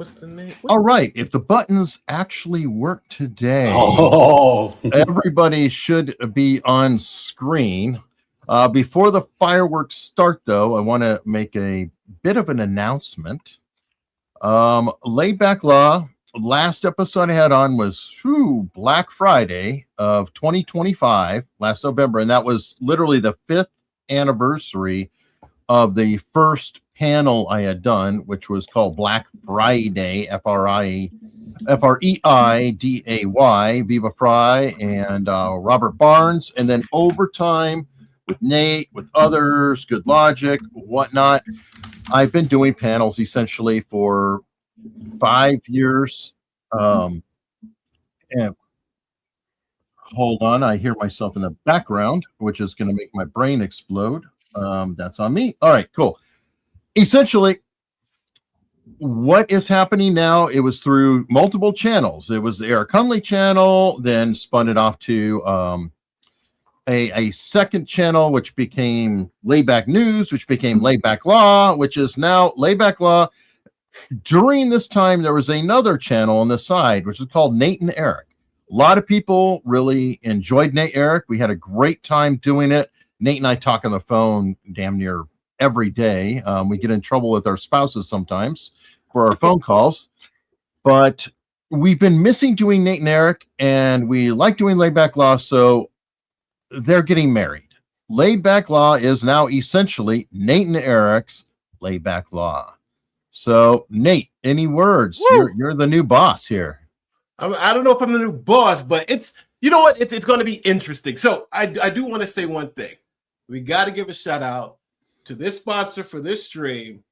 What's the name? All right. If the buttons actually work today, Oh, everybody should be on screen. Before the fireworks start, though, I want to make a bit of an announcement. Laid Back Law, last episode I had on was Black Friday of 2025, last November, and that was literally the 5th anniversary of the first panel I had done, which was called Black Friday, F-R-E-I-D-A-Y, Viva Fry, and Robert Barnes, and then overtime with Nate, with others, Good Logic, whatnot. I've been doing panels essentially for 5 years. And hold on, I hear myself in the background, which is going to make my brain explode. That's on me. All right, cool. Essentially, what is happening now, it was through multiple channels. It was the Eric Hunley channel, then spun it off to a second channel, which became Layback News, which became Layback Law, which is now Layback Law. During this time, there was another channel on the side, which is called Nate and Eric. A lot of people really enjoyed Nate Eric. We had a great time doing it. Nate and I talk on the phone damn near every day. We get in trouble with our spouses sometimes for our phone calls, but we've been missing doing Nate and Eric, and we like doing Laid Back Law, so they're getting married. Laid Back Law is now essentially Nate and Eric's Laid Back Law. So, Nate, any words? You're the new boss here. I don't know if I'm the new boss, but it's, you know what? It's going to be interesting. So I do want to say one thing. We got to give a shout out to this sponsor for this stream,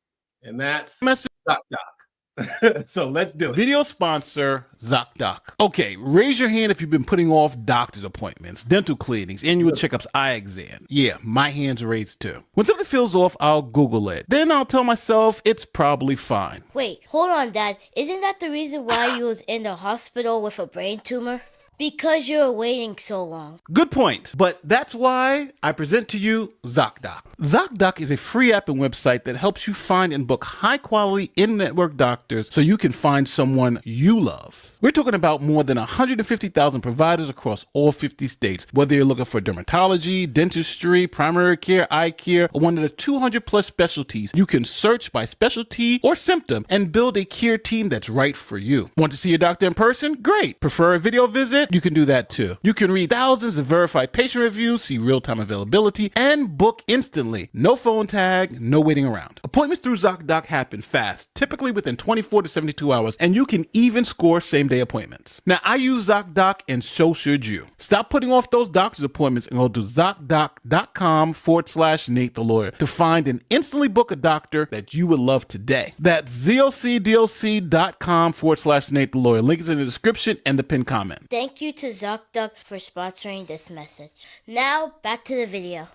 and that's ZocDoc. So let's do it. Video sponsor, ZocDoc. Okay, raise your hand if you've been putting off doctor's appointments, dental cleanings, annual checkups, eye exam. Yeah, my hand's raised too. When something feels off, I'll Google it. Then I'll tell myself it's probably fine. Wait, hold on, Dad. Isn't that the reason why you was in the hospital with a brain tumor? Because you were waiting so long. Good point. But that's why I present to you ZocDoc. ZocDoc is a free app and website that helps you find and book high-quality in-network doctors so you can find someone you love. We're talking about more than 150,000 providers across all 50 states. Whether you're looking for dermatology, dentistry, primary care, eye care, or one of the 200 plus specialties, you can search by specialty or symptom and build a care team that's right for you. Want to see your doctor in person? Great. Prefer a video visit? You can do that too. You can read thousands of verified patient reviews, see real-time availability, and book instantly. No phone tag, no waiting around. Appointments through ZocDoc happen fast, typically within 24 to 72 hours, and you can even score same-day appointments. Now, I use ZocDoc, and so should you. Stop putting off those doctor's appointments and go to ZocDoc.com/Nate the Lawyer to find and instantly book a doctor that you would love today. That's ZocDoc.com/Nate the Lawyer. Link is in the description and the pinned comment. Thank you to ZocDoc for sponsoring this message. Now, back to the video.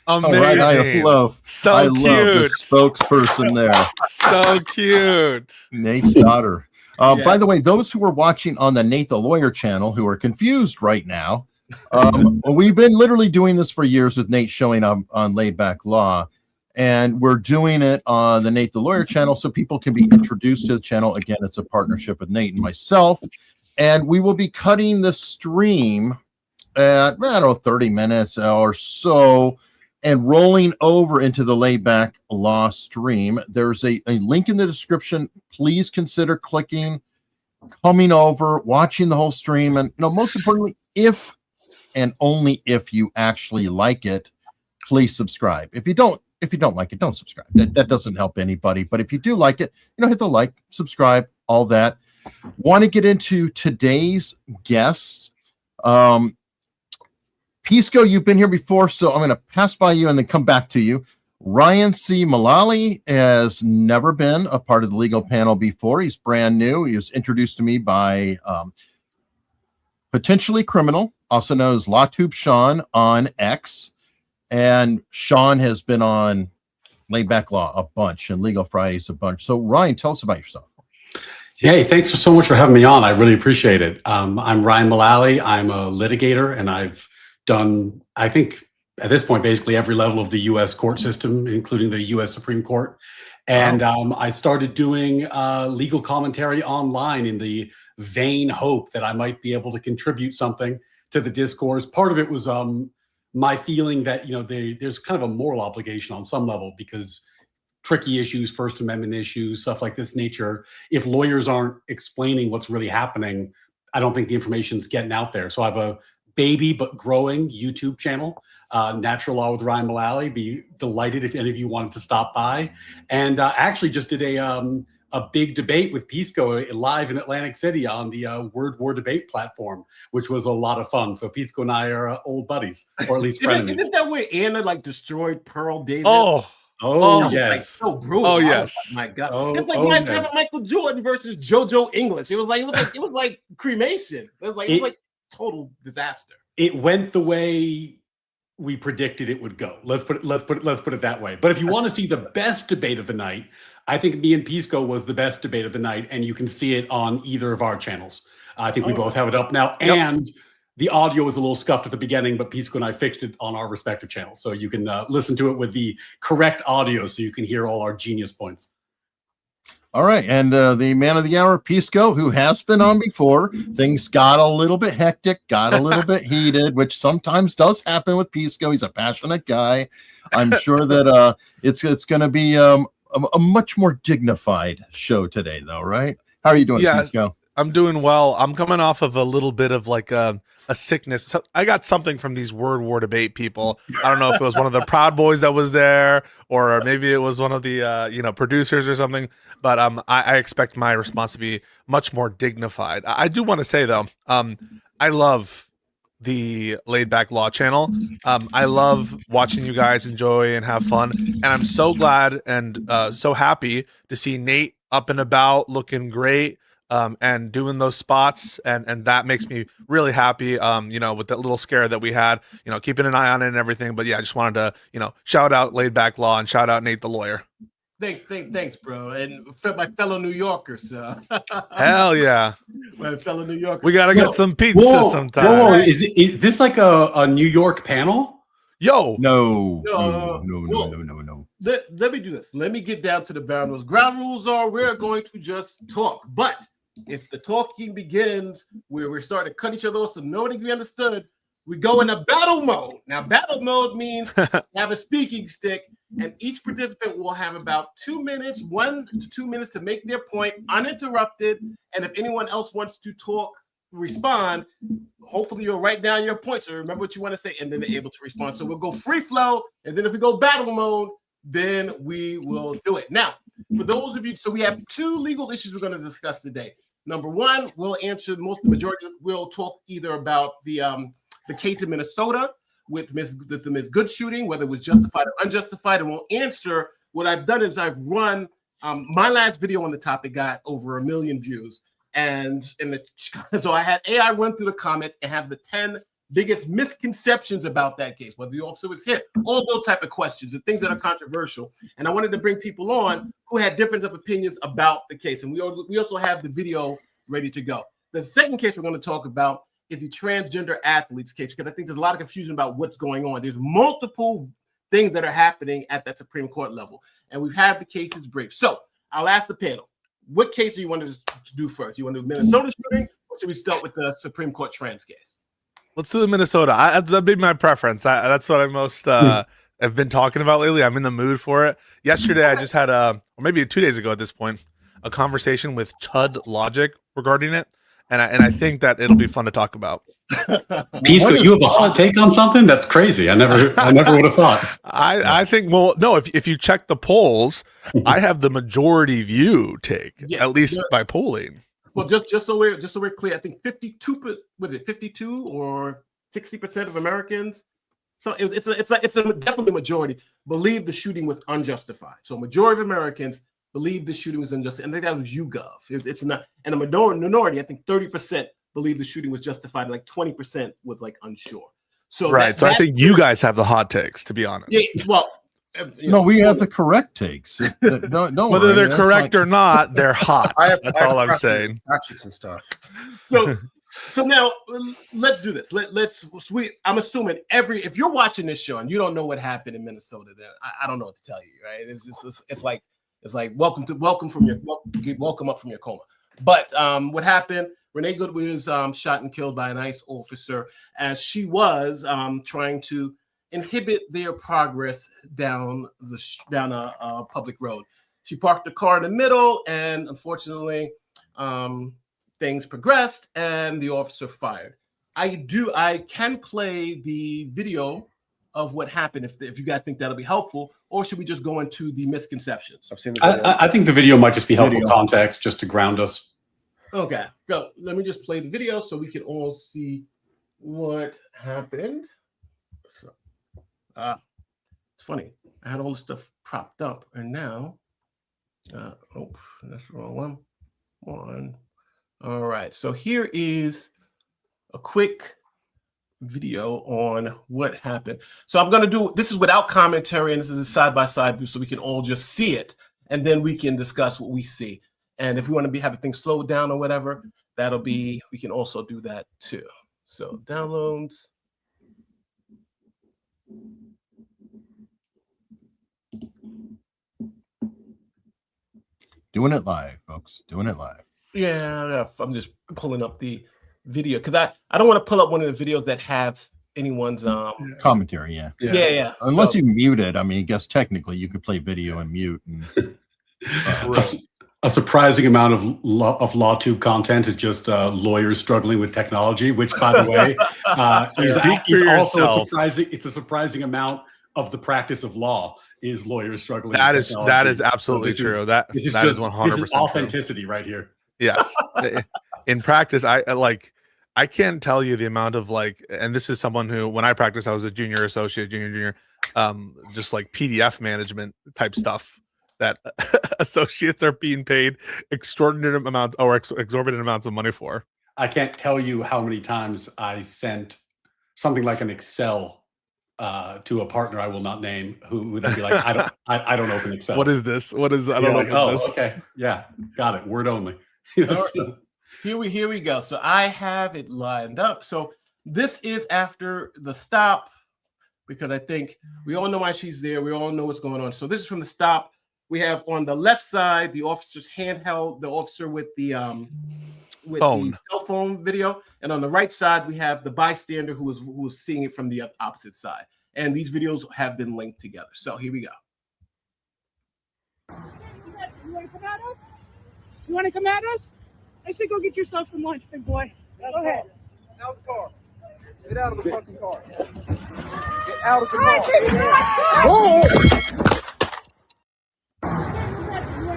Amazing. Right, I love the spokesperson there. So cute. Nate's daughter. By the way, those who are watching on the Nate the Lawyer channel who are confused right now, we've been literally doing this for years with Nate showing up on Laid Back Law, and we're doing it on the Nate the Lawyer channel so people can be introduced to the channel. Again, it's a partnership with Nate and myself, and we will be cutting the stream at, 30 minutes or so, and rolling over into the Laid Back Law stream. There's a link in the description. Please consider clicking, coming over, watching the whole stream, and most importantly, if and only if you actually like it, please subscribe. If you don't like it, don't subscribe. That doesn't help anybody. But if you do like it, hit the like, subscribe, all that. Want to get into today's guests. Pisco, you've been here before, so I'm going to pass by you and then come back to you. Ryan C. Mullally has never been a part of the legal panel before. He's brand new. He was introduced to me by Potentially Criminal, also known as LawTube Sean on X. And Sean has been on Laid Back Law a bunch and Legal Fridays a bunch. So Ryan, tell us about yourself. Hey, thanks so much for having me on. I really appreciate it. I'm Ryan Mullally. I'm a litigator, and I've done, I think, at this point, basically every level of the U.S. court system, including the U.S. Supreme Court. And I started doing legal commentary online in the vain hope that I might be able to contribute something to the discourse. Part of it was my feeling that, there's kind of a moral obligation on some level, because tricky issues, First Amendment issues, stuff like this nature, if lawyers aren't explaining what's really happening, I don't think the information's getting out there. So I have a baby but growing YouTube channel, Natural Law with Ryan Mullally. Be delighted if any of you wanted to stop by. And actually just did a big debate with Pisco live in Atlantic City on the Word War debate platform, which was a lot of fun. So Pisco and I are old buddies, or at least frenemies. Isn't that where Anna destroyed Pearl Davis? Oh yes. So brutal. Oh yes. My God. Oh, It's like yes. Michael Jordan versus JoJo English. It was like cremation. It was like total disaster. It went the way we predicted it would go. Let's put it that way. But if you want to see the best debate of the night, I think me and Pisco was the best debate of the night, and you can see it on either of our channels. I think we both have it up now, and the audio was a little scuffed at the beginning, but Pisco and I fixed it on our respective channels. So you can listen to it with the correct audio so you can hear all our genius points. All right. And the man of the hour, Pisco, who has been on before, things got a little bit hectic, got a little bit heated, which sometimes does happen with Pisco. He's a passionate guy. I'm sure that it's going to be a much more dignified show today, though, right? How are you doing, Pisco? I'm doing well. I'm coming off of a little bit of like a sickness. So I got something from these Word War debate people. I don't know if it was one of the Proud Boys that was there, or maybe it was one of the producers or something. But I expect my response to be much more dignified. I do want to say though, I love the Laid Back Law channel. I love watching you guys enjoy and have fun, and I'm so glad and so happy to see Nate up and about, looking great. And doing those spots, and that makes me really happy, with that little scare that we had, keeping an eye on it and everything. But yeah, I just wanted to, shout out Laid Back Law and shout out Nate the lawyer. Thanks, bro. And my fellow New Yorkers. Hell yeah. My fellow New Yorkers. We got to get some pizza sometime. Whoa. Is this like a New York panel? Yo. No. Let me do this. Let me get down to the ground rules. Ground rules are we're going to just talk. But if the talking begins where we're starting to cut each other off so nobody can be understood, we go into battle mode. Now, battle mode means you have a speaking stick, and each participant will have about 1 to 2 minutes to make their point uninterrupted. And if anyone else wants to talk, respond, hopefully you'll write down your points or remember what you want to say, and then they're able to respond. So we'll go free flow, and then if we go battle mode, then we will do it. Now, for those of you, so we have 2 legal issues we're going to discuss today. Number 1, we'll answer the majority. We'll talk either about the case in Minnesota with the Ms. Good shooting, whether it was justified or unjustified, and we'll answer. What I've done is I've run my last video on the topic got over 1 million views, and so I had AI run through the comments and have the 10 biggest misconceptions about that case, whether the officer was hit, all those type of questions and things that are controversial. And I wanted to bring people on who had different opinions about the case. And we also have the video ready to go. The second case we're going to talk about is the transgender athletes case, because I think there's a lot of confusion about what's going on. There's multiple things that are happening at that Supreme Court level, and we've had the cases briefed. So I'll ask the panel, what case do you want to do first? You want to do Minnesota shooting, or should we start with the Supreme Court trans case? Let's do the Minnesota. That'd be my preference. That's what I most have been talking about lately. I'm in the mood for it. Yesterday, I just had or maybe 2 days ago at this point, a conversation with Chud Logic regarding it, and I think that it'll be fun to talk about. Pisco, you have a hot take on something? That's crazy. I never would have thought. I think, well, no, if you check the polls, I have the majority view take, at least by polling. Well, just so we're clear, I think 52 or 60% of Americans. So it's a definitely majority believe the shooting was unjustified. So majority of Americans believe the shooting was unjustified. And I think that was YouGov. It's not, and a minority, I think 30% believe the shooting was justified. Like 20% was like unsure. So right. So I think you guys have the hot takes, to be honest. Yeah. Well. No, we have the correct takes. Don't Whether worry, they're correct or not, they're hot. That's all I'm saying. Statutes and stuff. So now let's do this. I'm assuming if you're watching this show and you don't know what happened in Minnesota, then I don't know what to tell you, right? It's like It's like welcome up from your coma. But what happened? Renee Good was shot and killed by an ICE officer as she was trying to inhibit their progress down a public road. She parked the car in the middle, and unfortunately, things progressed, and the officer fired. I can play the video of what happened if you guys think that'll be helpful, or should we just go into the misconceptions? I've seen the video. I think the video might just be helpful context just to ground us. Okay, so let me just play the video so we can all see what happened. So, it's funny. I had all this stuff propped up, and now, oh, that's the wrong one. All right, so here is a quick video on what happened. So I'm going to do this is without commentary, and this is a side-by-side view so we can all just see it, and then we can discuss what we see. And if we want to have things slowed down or whatever, we can also do that too. So downloads. Doing it live, folks. Doing it live. Yeah, I'm just pulling up the video because I don't want to pull up one of the videos that have anyone's commentary. Yeah. Unless you mute it. I mean, I guess technically you could play video and mute. And, a surprising amount of LawTube content is just lawyers struggling with technology, which, by the way, is also a surprising amount of the practice of law is lawyers struggling. That is absolutely true. That is 100% this is authenticity right here. Yes. In practice, I can't tell you the amount of and this is someone who, when I practiced, I was a junior associate, junior, just like PDF management type stuff that associates are being paid extraordinary amounts or exorbitant amounts of money for. I can't tell you how many times I sent something like an Excel to a partner I will not name who would then be like, I don't open Excel. What is this? What is I don't open this. Okay. Yeah. Got it. Word only. Right. Here we go. So I have it lined up. So this is after the stop, because I think we all know why she's there. We all know what's going on. So this is from the stop. We have on the left side the officer's handheld, the officer with the the cell phone video, and on the right side we have the bystander who was seeing it from the opposite side. And these videos have been linked together. So here we go. You want to come at us? You want to come at us? I say go get yourself some lunch, big boy. Go ahead. Out of the car. Get out of the fucking car. Get out of the car.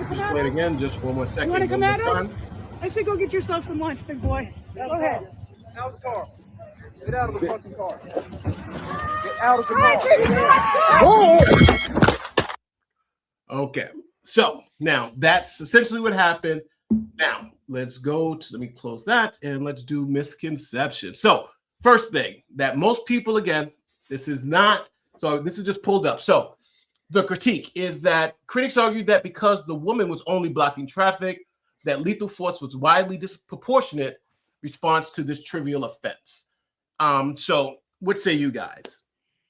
Just play it again, just one more second. You want to come at us? I say go get yourself some lunch, big boy. Go ahead. Out of the car. Get out of the fucking car. Get out of the car. Okay, so now that's essentially what happened. Now let's let me close that and let's do misconception. So first thing that most people, again, this is just pulled up. So the critique is that critics argued that because the woman was only blocking traffic, that lethal force was widely disproportionate response to this trivial offense. So what say you guys?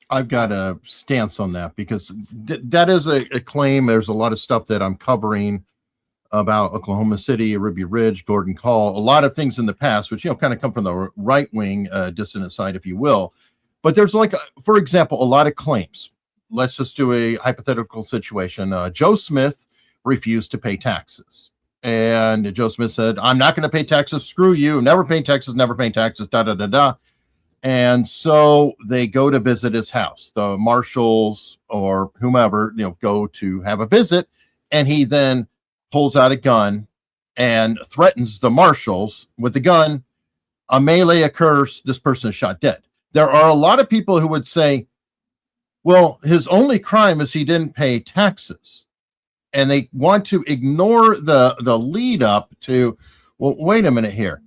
I've got a stance on that because that is a claim. There's a lot of stuff that I'm covering about Oklahoma City, Ruby Ridge, Gordon Call, a lot of things in the past, which, kind of come from the right wing dissident side, if you will. But there's for example, a lot of claims. Let's just do a hypothetical situation. Joe Smith refused to pay taxes. And Joe Smith said, I'm not going to pay taxes. Screw you. Never paying taxes, da, da, da, da. And so they go to visit his house. The marshals or whomever, go to have a visit. And he then pulls out a gun and threatens the marshals with the gun. A melee occurs. This person is shot dead. There are a lot of people who would say, well, his only crime is he didn't pay taxes. And they want to ignore the lead up to, well, wait a minute here.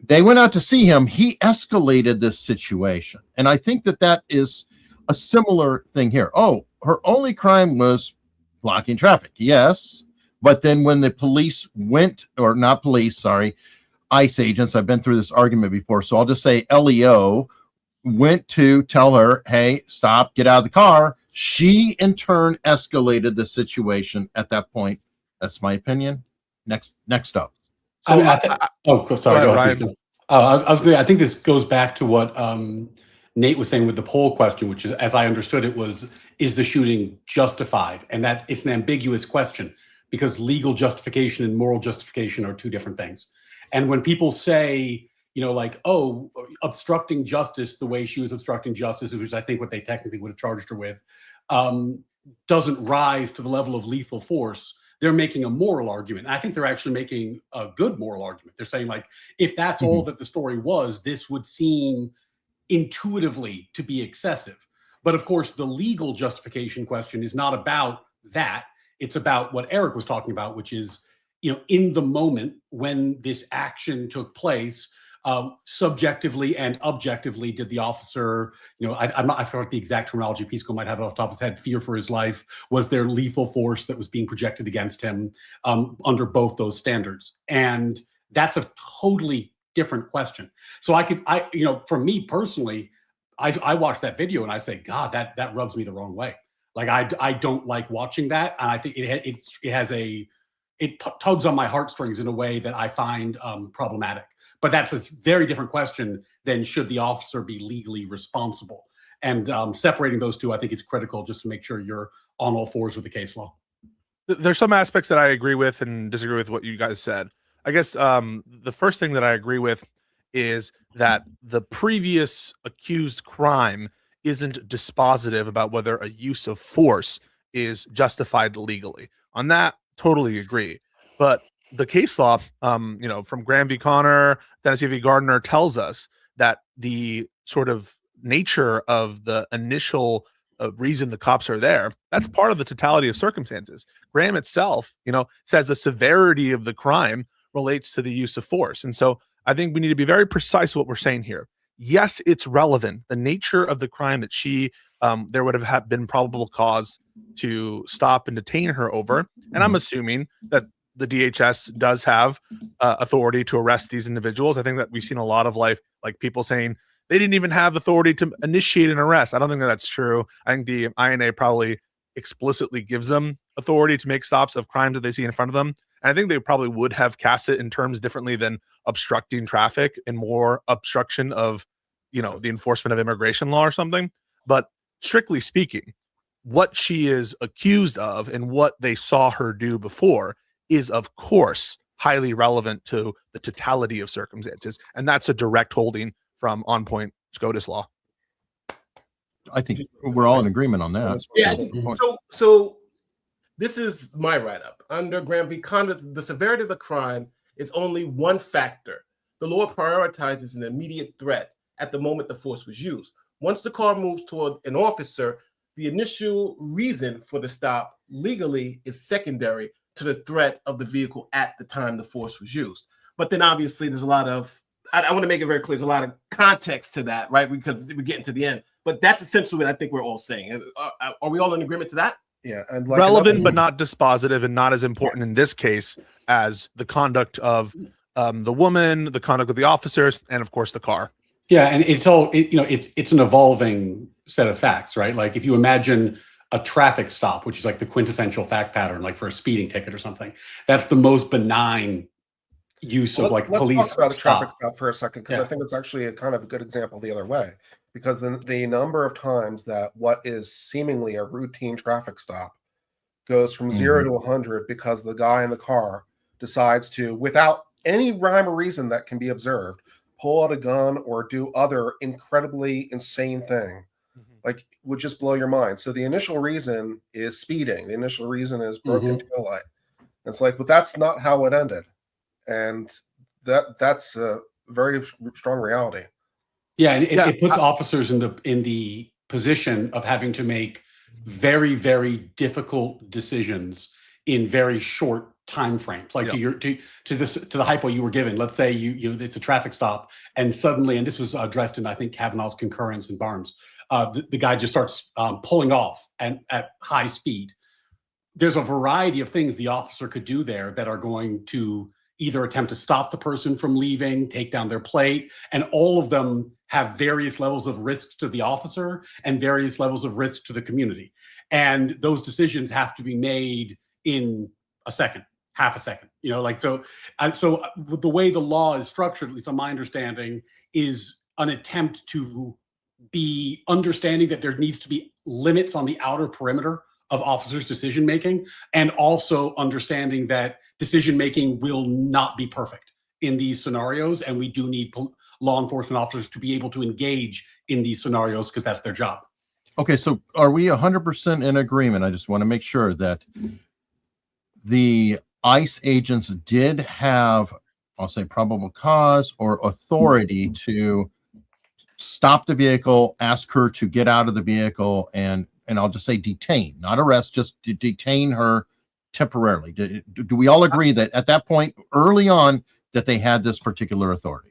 They went out to see him. He escalated this situation. And I think that is a similar thing here. Oh, her only crime was blocking traffic. Yes. But then when the police ICE agents, I've been through this argument before. So I'll just say LEO went to tell her, hey, stop, get out of the car. She in turn escalated the situation at that point. That's my opinion. Next up. So sorry, go ahead, Ryan. Ryan. I think this goes back to what Nate was saying with the poll question, which is, as I understood it, was, is the shooting justified? And that it's an ambiguous question because legal justification and moral justification are two different things. And when people say, like, oh, obstructing justice the way she was obstructing justice, which is I think what they technically would have charged her with, doesn't rise to the level of lethal force, they're making a moral argument. And I think they're actually making a good moral argument. They're saying, like, if that's all that the story was, this would seem intuitively to be excessive. But of course, the legal justification question is not about that. It's about what Eric was talking about, which is, in the moment when this action took place, subjectively and objectively, did the officer, I forgot the exact terminology Pisco might have off the top of his head, fear for his life? Was there lethal force that was being projected against him under both those standards? And that's a totally different question. So for me personally, I watched that video and I say, God, that rubs me the wrong way. Like I don't like watching that, and I think it tugs on my heartstrings in a way that I find problematic. But that's a very different question than should the officer be legally responsible. And separating those two, I think, is critical just to make sure you're on all fours with the case law. There's some aspects that I agree with and disagree with what you guys said. I guess the first thing that I agree with is that the previous accused crime isn't dispositive about whether a use of force is justified legally. On that, totally agree. But the case law, from Graham v. Connor, Tennessee v. Gardner, tells us that the sort of nature of the initial reason the cops are there, that's part of the totality of circumstances. Graham itself, says the severity of the crime relates to the use of force. And so I think we need to be very precise what we're saying here. Yes, it's relevant. The nature of the crime that there would have been probable cause to stop and detain her over. And I'm assuming that the DHS does have authority to arrest these individuals. I think that we've seen a lot of like people saying they didn't even have authority to initiate an arrest. I don't think that that's true. I think the INA probably explicitly gives them authority to make stops of crimes that they see in front of them. And I think they probably would have cast it in terms differently than obstructing traffic and more obstruction of, the enforcement of immigration law or something. But strictly speaking, what she is accused of and what they saw her do before is, of course, highly relevant to the totality of circumstances. And that's a direct holding from on point SCOTUS law. I think we're all in agreement on that. Yeah. So this is my write-up. Under Graham v. Connor, the severity of the crime is only one factor. The law prioritizes an immediate threat at the moment the force was used. Once the car moves toward an officer, the initial reason for the stop legally is secondary to the threat of the vehicle at the time the force was used. But then obviously there's a lot of, I want to make it very clear, there's a lot of context to that, right? Because we're getting to the end. But that's essentially what I think we're all saying. Are we all in agreement to that? Yeah. And relevant, but not dispositive, and not as important in this case as the conduct of the woman, the conduct of the officers, and of course the car. Yeah, and it's all it's an evolving set of facts, right? Like if you imagine a traffic stop, which is like the quintessential fact pattern, like for a speeding ticket or something, that's the most benign use of like police. Let's talk about a traffic stop for a second, because I think it's actually a kind of a good example the other way. Because the number of times that what is seemingly a routine traffic stop goes from 0 to 100 because the guy in the car decides to, without any rhyme or reason that can be observed, pull out a gun or do other incredibly insane thing, like would just blow your mind. So the initial reason is speeding. The initial reason is broken tail light. It's like, but that's not how it ended. And that's a very strong reality. Yeah, and it puts officers in the position of having to make very, very difficult decisions in very short time frames. Like to the hypo you were given. Let's say you it's a traffic stop, and suddenly, and this was addressed in I think Kavanaugh's concurrence in Barnes, the guy just starts pulling off and at high speed. There's a variety of things the officer could do there that are going to either attempt to stop the person from leaving, take down their plate, and all of them have various levels of risks to the officer and various levels of risk to the community. And those decisions have to be made in a second, half a second, so the way the law is structured, at least on my understanding, is an attempt to be understanding that there needs to be limits on the outer perimeter of officers' decision making, and also understanding that decision making will not be perfect in these scenarios, and we do need law enforcement officers to be able to engage in these scenarios because that's their job. Okay, so are we 100% in agreement? I just want to make sure that the ICE agents did have, I'll say, probable cause or authority to stop the vehicle, ask her to get out of the vehicle, and I'll just say detain, not arrest, just to detain her temporarily. Do we all agree that at that point, early on, that they had this particular authority?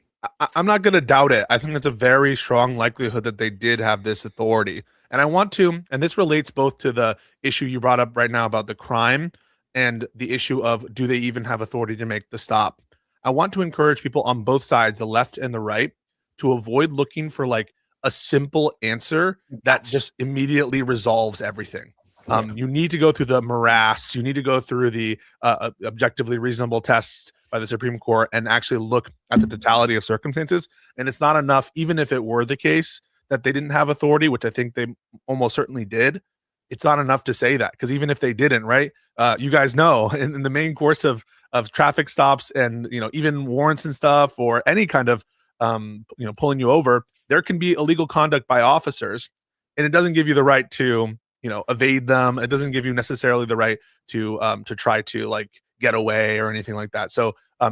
I'm not going to doubt it. I think it's a very strong likelihood that they did have this authority. And I want to, and this relates both to the issue you brought up right now about the crime and the issue of, do they even have authority to make the stop? I want to encourage people on both sides, the left and the right, to avoid looking for like a simple answer that just immediately resolves everything. You need to go through the morass. You need to go through the objectively reasonable tests by the Supreme Court and actually look at the totality of circumstances. And it's not enough, even if it were the case that they didn't have authority, which I think they almost certainly did. It's not enough to say that, because even if they didn't, right? You guys know in the main course of traffic stops and, even warrants and stuff, or any kind of, pulling you over, there can be illegal conduct by officers, and it doesn't give you the right to, evade them. It doesn't give you necessarily the right to try to like get away or anything like that. So I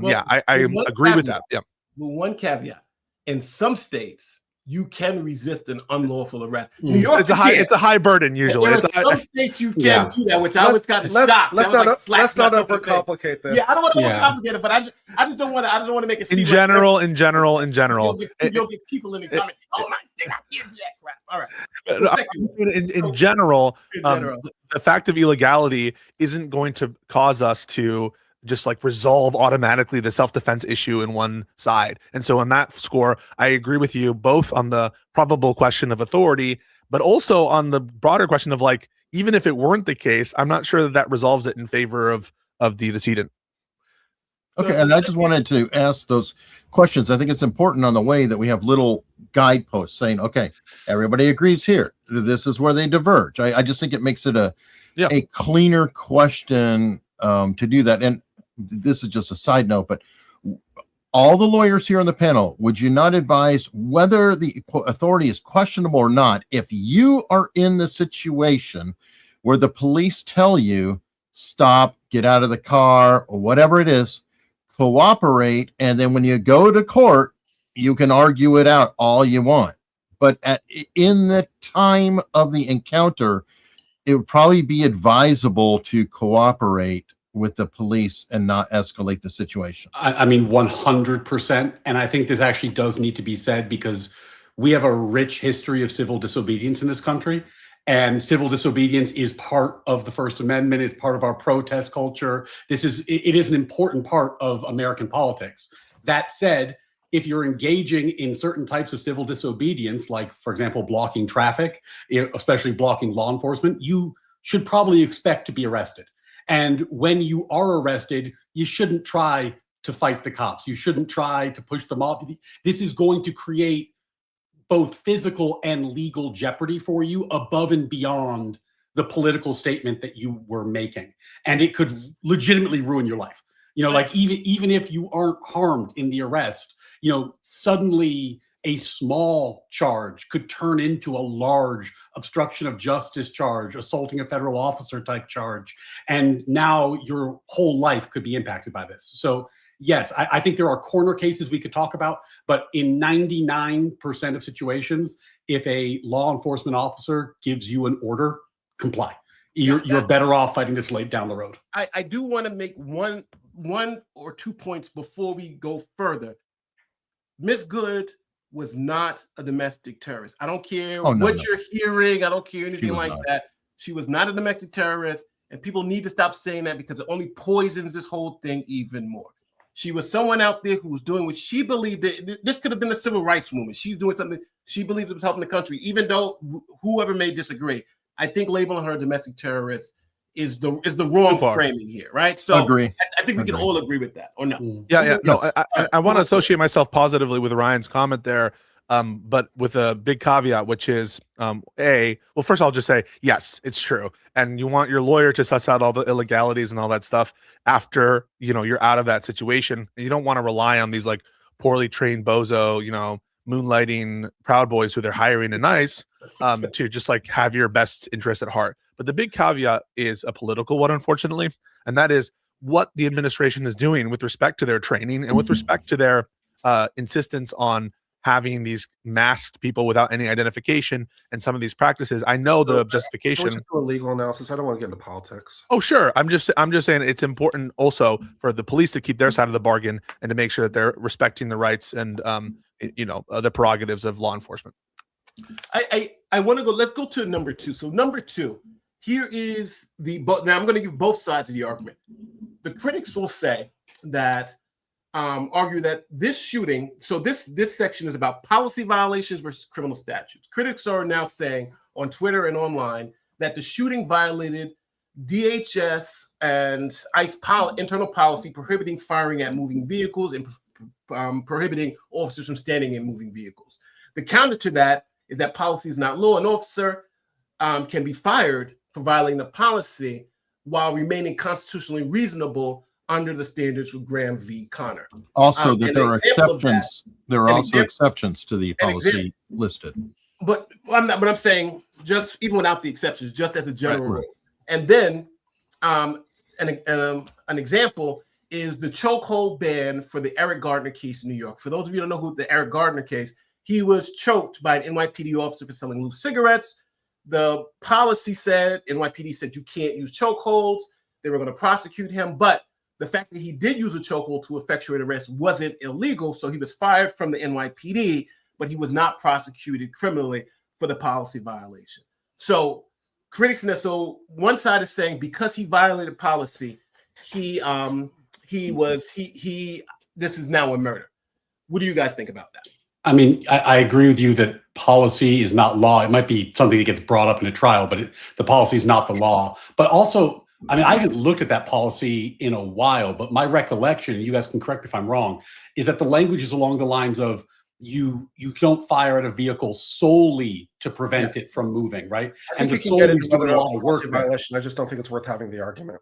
agree with that. Yeah. Well, one caveat: in some states, you can resist an unlawful arrest. New York, it's a high burden usually. There are some states you can do that, which I was kind of shocked. Let's not overcomplicate this. Yeah, I don't want to overcomplicate it, but I just don't want to make it seem in general. You'll get people in the comments. Oh my God, I can't do that crap. All right. In general, the fact of illegality isn't going to cause us to just like resolve automatically the self-defense issue in one side. And so on that score, I agree with you both on the probable question of authority, but also on the broader question of like, even if it weren't the case, I'm not sure that resolves it in favor of the decedent. Okay, and I just wanted to ask those questions. I think it's important on the way that we have little guideposts saying, okay, everybody agrees here. This is where they diverge. I just think it makes it a cleaner question to do that. And this is just a side note, but all the lawyers here on the panel, would you not advise, whether the authority is questionable or not, if you are in the situation where the police tell you, stop, get out of the car, or whatever it is, cooperate, and then when you go to court, you can argue it out all you want. But in the time of the encounter, it would probably be advisable to cooperate with the police and not escalate the situation. I mean, 100%. And I think this actually does need to be said, because we have a rich history of civil disobedience in this country. And civil disobedience is part of the First Amendment. It's part of our protest culture. It is an important part of American politics. That said, if you're engaging in certain types of civil disobedience, like, for example, blocking traffic, especially blocking law enforcement, you should probably expect to be arrested. And when you are arrested, you shouldn't try to fight the cops. You shouldn't try to push them off. This is going to create both physical and legal jeopardy for you above and beyond the political statement that you were making. And it could legitimately ruin your life. Like even if you aren't harmed in the arrest, suddenly a small charge could turn into a large obstruction of justice charge, assaulting a federal officer type charge. And now your whole life could be impacted by this. So yes, I think there are corner cases we could talk about, but in 99% of situations, if a law enforcement officer gives you an order, comply. You're better off fighting this late down the road. I do want to make one or 2 points before we go further. Miss Good was not a domestic terrorist. I don't care what you're hearing. I don't care anything like that. She was not a domestic terrorist, and people need to stop saying that, because it only poisons this whole thing even more. She was someone out there who was doing what she believed this could have been a civil rights movement. She's doing something she believes it was helping the country, even though whoever may disagree. I think labeling her a domestic terrorist is the wrong framing here, right? So agree. I think we can all agree with that, or no? Yeah. No, I want to associate myself positively with Ryan's comment there, but with a big caveat, which is, well, first I'll just say, yes, it's true. And you want your lawyer to suss out all the illegalities and all that stuff after, you're out of that situation. And you don't want to rely on these like poorly trained bozo, moonlighting Proud Boys who they're hiring and nice to just like have your best interest at heart. But the big caveat is a political one, unfortunately, and that is what the administration is doing with respect to their training and with respect to their insistence on having these masked people without any identification and some of these practices. I know the justification. Can we just do a legal analysis? I don't want to get into politics. Oh, sure. I'm just saying it's important also for the police to keep their side of the bargain and to make sure that they're respecting the rights and the prerogatives of law enforcement. I want to go. Let's go to number 2. So number 2, here is now I'm going to give both sides of the argument. The critics will say that argue that this shooting. So this section is about policy violations versus criminal statutes. Critics are now saying on Twitter and online that the shooting violated DHS and ICE internal policy prohibiting firing at moving vehicles and prohibiting officers from standing in moving vehicles. The counter to that is that policy is not law. An officer can be fired for violating the policy while remaining constitutionally reasonable under the standards of Graham v. Connor. Also, that there are exceptions. There are also exceptions to the policy listed. But I'm saying just even without the exceptions, just as a general rule. And then an example is the chokehold ban for the Eric Gardner case in New York. For those of you who don't know who the Eric Gardner case, he was choked by an NYPD officer for selling loose cigarettes. The policy said, NYPD said you can't use chokeholds. They were going to prosecute him. But the fact that he did use a chokehold to effectuate arrest wasn't illegal. So he was fired from the NYPD, but he was not prosecuted criminally for the policy violation. So critics, so one side is saying because he violated policy, this is now a murder. What do you guys think about that? I mean, I agree with you that policy is not law. It might be something that gets brought up in a trial, but the policy is not the law. But also, I mean, I haven't looked at that policy in a while, but my recollection, you guys can correct me if I'm wrong, is that the language is along the lines of you don't fire at a vehicle solely to prevent it from moving, right? And the solely is doing a lot of work. Violation. I just don't think it's worth having the argument.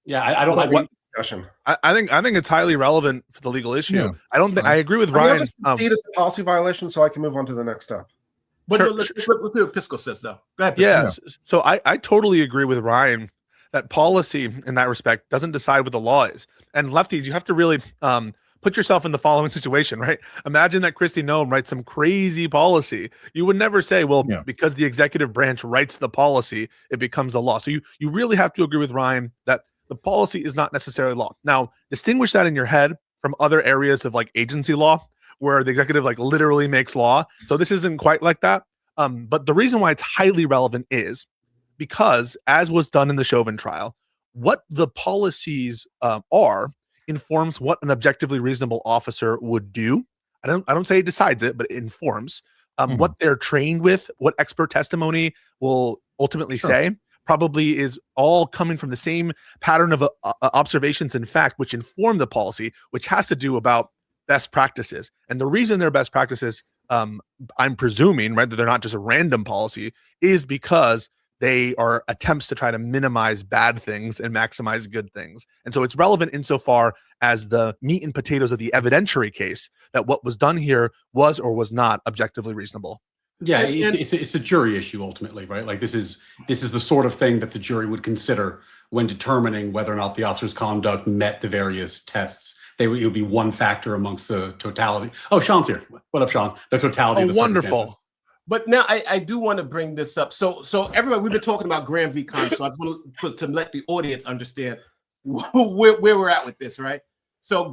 Yeah, I don't like discussion. I think it's highly relevant for the legal issue. Yeah. I don't think I agree with Ryan. I'll just see it as a policy violation, so I can move on to the next step. But let's see what Pisco says, though. Go ahead, Pisco. Yeah. So I totally agree with Ryan that policy in that respect doesn't decide what the law is. And lefties, you have to really put yourself in the following situation, right? Imagine that Kristi Noem writes some crazy policy. You would never say, well, because the executive branch writes the policy, it becomes a law. So you really have to agree with Ryan that the policy is not necessarily law. Now, distinguish that in your head from other areas of like agency law, where the executive like literally makes law. So this isn't quite like that. But the reason why it's highly relevant is because, as was done in the Chauvin trial, what the policies are informs what an objectively reasonable officer would do. I don't say it decides it, but it informs what they're trained with, what expert testimony will ultimately say. Probably is all coming from the same pattern of observations and fact, which inform the policy, which has to do about best practices. And the reason they're best practices, I'm presuming, right, that they're not just a random policy, is because they are attempts to try to minimize bad things and maximize good things. And so it's relevant insofar as the meat and potatoes of the evidentiary case, that what was done here was or was not objectively reasonable. Yeah, it's a jury issue ultimately, right? Like this is the sort of thing that the jury would consider when determining whether or not the officer's conduct met the various tests. It would be one factor amongst the totality. Oh, Sean's here. What up, Sean? The totality of the wonderful. But now I do want to bring this up. So everybody, we've been talking about Graham v. Connor, so I just want to let the audience understand where we're at with this, right? So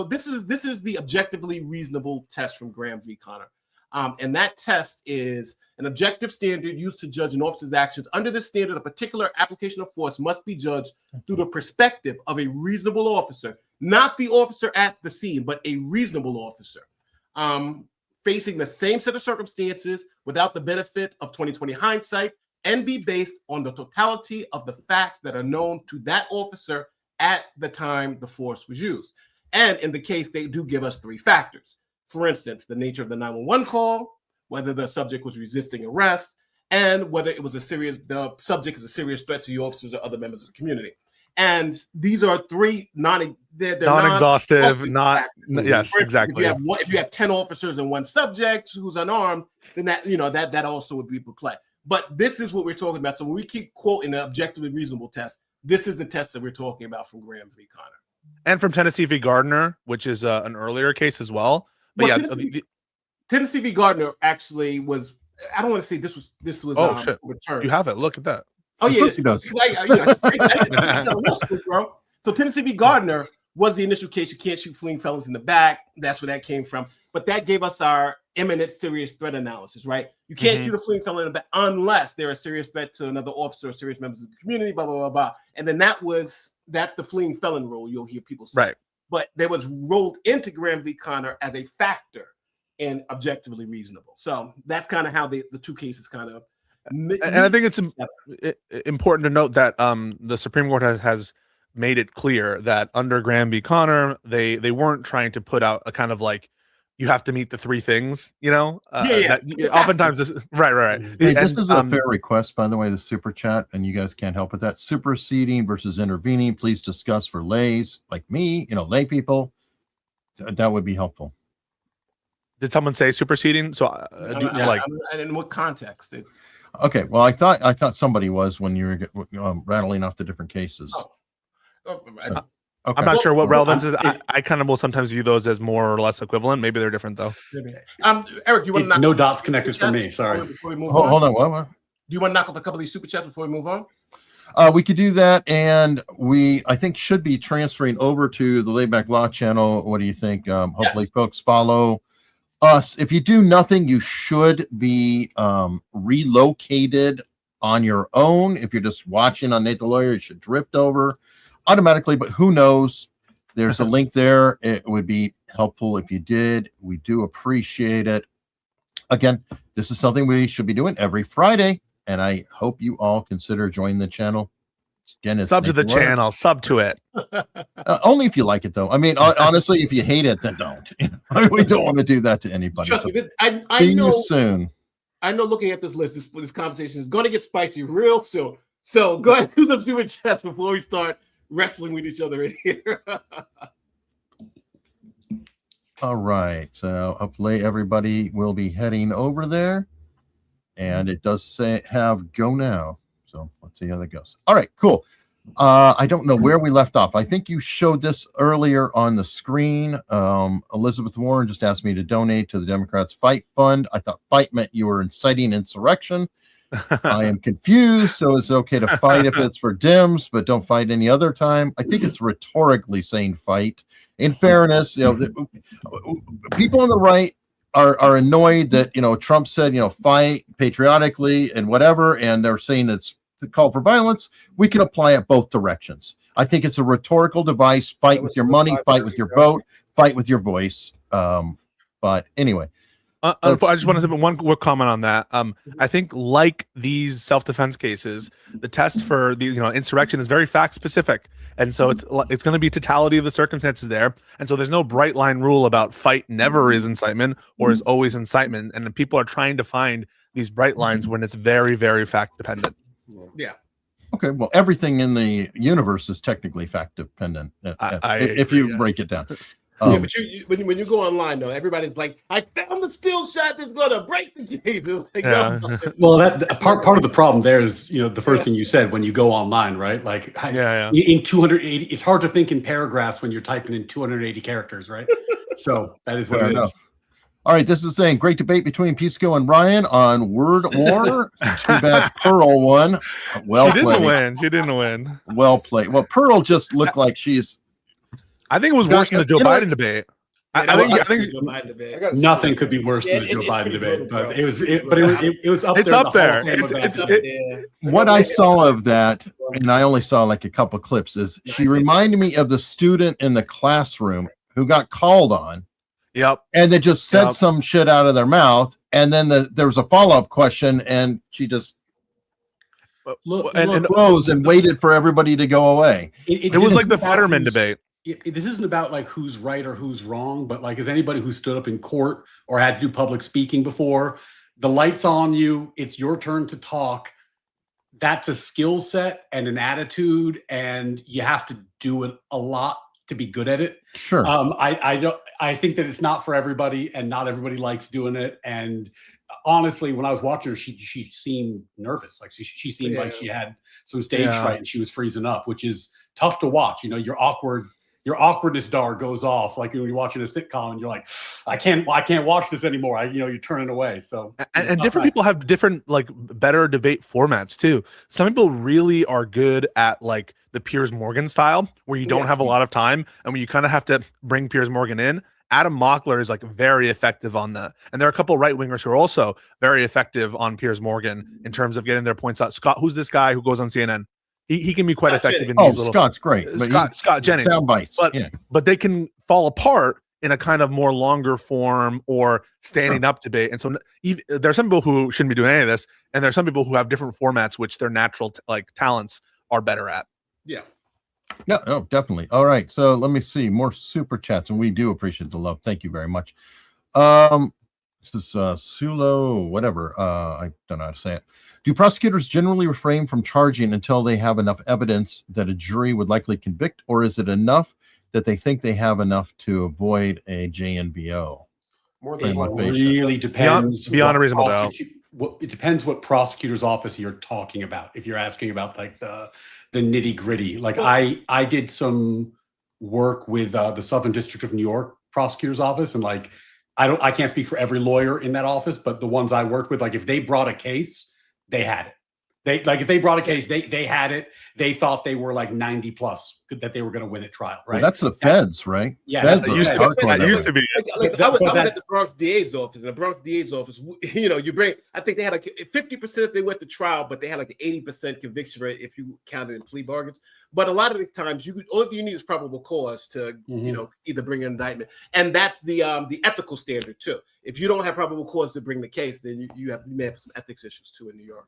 this is the objectively reasonable test from Graham v. Connor. And that test is an objective standard used to judge an officer's actions. Under this standard, a particular application of force must be judged through the perspective of a reasonable officer, not the officer at the scene, but a reasonable officer, facing the same set of circumstances without the benefit of 20/20 hindsight, and be based on the totality of the facts that are known to that officer at the time the force was used. And in the case, they do give us 3 factors. For instance, the nature of the 911 call, whether the subject was resisting arrest, and whether it was the subject is a serious threat to you officers or other members of the community. And these are 3 non-exhaustive, yes, exactly. If you have 10 officers and 1 subject who's unarmed, then that also would be per play. But this is what we're talking about. So when we keep quoting the objectively reasonable test, this is the test that we're talking about from Graham v. Connor. And from Tennessee v. Gardner, which is an earlier case as well. But Tennessee v. Gardner actually was, I don't want to say this was shit. returned. You have it. Look at that. Oh, yeah. He does. So Tennessee v. Gardner was the initial case. You can't shoot fleeing felons in the back. That's where that came from. But that gave us our imminent serious threat analysis, right? You can't shoot a fleeing felon in the back unless they're a serious threat to another officer or serious members of the community, blah, blah, blah, blah. And then that's the fleeing felon rule you'll hear people say. Right. But there was rolled into Graham v. Connor as a factor in objectively reasonable. So that's kind of how the 2 cases kind of. And I think it's important to note that the Supreme Court has made it clear that under Graham v. Connor, they weren't trying to put out a kind of like, you have to meet the 3 things, oftentimes this, right. Hey, this is a fair request, by the way, the super chat, and you guys can't help with that. Superseding versus intervening, please discuss for lays like me, lay people. That would be helpful. Did someone say superseding? So and in what context? Okay, well, I thought somebody was when you were rattling off the different cases. Okay. I'm not sure what relevance is. I kind of will sometimes view those as more or less equivalent. Maybe they're different though. Eric, you want to knock no dots connected for me? Sorry. Hold on. What? Do you want to knock off a couple of these super chats before we move on? We could do that, and I think should be transferring over to the Laid Back Law channel. What do you think? Hopefully, folks follow us. If you do nothing, you should be relocated on your own. If you're just watching on Nate the Lawyer, you should drift over automatically, but who knows? There's a link there. It would be helpful if you did. We do appreciate it. Again, this is something we should be doing every Friday, and I hope you all consider joining the channel. Again, sub to the channel, sub to it. Only if you like it, though. I mean, honestly, if you hate it, then don't. We don't want to do that to anybody. Trust me, I see know, you soon. I know looking at this list, this conversation is going to get spicy real soon. So go ahead and do some super chats before we start wrestling with each other in here. All right. So hopefully everybody will be heading over there. And it does say have go now. So let's see how that goes. All right, cool. I don't know where we left off. I think you showed this earlier on the screen. Elizabeth Warren just asked me to donate to the Democrats' Fight Fund. I thought fight meant you were inciting insurrection. I am confused. So it's okay to fight if it's for Dems, but don't fight any other time. I think it's rhetorically saying fight. In fairness, people on the right are annoyed that Trump said fight patriotically and whatever, and they're saying it's the call for violence. We can apply it both directions. I think it's a rhetorical device. Fight with your money, fight with your vote, fight with your voice. But anyway. I just want to say one quick comment on that. I think, like these self-defense cases, the test for the insurrection is very fact specific, and so it's going to be totality of the circumstances there. And so there's no bright line rule about fight never is incitement or is always incitement. And people are trying to find these bright lines when it's very, very fact dependent. Yeah. Okay. Well, everything in the universe is technically fact dependent. If you break it down. Yeah, but when you go online, though, everybody's like, "I found the still shot that's gonna break the case." Like, yeah. no. Well, that part of the problem there is, the first thing you said when you go online, right? Like, in 280, it's hard to think in paragraphs when you're typing in 280 characters, right? So that is what it is. All right, this is saying great debate between Pisco and Ryan on word war. Too bad Pearl won. Well played. She didn't win. Well played. Well, Pearl just looked like she's. I think it was worse than the Joe Biden debate. I think Joe Biden debate. I gotta see Nothing that. could be worse than the Joe it's Biden pretty debate, brutal, but bro. it was up It's there. in up the Hall there. of Fame of It's- that it's- debate. What I saw of that, and I only saw like a couple clips, is she reminded me of the student in the classroom who got called on Yep. and they just said Yep. some shit out of their mouth, and then there was a follow-up question, and she just Look, And closed and waited for everybody to go away. it was like the about Fetterman who's- debate. This isn't about like who's right or who's wrong, but like, as anybody who stood up in court or had to do public speaking before, the light's on you, it's your turn to talk. That's a skill set and an attitude, and you have to do it a lot to be good at it. Sure. I think that it's not for everybody, and not everybody likes doing it. And honestly, when I was watching her, she seemed nervous. Like she seemed like she had some stage fright and she was freezing up, which is tough to watch. You know, your awkwardness dar goes off, like when you're watching a sitcom and you're like, I can't watch this anymore. You're turning away. So And different people have different, like, better debate formats too. Some people really are good at like the Piers Morgan style, where you don't have a lot of time and when you kind of have to bring Piers Morgan in. Adam Mockler is like very effective on that, and there are a couple right wingers who are also very effective on Piers Morgan in terms of getting their points out. Scott, who's this guy who goes on CNN? He can be quite effective in these little. Scott's great. Scott Jennings. Sound bites. But they can fall apart in a kind of more longer form or standing up debate. And so there's some people who shouldn't be doing any of this, and there's some people who have different formats which their natural talents are better at. Yeah. No, definitely. All right. So let me see more super chats, and we do appreciate the love. Thank you very much. This is Sulo, whatever. I don't know how to say it. Do prosecutors generally refrain from charging until they have enough evidence that a jury would likely convict, or is it enough that they think they have enough to avoid a JNBO? More It than one really depends. Beyond a reasonable doubt. It depends what prosecutor's office you're talking about. If you're asking about like the nitty gritty, like I did some work with the Southern District of New York prosecutor's office, and like I can't speak for every lawyer in that office, but the ones I worked with, like if they brought a case, they had it. If they brought a case, they had it. They thought they were like 90 plus that they were going to win at trial, right? Well, that's the feds, right? Yeah, Feds that are used to- hardcore That that used way. to be. I was at the Bronx DA's office. In the Bronx DA's office, you bring. I think they had like 50% if they went to trial, but they had like an 80% conviction rate if you counted in plea bargains. But a lot of the times, only thing you need is probable cause to either bring an indictment, and that's the ethical standard too. If you don't have probable cause to bring the case, then you may have some ethics issues too in New York.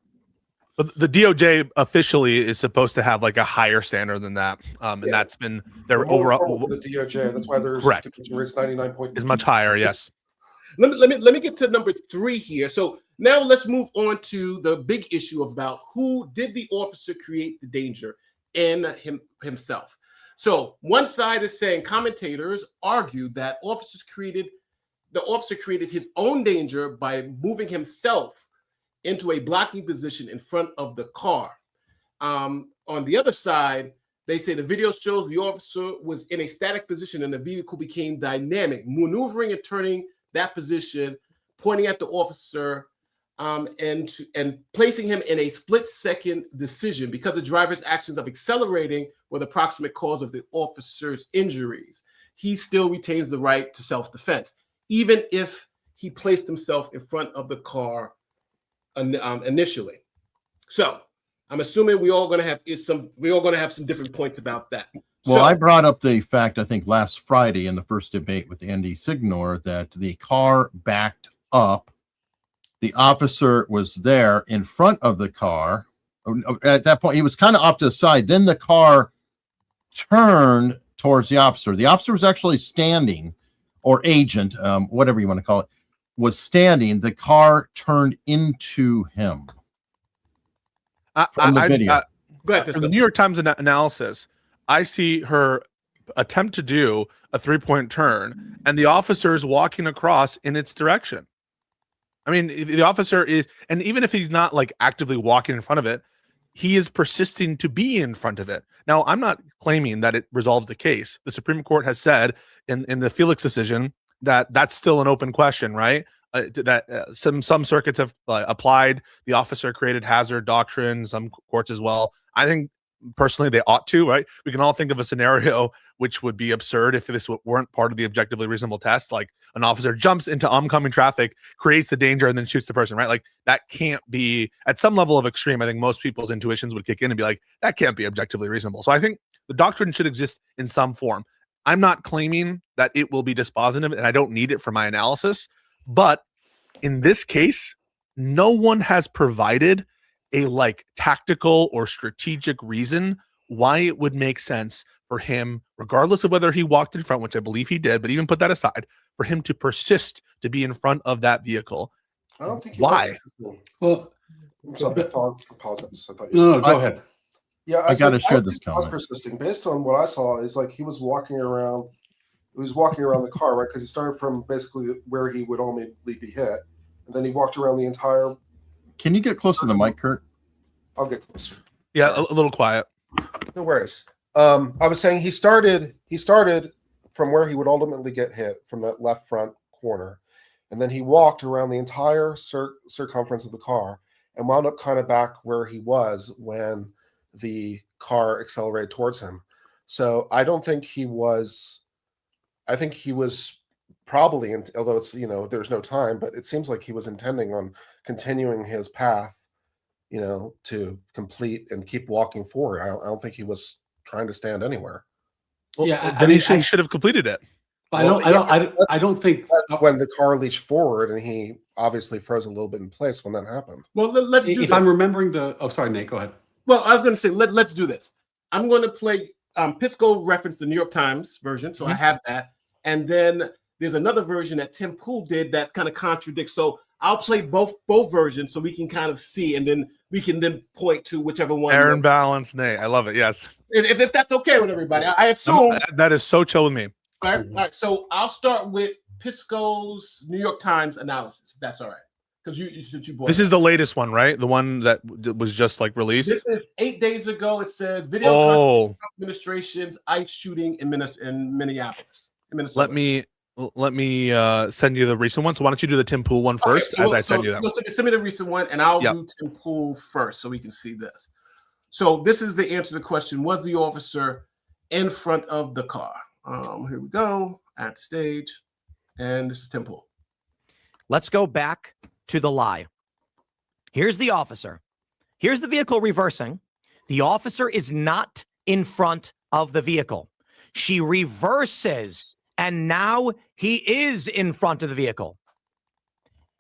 But the DOJ officially is supposed to have like a higher standard than that, and that's been their overall. The DOJ. That's why there's Correct. conviction rates 99.2 Is much higher. Yes. Let me get to number 3 here. So now let's move on to the big issue about who did the officer create the danger in himself. So one side is saying commentators argued that the officer created his own danger by moving himself into a blocking position in front of the car. On the other side, they say the video shows the officer was in a static position and the vehicle became dynamic, maneuvering and turning that position, pointing at the officer, and placing him in a split-second decision because the driver's actions of accelerating were the proximate cause of the officer's injuries. He still retains the right to self-defense, even if he placed himself in front of the car initially. So I'm assuming we're all going to have some different points about that. Well, So, I brought up the fact, I think last Friday in the first debate with Andy Signor, that the car backed up. The officer was there in front of the car. At that point, he was kind of off to the side. Then the car turned towards the officer. The officer was actually standing, or agent, whatever you want to call it, was standing. The car turned into him. From the video. go ahead, From the New York Times analysis, I see her attempt to do a 3-point turn, and the officer is walking across in its direction. I mean, the officer is, and even if he's not like actively walking in front of it, he is persisting to be in front of it. Now, I'm not claiming that it resolves the case. The Supreme Court has said in the Felix decision that that's still an open question, right? Some circuits have applied the officer created hazard doctrine, some courts as well. I think personally they ought to, right? We can all think of a scenario which would be absurd if this weren't part of the objectively reasonable test. Like an officer jumps into oncoming traffic, creates the danger, and then shoots the person, right? Like that can't be, at some level of extreme, I think most people's intuitions would kick in and be like, that can't be objectively reasonable. So I think the doctrine should exist in some form. I'm not claiming that it will be dispositive, and I don't need it for my analysis. But in this case, no one has provided a like tactical or strategic reason why it would make sense for him, regardless of whether he walked in front, which I believe he did, but even put that aside, for him to persist to be in front of that vehicle. I don't think. Why? Well, I'm sorry, I apologize. I thought no, go ahead. Yeah, I got to share think this he was comment. persisting based on what I saw. Is like he was walking around. He was walking around the car, right? Because he started from basically where he would only be hit, and then he walked around the entire. Can you get close to the mic, Kurt? I'll get closer. Yeah, a little quiet. No worries. I was saying he started from where he would ultimately get hit from that left front corner, and then he walked around the entire circumference of the car and wound up kind of back where he was when the car accelerated towards him. So I don't think he was. I think he was probably, although it's there's no time, but it seems like he was intending on continuing his path, to complete and keep walking forward. I don't think he was trying to stand anywhere. Well, Yeah, then he should have completed it. I don't think when the car leached forward and he obviously froze a little bit in place when that happened. Well, let's do if this. I'm remembering the. Oh, sorry, Nate. Go ahead. Well, I was going to say let's do this. I'm going to play Pisco referenced the New York Times version, so I have that, and then there's another version that Tim Pool did that kind of contradicts. So I'll play both versions so we can kind of see, and then we can then point to whichever one. Aaron Balance, Nate. I love it. Yes. If that's okay with everybody, I assume that is so chill with me. All right. So I'll start with Pisco's New York Times analysis. If that's all right, because you brought This is the latest one, right? The one that was just like released. This is 8 days ago. It says video administration's ICE shooting in Minneapolis. In Minnesota. Let me send you the recent one. So why don't you do the Tim Pool one first as I send you that one. Send me the recent one, and I'll do Tim Pool first so we can see this. So this is the answer to the question: was the officer in front of the car? Here we go at stage, and this is Tim Pool. Let's go back to the lie. Here's the officer. Here's the vehicle reversing. The officer is not in front of the vehicle. She reverses, and now he is in front of the vehicle.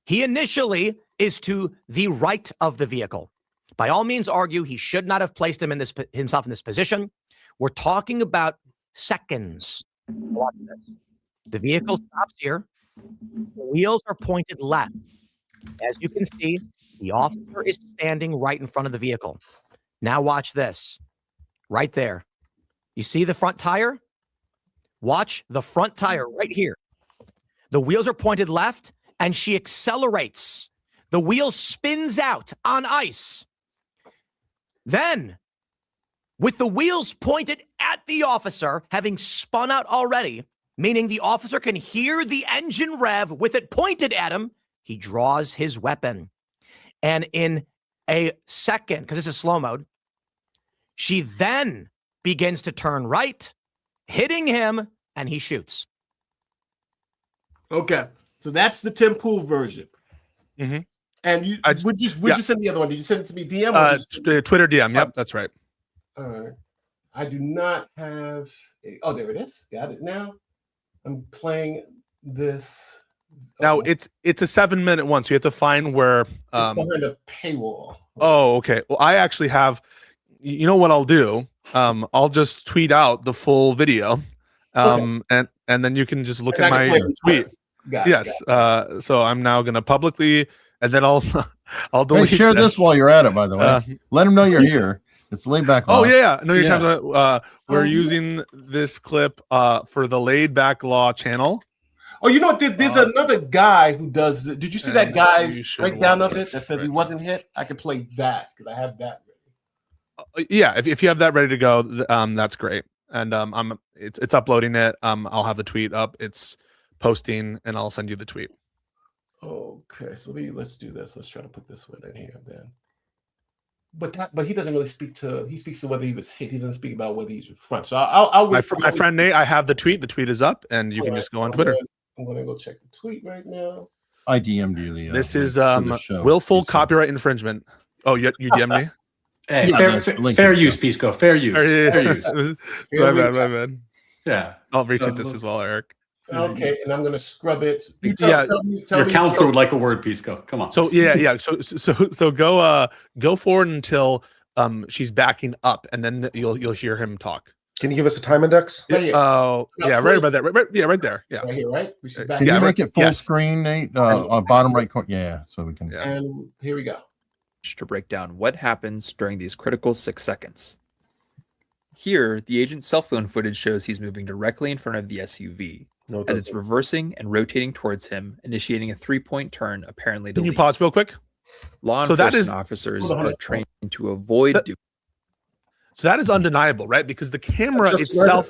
He initially is to the right of the vehicle. By all means, argue he should not have placed himself in this position. We're talking about seconds. Watch this. The vehicle stops here. The wheels are pointed left. As you can see, the officer is standing right in front of the vehicle. Now watch this. Right there. You see the front tire? Watch the front tire right here. The wheels are pointed left, and she accelerates. The wheel spins out on ice. Then, with the wheels pointed at the officer, having spun out already, meaning the officer can hear the engine rev with it pointed at him, he draws his weapon. And in a second, because this is slow mode, she then begins to turn right, hitting him, and he shoots. Okay, so that's the Tim Pool version. Mm-hmm. And would you send the other one? Did you send it to me DM? Or Twitter DM. Yep, that's right. All right. I do not have. Oh, there it is. Got it now. I'm playing this. Now it's a 7-minute one, so you have to find where. It's behind a paywall. Oh, okay. Well, I actually have. You know what I'll do? I'll just tweet out the full video, and then you can just look at my tweet. Yes. So I'm now going to publicly, and then I'll delete. Hey, share this while you're at it. By the way, let them know you're here. It's laid back law. Oh yeah, no, you're talking about. We're using this clip for the Laid Back Law channel. Oh, you know what? There's another guy who does. Did you see that guy's breakdown of it that says he wasn't hit? I can play that because I have that ready. Yeah, if you have that ready to go, that's great. And it's uploading it. I'll have the tweet up. It's posting, and I'll send you the tweet. Okay, so let's do this. Let's try to put this one in here then. But he doesn't really speak to. He speaks to whether he was hit. He doesn't speak about whether he's in front. So I'll My friend Nate, I have the tweet. The tweet is up, and you can just go on Twitter. I'm gonna go check the tweet right now. I DM'd you the. This link is to the show. willful copyright infringement. Oh, you DM'd me? Hey, Yeah, fair use, Pisco. Fair use. Fair use. My bad. Yeah. I'll retweet this as well, Eric. Okay, and I'm gonna scrub it. Yeah, your counselor would like a word, Pisco. Come on. So yeah. So go forward until she's backing up, and then you'll hear him talk. Can you give us a time index? Oh, yeah, right about that. Right there. Yeah. Right here, right? We should back Can you make it full yes. screen, Nate? On bottom right corner. Yeah, so we can. Yeah. And here we go. To break down what happens during these critical 6 seconds. Here, the agent's cell phone footage shows he's moving directly in front of the SUV as it's reversing and rotating towards him, initiating a 3-point turn, apparently to Can you leave. pause real quick? Law So that enforcement is- officers are trained to avoid So that is undeniable, right? Because the camera Just itself.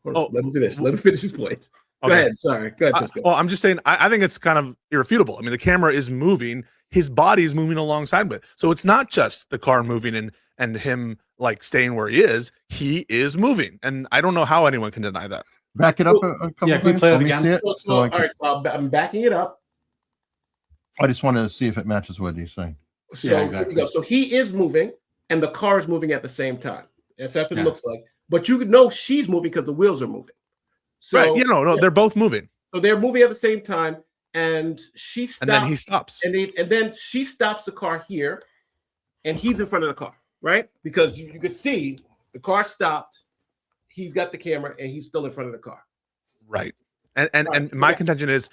Oh, let me finish. Let me finish his point. Go Okay. ahead. Sorry. Go ahead. Pisco. Well, I'm just saying, I think it's kind of irrefutable. I mean, the camera is moving, his body is moving alongside with. So it's not just the car moving and him like staying where he is moving. And I don't know how anyone can deny that. Back it up a couple Yeah, can we things. play it Let me again? see it. So, So I, all right, so I'm backing it up. I just want to see if it matches what he's saying. So Yeah, here exactly. we go. So he is moving, and the car is moving at the same time. If that's what Yeah. it looks like. But you know she's moving because the wheels are moving. So, Right. No, they're both moving. So they're moving at the same time, and she stops. And then he stops. And then she stops the car here, and he's in front of the car, right? Because you could see the car stopped. He's got the camera, and he's still in front of the car. Right. And Right. my Yeah. contention is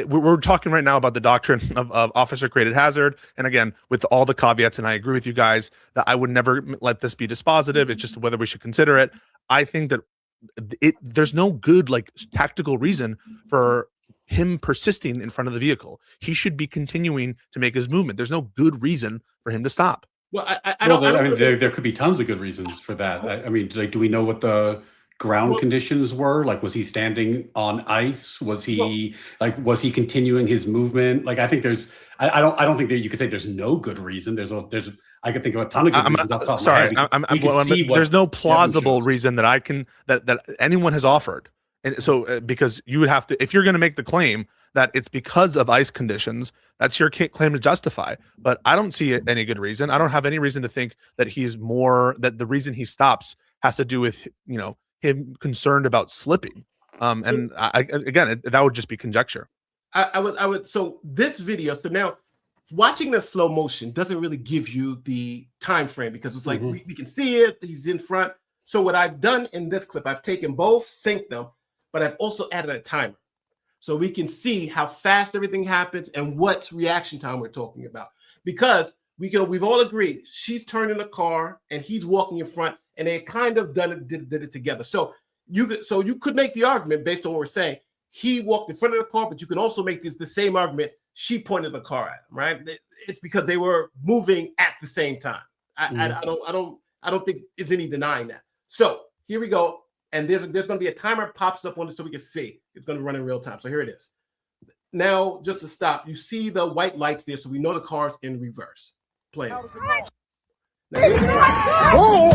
we're talking right now about the doctrine of officer created hazard. And again, with all the caveats, and I agree with you guys that I would never let this be dispositive. It's just whether we should consider it. I think that there's no good like tactical reason for him persisting in front of the vehicle. He should be continuing to make his movement. There's no good reason for him to stop. Well, I Well, don't. I mean, there could be tons of good reasons for that. I mean, like, do we know what the ground conditions were? Like, was he standing on ice? Was he continuing his movement? Like, I think I don't think that you could say there's no good reason. I could think of a ton of good reasons. Off the top of my head. There's no plausible reason that I can that anyone has offered. And so because you would have to, if you're going to make the claim that it's because of ice conditions, that's your claim to justify. But I don't see any good reason. I don't have any reason to think that that the reason he stops has to do with, him concerned about slipping. And that would just be conjecture. I would. So this video. So now, watching the slow motion doesn't really give you the time frame because it's like we can see it. He's in front. So what I've done in this clip, I've taken both, synced them, but I've also added a timer, so we can see how fast everything happens and what reaction time we're talking about. Because we've all agreed she's turning the car and he's walking in front, and they kind of did it together. So you could make the argument based on what we're saying. He walked in front of the car, but you can also make the same argument. She pointed the car at him, right? It's because they were moving at the same time. I don't think there's any denying that. So here we go, and there's going to be a timer pops up on this so we can see. It's going to run in real time. So here it is. Now, just to stop, you see the white lights there, so we know the car's in reverse. Playing. Now,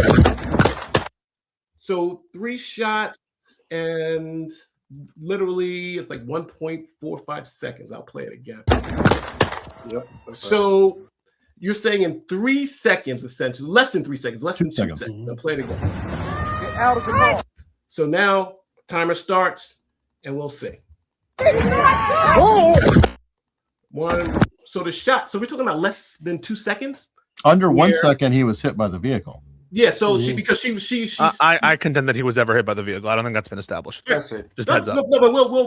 so 3 shots and literally it's like 1.45 seconds. I'll play it again. Yep. So you're saying in 3 seconds, essentially, less than 3 seconds, less than 2 seconds. seconds. I'll play it again. Get out of the car. So now timer starts and we'll see. One. So the shot. So we're talking about less than 2 seconds. Under 1 Where- second, he was hit by the vehicle. Yeah. So she I contend that he was ever hit by the vehicle. I don't think that's been established. I see. Just heads up. No, but we'll go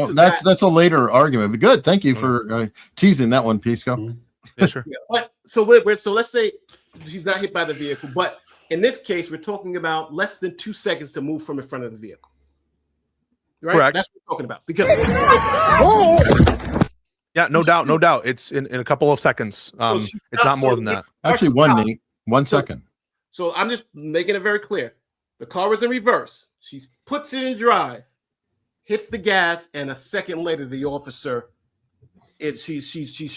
Oh, to that's that. a later argument, but good. Thank you for teasing that one, Pisco. Yeah, sure. Yeah, but so let's say he's not hit by the vehicle, but in this case, we're talking about less than 2 seconds to move from in front of the vehicle. Right? Correct. That's what we're talking about. Because Yeah, no doubt. It's in a couple of seconds. It's not more than that. Actually, Nate. 1 second. So I'm just making it very clear. The car was in reverse. She puts it in drive, hits the gas, and a second later, the officer she's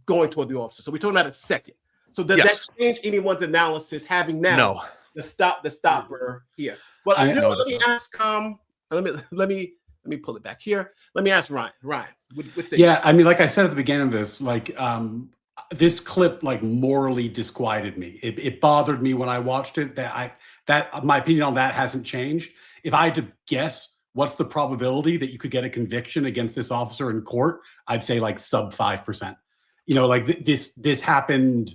going toward the officer. So we're talking about a second. So does that change anyone's analysis having now the stopper here? Well, let me ask. Let me pull it back here. Let me ask Ryan. Ryan, what's it? Yeah, I mean, like I said at the beginning of this, like this clip like morally disquieted me. It bothered me when I watched it. That my opinion on that hasn't changed. If I had to guess, what's the probability that you could get a conviction against this officer in court? I'd say like sub 5%. You know, like this happened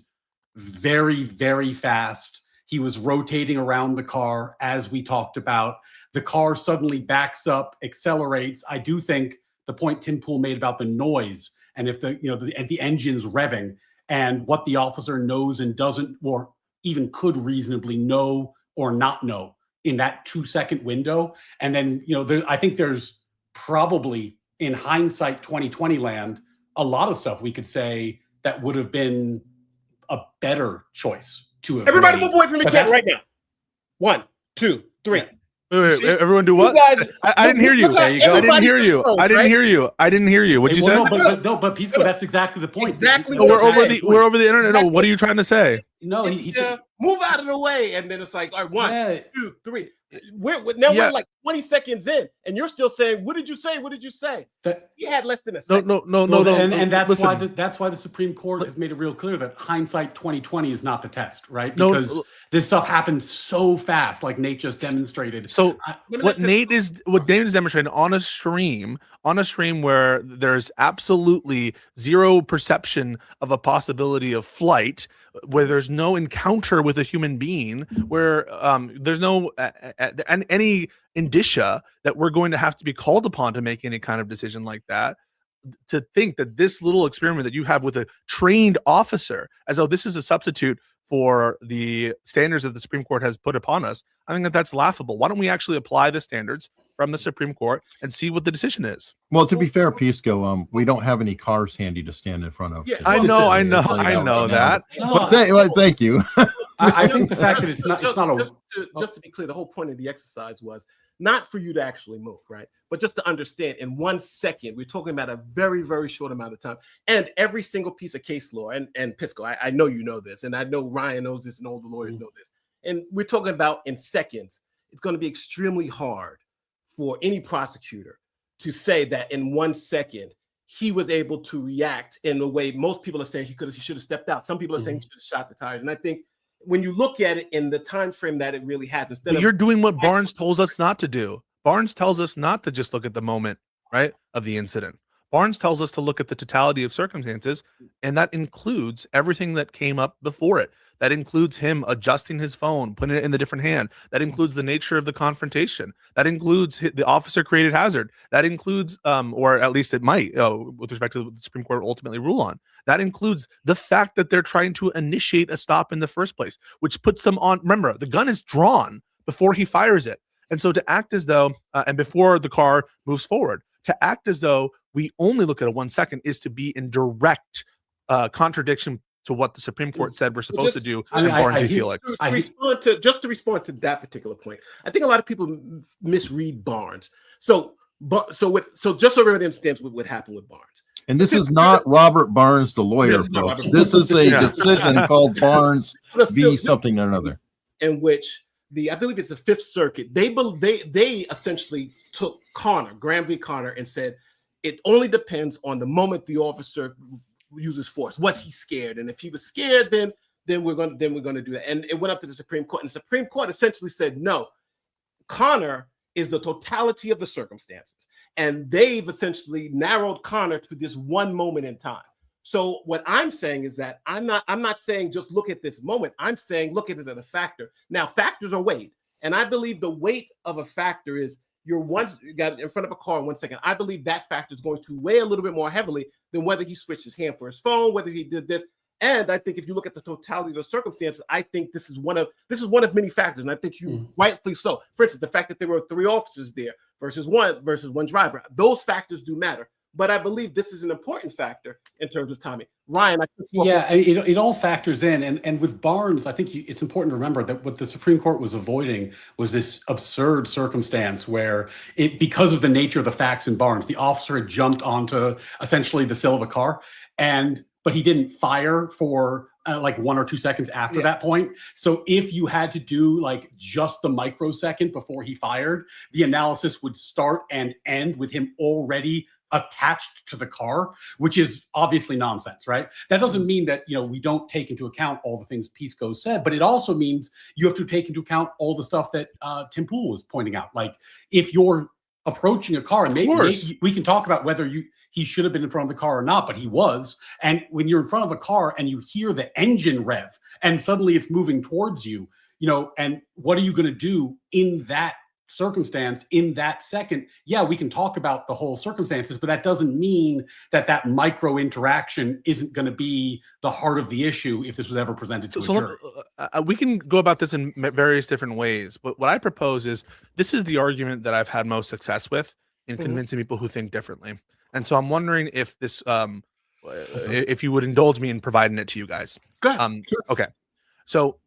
very, very fast. He was rotating around the car as we talked about. The car suddenly backs up, accelerates. I do think the point Tim Pool made about the noise and if the engine's revving and what the officer knows and doesn't, or even could reasonably know or not know in that 2-second window. And then, I think there's probably in hindsight 2020 land, a lot of stuff we could say that would have been a better choice to have. Everybody move away from the camera right now. 1, 2, 3. Wait, everyone do what? I didn't hear you. There you go. I didn't hear you. I didn't hear you. I didn't hear you. What'd you say? But Pisco, that's exactly the point. Exactly. We're over the internet. No, what are you trying to say? No, he said, move out of the way, and then it's like, all right, 1, 2, 3. We're like 20 seconds in, and you're still saying, "What did you say? What did you say?" He had less than a second. No. And that's why the Supreme Court has made it real clear that hindsight 2020 is not the test, right? Because this stuff happened so fast, like Nate just demonstrated. So what Nate is demonstrating on a stream where there's absolutely zero perception of a possibility of flight, where there's no encounter with a human being, where there's no any indicia that we're going to have to be called upon to make any kind of decision like that. To think that this little experiment that you have with a trained officer, as though this is a substitute for the standards that the Supreme Court has put upon us, I think that's laughable. Why don't we actually apply the standards from the Supreme Court and see what the decision is? Well, to be fair, Pisco, we don't have any cars handy to stand in front of. Yeah, I know that. But thank you. I think the fact that it's not just to be clear, the whole point of the exercise was not for you to actually move, right? But just to understand, in 1 second, we're talking about a very, very short amount of time, and every single piece of case law. And Pisco, I know you know this, and I know Ryan knows this, and all the lawyers know this. And we're talking about in seconds. It's going to be extremely hard for any prosecutor to say that in 1 second he was able to react in the way most people are saying he should have stepped out. Some people are saying he should have shot the tires. And I think when you look at it in the time frame that it really has, you're doing what Barnes tells us not to do. Barnes tells us not to just look at the moment, right, of the incident. Barnes tells us to look at the totality of circumstances, and that includes everything that came up before it. That includes him adjusting his phone, putting it in the different hand. That includes the nature of the confrontation. That includes the officer created hazard. That includes, or at least it might, with respect to what the Supreme Court ultimately rule on. That includes the fact that they're trying to initiate a stop in the first place, which puts them on. Remember, the gun is drawn before he fires it. And so to act as though, and before the car moves forward, to act as though we only look at a 1 second is to be in direct contradiction to what the Supreme Court said we're supposed to do in Barnes v. Felix. Just to respond to that particular point, I think a lot of people misread Barnes. So just so everybody understands what happened with Barnes. And this is not Robert Barnes, the lawyer, folks. This is a decision called Barnes v. something or another, in which I believe it's the Fifth Circuit. They essentially took Graham v. Connor, and said it only depends on the moment the officer uses force. Was he scared? And if he was scared, then we're going to do that. And it went up to the Supreme Court, and the Supreme Court essentially said no. Connor is the totality of the circumstances, and they've essentially narrowed Connor to this one moment in time. So what I'm saying is that I'm not saying just look at this moment. I'm saying look at it as a factor. Now, factors are weighed, and I believe the weight of a factor is you got in front of a car in 1 second. I believe that factor is going to weigh a little bit more heavily than whether he switched his hand for his phone, whether he did this. And I think if you look at the totality of the circumstances, I think this is one of many factors, and I think you rightfully so. For instance, the fact that there were 3 officers there versus one driver, those factors do matter. But I believe this is an important factor in terms of timing. Ryan, it all factors in, and with Barnes, I think it's important to remember that what the Supreme Court was avoiding was this absurd circumstance where because of the nature of the facts in Barnes, the officer had jumped onto essentially the sill of a car, but he didn't fire for like 1 or 2 seconds after that point. So if you had to do like just the microsecond before he fired, the analysis would start and end with him already attached to the car, which is obviously nonsense, right? That doesn't mean that, you know, we don't take into account all the things Pisco said, but it also means you have to take into account all the stuff that Tim Pool was pointing out. Like if you're approaching a car, and maybe we can talk about whether he should have been in front of the car or not, but he was. And when you're in front of the car and you hear the engine rev and suddenly it's moving towards you, you know, and what are you going to do in that circumstance, in that second? Yeah, we can talk about the whole circumstances, but that doesn't mean that that micro interaction isn't going to be the heart of the issue if this was ever presented to a jury. We can go about this in various different ways, but what I propose is this is the argument that I've had most success with in convincing people who think differently. And so I'm wondering if this, if you would indulge me in providing it to you guys. Go ahead. Sure. Okay. So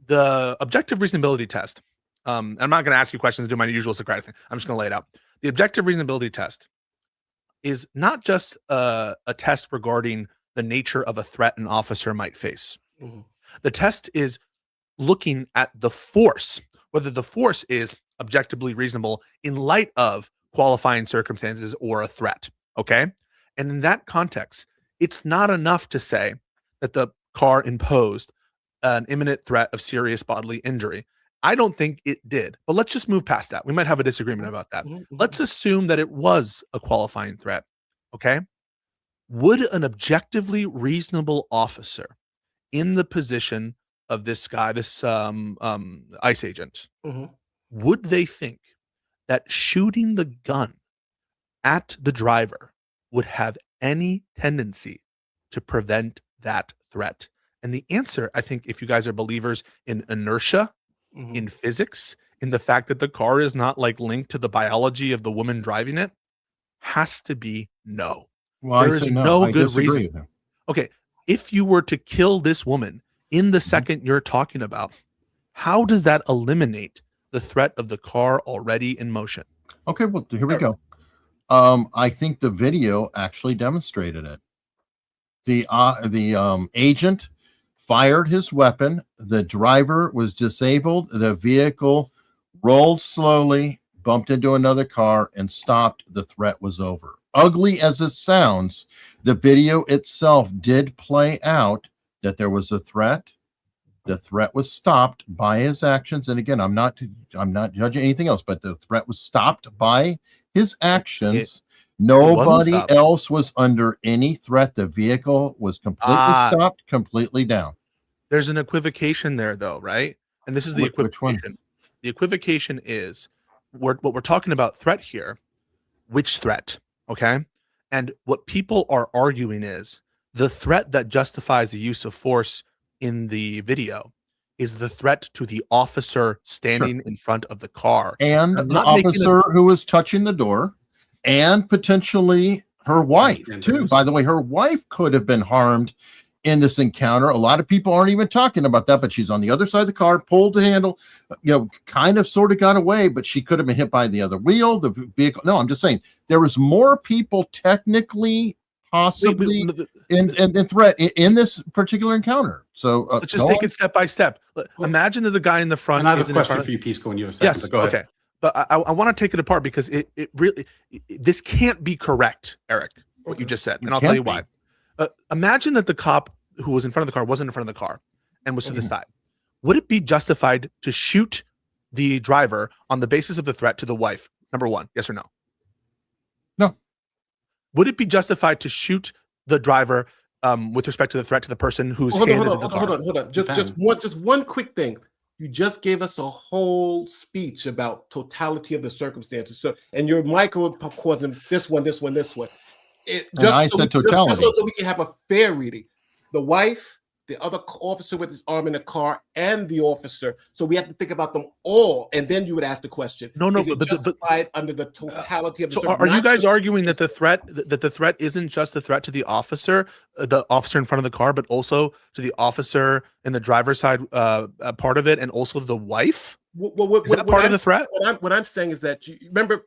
the objective reasonability test, I'm not going to ask you questions to do my usual Socratic thing. I'm just going to lay it out. The objective reasonability test is not just a test regarding the nature of a threat an officer might face. The test is looking at the force, whether the force is objectively reasonable in light of qualifying circumstances or a threat. Okay. And in that context, it's not enough to say that the car imposed an imminent threat of serious bodily injury. I don't think it did, but let's just move past that. We might have a disagreement about that. Let's assume that it was a qualifying threat. Okay. Would an objectively reasonable officer in the position of this guy, this ICE agent, would they think that shooting the gun at the driver would have any tendency to prevent that threat? And the answer, I think, if you guys are believers in inertia, in physics, in the fact that the car is not like linked to the biology of the woman driving it, has to be no. Well, there is no good reason. Okay, if you were to kill this woman in the second you're talking about, how does that eliminate the threat of the car already in motion? Okay, well, here we go. I think the video actually demonstrated it. The agent fired his weapon. The driver was disabled. The vehicle rolled slowly, bumped into another car, and stopped. The threat was over. Ugly as it sounds, the video itself did play out that there was a threat. The threat was stopped by his actions. And again, I'm not judging anything else, but the threat was stopped by his actions. Nobody else was under any threat. The vehicle was completely stopped, completely down. There's an equivocation there, though, right? And this is the equivocation. The equivocation is what we're talking about threat here. Which threat? Okay. And what people are arguing is the threat that justifies the use of force in the video is the threat to the officer standing in front of the car. And the officer who was touching the door, and potentially her wife, too. By the way, her wife could have been harmed in this encounter. A lot of people aren't even talking about that, but she's on the other side of the car, pulled the handle, kind of sort of got away, but she could have been hit by the other wheel, the vehicle. No, I'm just saying there was more people technically possibly in threat in this particular encounter. So let's just take it step by step. Imagine that the guy in the front. And I have a question for you, Pisco, when you have a second. Yes, go ahead. Okay. But I want to take it apart because it really, this can't be correct, Eric, what you just said. And I'll tell you why. Imagine that the cop who was in front of the car wasn't in front of the car and was to the side. Would it be justified to shoot the driver on the basis of the threat to the wife? Number one, yes or no? No. Would it be justified to shoot the driver with respect to the threat to the person whose hand is in the car? Hold on. Just one quick thing. You just gave us a whole speech about totality of the circumstances. So, and your microcosm, this one. I said totality. Just so we can have a fair reading. The wife, the other officer with his arm in the car, and the officer. So we have to think about them all, and then you would ask the question. But justified under the totality of the circumstances. So are you guys arguing that the threat isn't just the threat to the officer in front of the car, but also to the officer in the driver's side part of it, and also the wife? Is that part of the threat? What I'm saying is that you remember.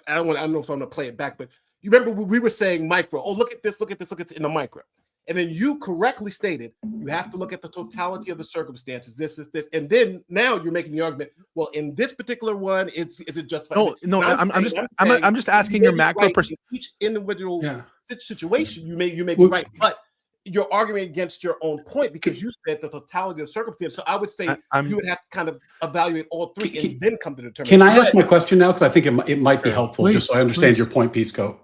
I don't know if I'm going to play it back, but you remember we were saying micro. Oh, look at this in the micro. And then you correctly stated you have to look at the totality of the circumstances. This, and then now you're making the argument. Well, in this particular one, is it justified? No, I'm just asking your macro perspective. Each individual situation, you may be right, but you're arguing against your own point because you said the totality of circumstances. So I would say you would have to kind of evaluate all three and then come to determine. Can I ask my question now? Because I think it might be helpful, just so I understand your point, Pisco.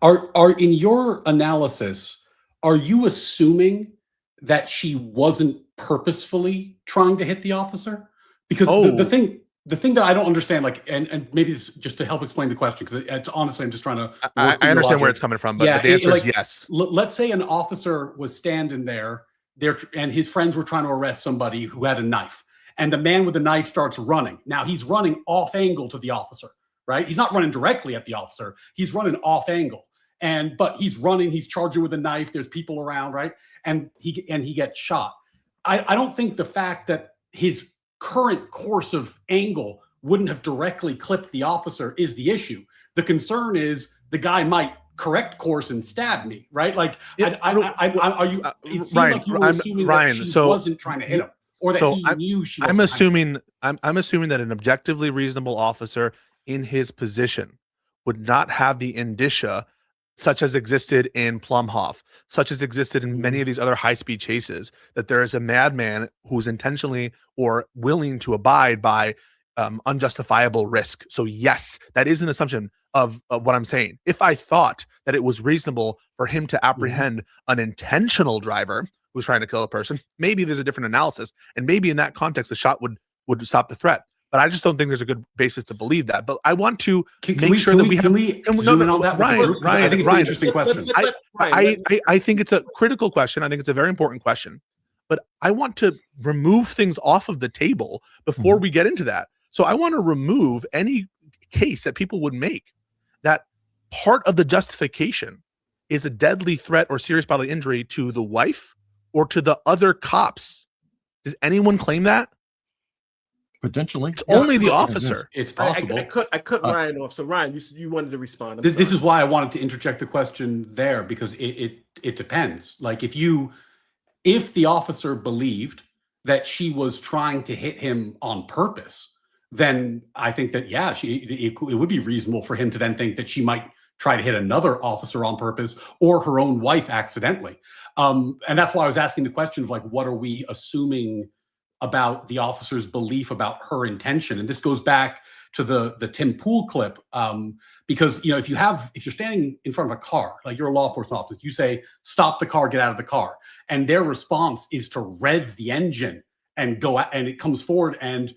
Are in your analysis, are you assuming that she wasn't purposefully trying to hit the officer? Because the thing that I don't understand, like, and maybe it's just to help explain the question, because it's honestly, I'm just trying to. I understand where it's coming from, but the answer is yes. Let's say an officer was standing there, and his friends were trying to arrest somebody who had a knife, and the man with the knife starts running. Now he's running off angle to the officer, right? He's not running directly at the officer. He's running off angle, but he's running. He's charging with a knife. There's people around, right? And he gets shot. I don't think the fact that his current course of angle wouldn't have directly clipped the officer is the issue. The concern is the guy might correct course and stab me, right? Like, are you? It seemed like you were assuming that she wasn't trying to hit him, or that he knew she wasn't. I'm assuming that an objectively reasonable officer in his position would not have the indicia such as existed in Plumhoff, such as existed in many of these other high-speed chases, that there is a madman who's intentionally or willing to abide by unjustifiable risk. So yes, that is an assumption of what I'm saying. If I thought that it was reasonable for him to apprehend an intentional driver who's trying to kill a person, maybe there's a different analysis, and maybe in that context, the shot would stop the threat. But I just don't think there's a good basis to believe that. But I want to make sure that we have. Ryan, I think it's an interesting question. I think it's a critical question. I think it's a very important question. But I want to remove things off of the table before we get into that. So I want to remove any case that people would make that part of the justification is a deadly threat or serious bodily injury to the wife or to the other cops. Does anyone claim that? Potentially, it's only the officer. It's possible. I cut Ryan off. So Ryan, you wanted to respond. This is why I wanted to interject the question there, because it depends. Like if the officer believed that she was trying to hit him on purpose, then I think that it would be reasonable for him to then think that she might try to hit another officer on purpose or her own wife accidentally. And that's why I was asking the question of, like, what are we assuming about the officer's belief about her intention? And this goes back to the Tim Pool clip, because if you're standing in front of a car, like you're a law enforcement officer, you say, stop the car, get out of the car, and their response is to rev the engine and go out, and it comes forward, and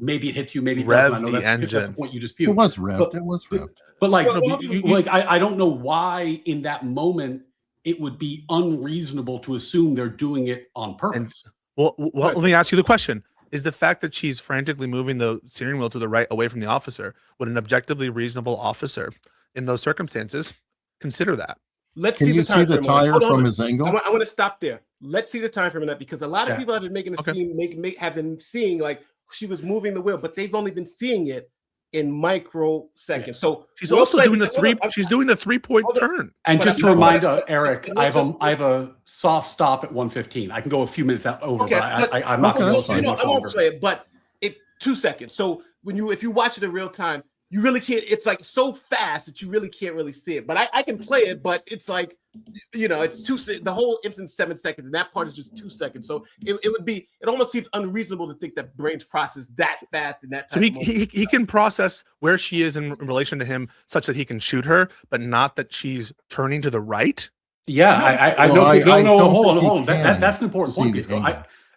maybe it hits you, maybe it doesn't. I know that's the point you dispute. It was revved. But I don't know why in that moment it would be unreasonable to assume they're doing it on purpose. Well, let me ask you the question. Is the fact that she's frantically moving the steering wheel to the right away from the officer, would an objectively reasonable officer in those circumstances consider that? Let's see the tire from his angle. I want to stop there. Let's see the time frame of that, because a lot of people have been making a scene, have been seeing like she was moving the wheel, but they've only been seeing it in microseconds. So she's also doing the three. She's doing the 3-point turn. And just to remind Eric, I have a soft stop at 1:15. I can go a few minutes over, but I'm not going to. I won't play it, but 2 seconds. So if you watch it in real time, you really can't. It's like so fast that you really can't really see it. But I can play it, but it's like it's the whole instance 7 seconds, and that part is just 2 seconds. So it almost seems unreasonable to think that brains process that fast in that time. So he can process where she is in relation to him such that he can shoot her, but not that she's turning to the right. Yeah, I know. No, hold on. That's an important point.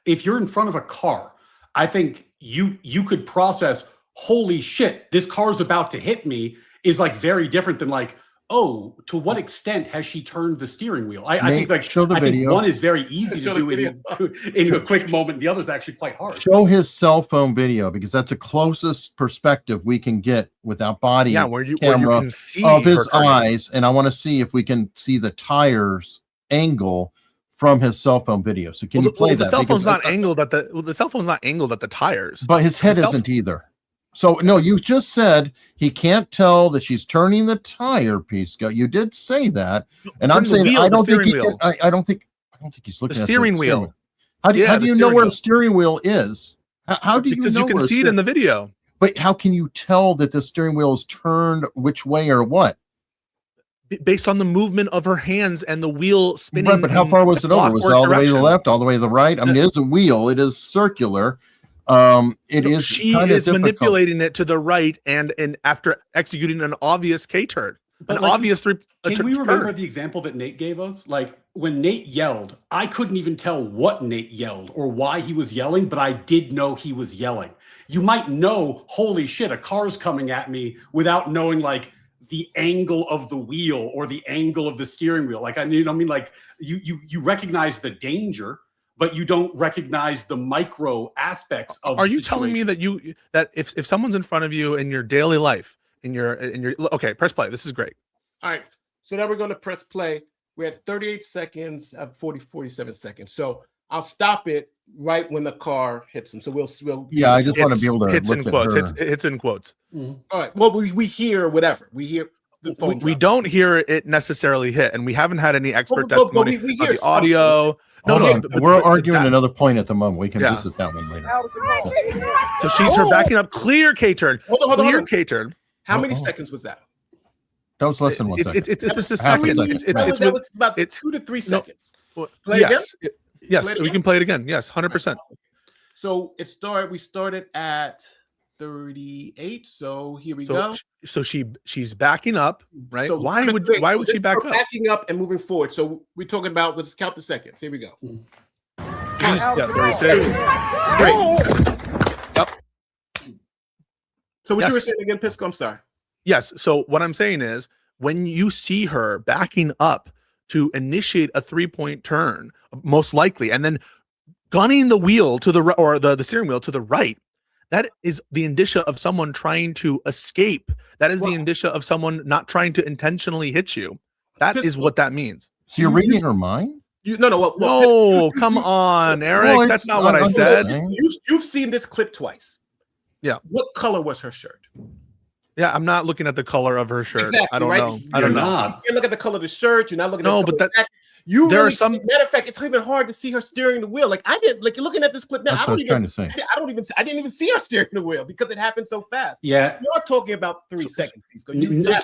If you're in front of a car, I think you could process, holy shit, this car's about to hit me, is like very different than like, oh, to what extent has she turned the steering wheel? I think one is very easy to do in a quick moment. The other is actually quite hard. Show his cell phone video, because that's the closest perspective we can get without body where you can see of his eyes. And I want to see if we can see the tires angle from his cell phone video. So can you play that? The cell phone's not angled at the tires. But his head isn't either. So no, you just said he can't tell that she's turning the tire, Pisco. You did say that, and I'm saying I don't think I don't think he's looking at the steering wheel. How do you know where a steering wheel is? How do you know? Because you can see it in the video. But how can you tell that the steering wheel is turned which way or what? Based on the movement of her hands and the wheel spinning. Right, but how far was it over? Was it all the way to the left, all the way to the right? I mean, it is a wheel. It is circular. She is manipulating it to the right and after executing an obvious K-turn. An obvious Can we remember the example that Nate gave us? Like when Nate yelled, I couldn't even tell what Nate yelled or why he was yelling, but I did know he was yelling. You might know, holy shit, a car's coming at me without knowing like the angle of the wheel or the angle of the steering wheel. Like, like you recognize the danger, but you don't recognize the micro aspects of. Are you telling me that if someone's in front of you in your daily life, in your okay, press play. This is great. All right. So now we're going to press play. We're at 38 seconds, 47 seconds. So I'll stop it right when the car hits him. So we'll yeah, I just want to be able to hits in quotes. Hits in quotes. Mm-hmm. All right. Well, we hear whatever. We hear the phone. We don't hear it necessarily hit, and we haven't had any expert testimony we of the audio. No, we're arguing another point at the moment. We can visit that one later. So she's her backing up. Clear K-turn. Clear K-turn. How many seconds was that? That was less than 1 second. It's a second. It's about 2 to 3 seconds. Play again? Yes, we can play it again. Yes, 100%. So we started at 38. So here we go. So she's backing up, right? So why would she back up? Backing up and moving forward. So we're talking about, let's count the seconds. Here we go. Yeah, 36. Great. Yep. So what you were saying again, Pisco? I'm sorry. Yes. So what I'm saying is when you see her backing up to initiate a 3-point turn, most likely, and then gunning the wheel to the or the steering wheel to the right, that is the indicia of someone trying to escape. That is the indicia of someone not trying to intentionally hit you. That is what that means. So you're reading her mind? No, come on, Eric. That's not what I said. You've seen this clip twice. Yeah. What color was her shirt? Yeah, I'm not looking at the color of her shirt. Exactly, I don't know. I don't know. You can't look at the color of the shirt. You're not looking at the color but that you there really, are some. Matter of fact, it's even hard to see her steering the wheel. Like I did, like looking at this clip now. That's what I was trying to say. I didn't even see her steering the wheel because it happened so fast. Yeah, you're talking about 3 seconds.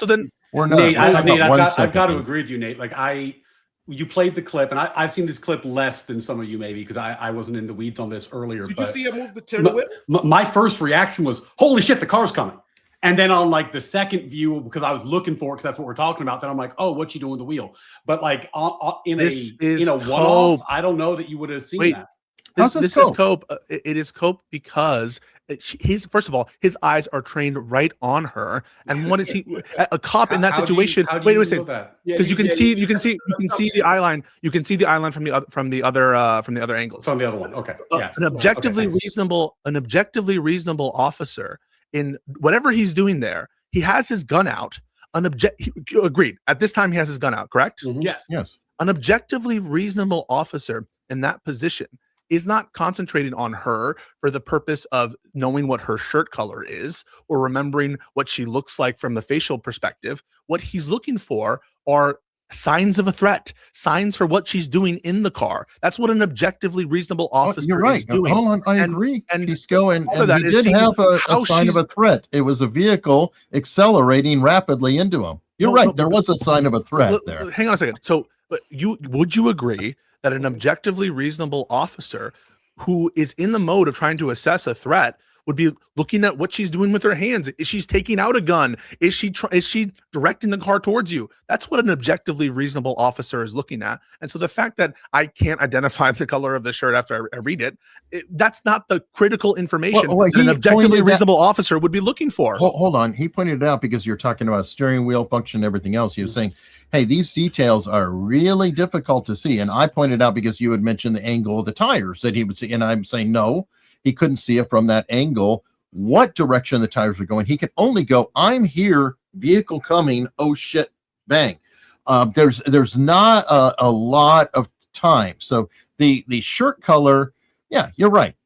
So then, we're not. Nate, I've got to agree with you, Nate. Like you played the clip, and I've seen this clip less than some of you maybe because I wasn't in the weeds on this earlier. Did you see her move the turn the wheel? My first reaction was, "Holy shit, the car's coming!" And then on like the second view, because I was looking for it, because that's what we're talking about, then I'm like, "Oh, what's she doing with the wheel?" But like in a one-off, I don't know that you would have seen that. This is cope. It is cope because first of all, his eyes are trained right on her. And what is he? A cop in that situation? Wait a second, because you can see the eye line. You can see the eye line from the other angles. From the other one, okay. Yeah. An objectively reasonable officer in whatever he's doing there, he has his gun out. Agreed. At this time, he has his gun out. Correct? Mm-hmm. Yes. An objectively reasonable officer in that position is not concentrating on her for the purpose of knowing what her shirt color is or remembering what she looks like from the facial perspective. What he's looking for are signs of a threat, signs for what she's doing in the car. That's what an objectively reasonable officer is doing. Hold on, I agree. And Pisco, and we did have a sign of a threat. It was a vehicle accelerating rapidly into him. You're right. There was a sign of a threat there. Hang on a second. So would you agree that an objectively reasonable officer who is in the mode of trying to assess a threat would be looking at what she's doing with her hands? Is she taking out a gun? Is she directing the car towards you? That's what an objectively reasonable officer is looking at. And so the fact that I can't identify the color of the shirt after I read it, that's not the critical information that an objectively reasonable officer would be looking for. Hold on. He pointed it out because you're talking about steering wheel function and everything else. He was saying, hey, these details are really difficult to see. And I pointed out because you had mentioned the angle of the tires that he would see. And I'm saying, no, he couldn't see it from that angle, what direction the tires were going. He could only go, I'm here, vehicle coming, oh shit, bang. There's not a lot of time. So the shirt color, Yeah, you're right.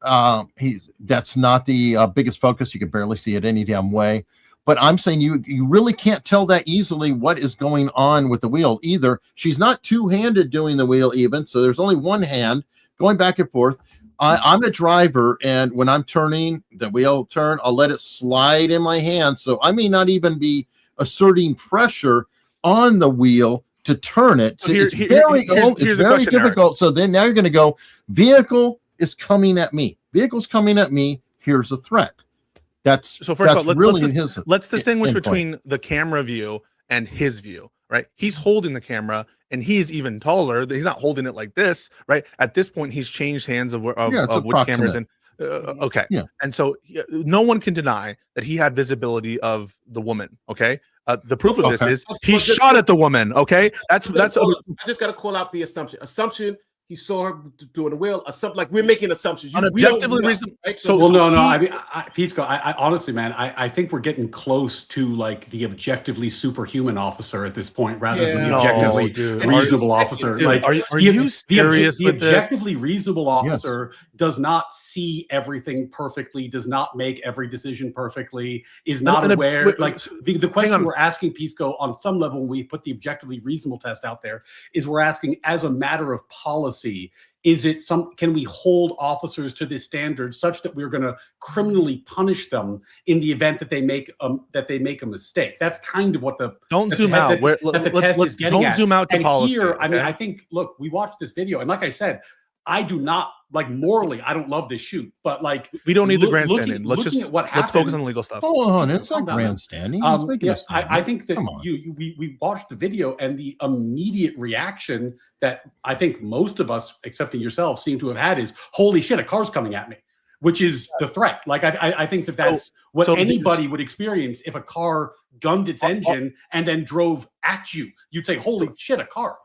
That's not the biggest focus. You can barely see it any damn way. But I'm saying you really can't tell that easily what is going on with the wheel either. She's not two-handed doing the wheel even, so there's only one hand going back and forth. I'm a driver, and when I'm turning, the wheel turn, I'll let it slide in my hand. So I may not even be asserting pressure on the wheel to turn it. So it's very difficult. So then now you're going to go, vehicle is coming at me. Vehicle's coming at me. Here's a threat. So first of all, let's distinguish between the camera view and his view, right? He's holding the camera, and he's even taller. He's not holding it like this, right? At this point, he's changed hands of which camera's in. Okay. Yeah. And so no one can deny that he had visibility of the woman. Okay. The proof of this is he shot at the woman. Okay. I just got to call out the assumption. He saw her doing the wheel. Like we're making assumptions. Objectively reasonable. Right? I mean, Pisco, I honestly, man, I think we're getting close to like the objectively superhuman officer at this point, rather than the objectively reasonable officer. Like, are you serious? The objectively reasonable officer does not see everything perfectly, does not make every decision perfectly, is not aware. Like the question we're asking, Pisco, on some level, when we put the objectively reasonable test out there, is we're asking, as a matter of policy, can we hold officers to this standard such that we're going to criminally punish them in the event that they make a mistake? That's kind of what the zoom out. Don't zoom out to policy. Here, I mean, I think, look, we watched this video, and like I said, I do not like morally. I don't love this shoot, but like we don't need the grandstanding. Let's focus on the legal stuff. Hold on, it's not grandstanding. I think that we watched the video, and the immediate reaction that I think most of us, excepting yourself, seem to have had is, "Holy shit, a car's coming at me," which is the threat. Like I think that's what anybody would experience if a car gunned its engine and then drove at you. You'd say, "Holy shit, a car."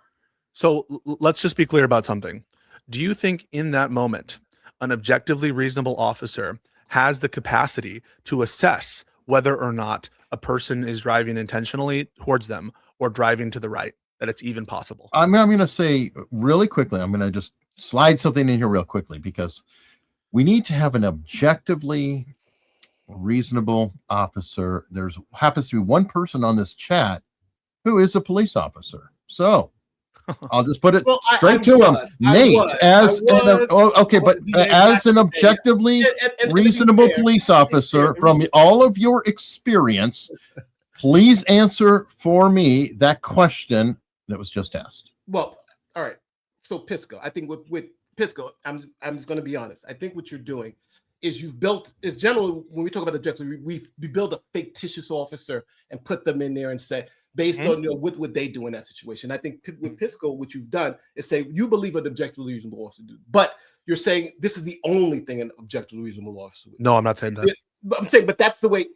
So let's just be clear about something. Do you think in that moment, an objectively reasonable officer has the capacity to assess whether or not a person is driving intentionally towards them or driving to the right, that it's even possible? I'm going to say really quickly, I'm going to just slide something in here real quickly, because we need to have an objectively reasonable officer. There's happens to be one person on this chat who is a police officer. So I'll just put it straight to him. Nate, as an objectively reasonable police officer, from all of your experience, please answer for me that question that was just asked. Well, all right. So Pisco, I think with Pisco, I'm just going to be honest. I think what you're doing is generally when we talk about objectively, we build a fictitious officer and put them in there and say, based on what would they do in that situation. I think with Pisco, what you've done is say you believe an objectively reasonable officer do, but you're saying this is the only thing an objectively reasonable officer would do. No, I'm not saying that. I'm saying, but that's the way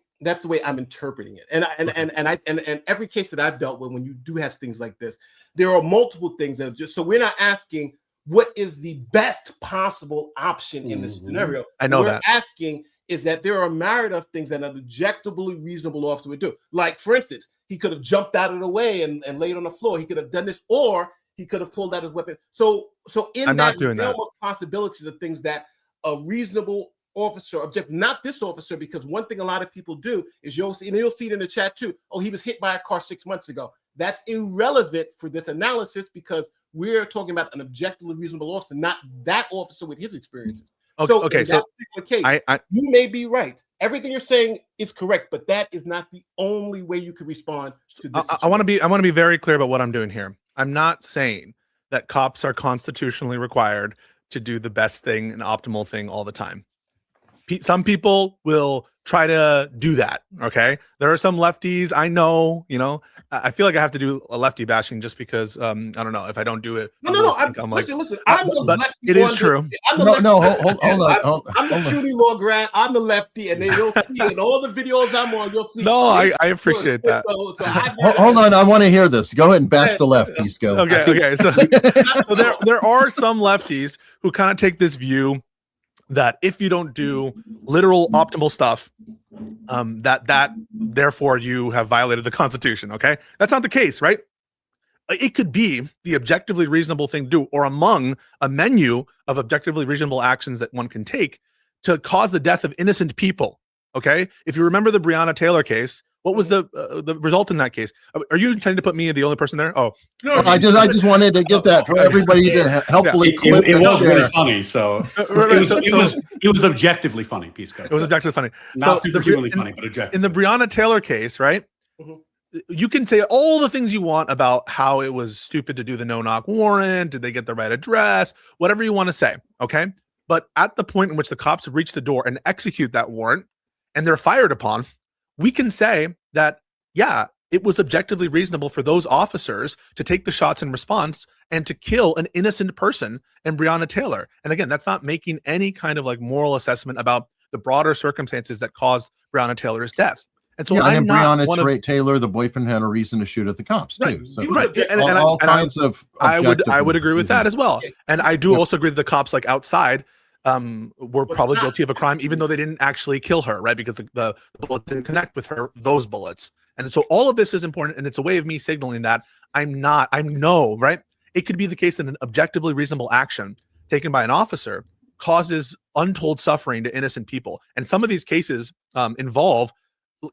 I'm interpreting it. And every case that I've dealt with, when you do have things like this, there are multiple things that are just, so we're not asking what is the best possible option in this scenario. I know what that. we're asking is that there are a myriad of things that an objectively reasonable officer would do. Like, for instance, he could have jumped out of the way and laid on the floor. He could have done this, or he could have pulled out his weapon. So in that realm of possibilities of things that a reasonable officer, not this officer, because one thing a lot of people do is you'll see it in the chat too. Oh, he was hit by a car 6 months ago. That's irrelevant for this analysis, because we're talking about an objectively reasonable officer, not that officer with his experiences. Okay, so case, you may be right. Everything you're saying is correct, but that is not the only way you can respond to this. I want to be very clear about what I'm doing here. I'm not saying that cops are constitutionally required to do the best thing and optimal thing all the time. Some people will try to do that. Okay, there are some lefties. I know, I feel like I have to do a lefty bashing just because I don't know if I don't do it. Listen. I'm the lefty. It is true. Hold on. I'm the Shooting Law grad. I'm the lefty, and then you'll see in all the videos I'm on. You'll see. No, I appreciate that. Hold on. I want to hear this. Go ahead and bash the lefties. Go. Okay. So there are some lefties who kind of take this view that if you don't do literal optimal stuff, that therefore you have violated the Constitution. Okay, that's not the case, right? it could be the objectively reasonable thing to do, or among a menu of objectively reasonable actions that one can take to cause the death of innocent people. Okay, if you remember the Breonna Taylor case, what was the result in that case? Are you intending to put me the only person there? Oh, no, I just wanted to get that for everybody to helpfully. It was really funny, so it was objectively funny. Pisco. It was objectively funny. Not superhumanly funny, but objectively. In the Breonna Taylor case, right? You can say all the things you want about how it was stupid to do the no-knock warrant. Did they get the right address? Whatever you want to say, okay? But at the point in which the cops reach the door and execute that warrant, and they're fired upon, we can say that, yeah, it was objectively reasonable for those officers to take the shots in response and to kill an innocent person in Breonna Taylor. And again, that's not making any kind of like moral assessment about the broader circumstances that caused Breonna Taylor's death. And so Breonna Taylor, the boyfriend, had a reason to shoot at the cops too. So all kinds of. I would agree with that as well. And I do also agree that the cops like outside were probably guilty of a crime, even though they didn't actually kill her, right? Because the bullet didn't connect with her, those bullets. And so all of this is important, and it's a way of me signaling that I know, right? It could be the case that an objectively reasonable action taken by an officer causes untold suffering to innocent people. And some of these cases involve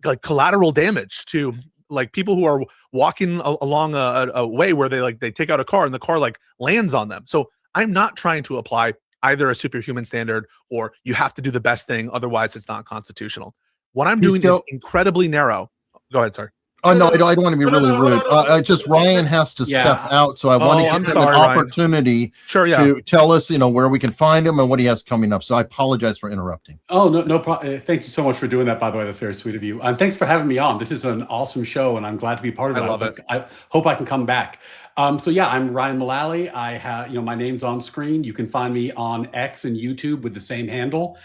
like collateral damage to like people who are walking along a way where they take out a car and the car like lands on them. So I'm not trying to apply either a superhuman standard or you have to do the best thing, otherwise it's not constitutional. What I'm doing is incredibly narrow. Go ahead, sorry. Oh no, I don't want to be really rude. Just Ryan has to step out, so I want to give him an opportunity to tell us, where we can find him and what he has coming up. So I apologize for interrupting. Oh no problem. Thank you so much for doing that. By the way, that's very sweet of you. And thanks for having me on. This is an awesome show, and I'm glad to be part of it. I love it. I hope I can come back. So yeah, I'm Ryan Mullally. I have, my name's on screen. You can find me on X and YouTube with the same handle.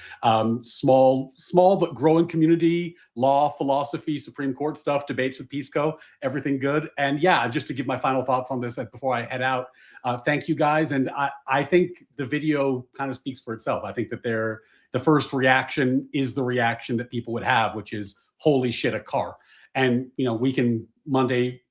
Small but growing community, law, philosophy, Supreme Court stuff, debates with Pisco, everything good. And yeah, just to give my final thoughts on this before I head out, thank you guys. And I think the video kind of speaks for itself. I think that the first reaction is the reaction that people would have, which is, holy shit, a car. And, we can Monday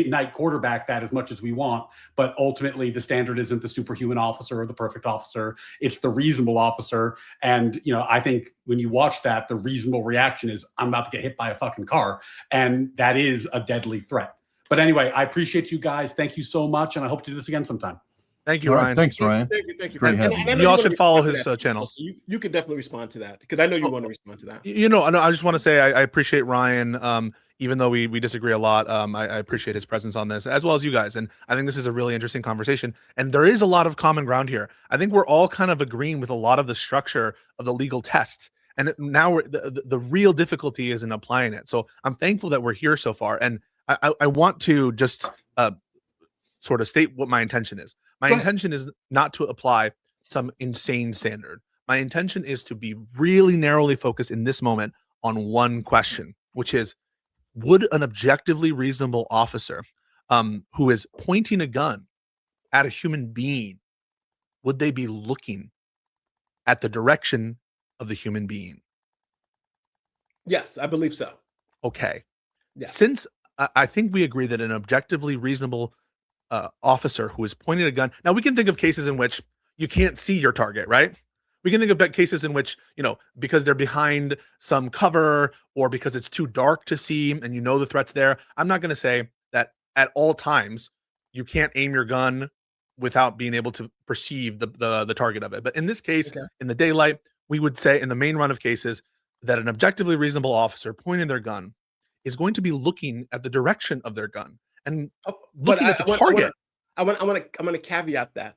night quarterback that as much as we want, but ultimately the standard isn't the superhuman officer or the perfect officer. It's the reasonable officer. And, I think when you watch that, the reasonable reaction is, I'm about to get hit by a fucking car. And that is a deadly threat. But anyway, I appreciate you guys. Thank you so much. And I hope to do this again sometime. Thank you, Ryan. Thanks, Ryan. Thank you. And you all should follow his channel. So you could definitely respond to that, because I know you want to respond to that. I just want to say I appreciate Ryan. Even though we disagree a lot, I appreciate his presence on this, as well as you guys. And I think this is a really interesting conversation. And there is a lot of common ground here. I think we're all kind of agreeing with a lot of the structure of the legal test. And now the real difficulty is in applying it. So I'm thankful that we're here so far. And I want to just sort of state what my intention is. My intention is not to apply some insane standard. My intention is to be really narrowly focused in this moment on one question, which is, would an objectively reasonable officer who is pointing a gun at a human being, would they be looking at the direction of the human being? Yes, I believe so. Okay. Yeah. Since I think we agree that an objectively reasonable officer who is pointing a gun. Now we can think of cases in which you can't see your target, right? We can think of cases in which, because they're behind some cover or because it's too dark to see and the threat's there. I'm not going to say that at all times you can't aim your gun without being able to perceive the target of it. But in this case, in the daylight, we would say in the main run of cases that an objectively reasonable officer pointing their gun is going to be looking at the direction of their gun and looking at the target. I want to caveat that,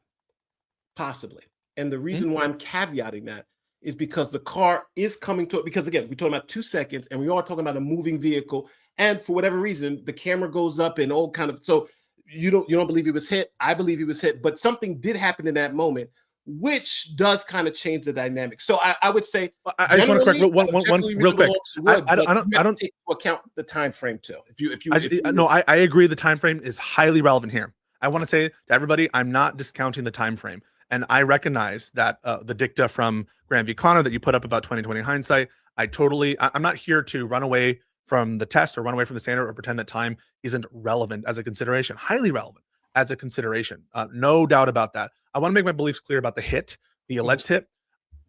possibly. And the reason why I'm caveating that is because the car is coming to it. Because again, we're talking about 2 seconds and we are talking about a moving vehicle. And for whatever reason, the camera goes up and all kind of, so you don't believe he was hit. I believe he was hit, but something did happen in that moment, which does kind of change the dynamic. So I would say, I just want to correct one real quick. I don't take into account the time frame too. I agree. The time frame is highly relevant here. I want to say to everybody, I'm not discounting the time frame. And I recognize that the dicta from Graham v. Connor that you put up about 2020 hindsight, I'm not here to run away from the test or run away from the standard or pretend that time isn't relevant as a consideration. Highly relevant as a consideration. No doubt about that. I want to make my beliefs clear about the hit, the alleged hit.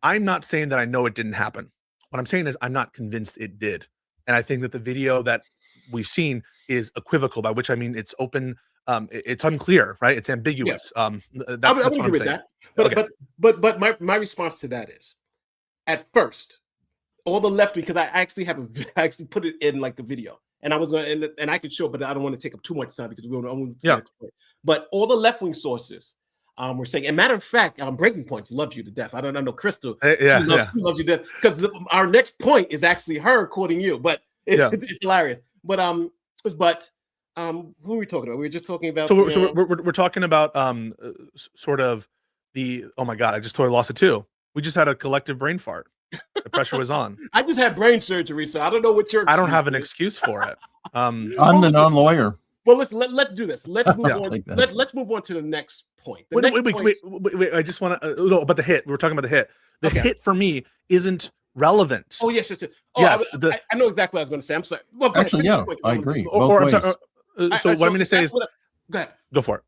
I'm not saying that I know it didn't happen. What I'm saying is I'm not convinced it did. And I think that the video that we've seen is equivocal, by which I mean it's open, it's unclear, right? It's ambiguous. I That's would what agree I'm with saying. that. But my response to that is, at first, all the left, because I actually put it in like the video, and I was going to, and I could show it, but I don't want to take up too much time because we're going to But all the left wing sources were saying, and matter of fact, Breaking Points loves you to death. I don't know Crystal, she loves you to death, because our next point is actually her quoting you, but it's hilarious. But who are we talking about? We were just talking about. So we're talking about sort of the, oh my god, I just totally lost it too. We just had a collective brain fart. The pressure was on. I just had brain surgery, so I don't know what your. I don't have an excuse for it. I'm the non-lawyer. Well, let's do this. Let's move on. Let's move on to the next point. Wait. I just want to no, about the hit. We were talking about the hit. The hit for me isn't relevant. Oh yes. Oh, yes. I know exactly what I was going to say. I'm sorry. Well, actually, yeah, I agree. I'm sorry. So what I'm going to say is, go ahead. Go for it.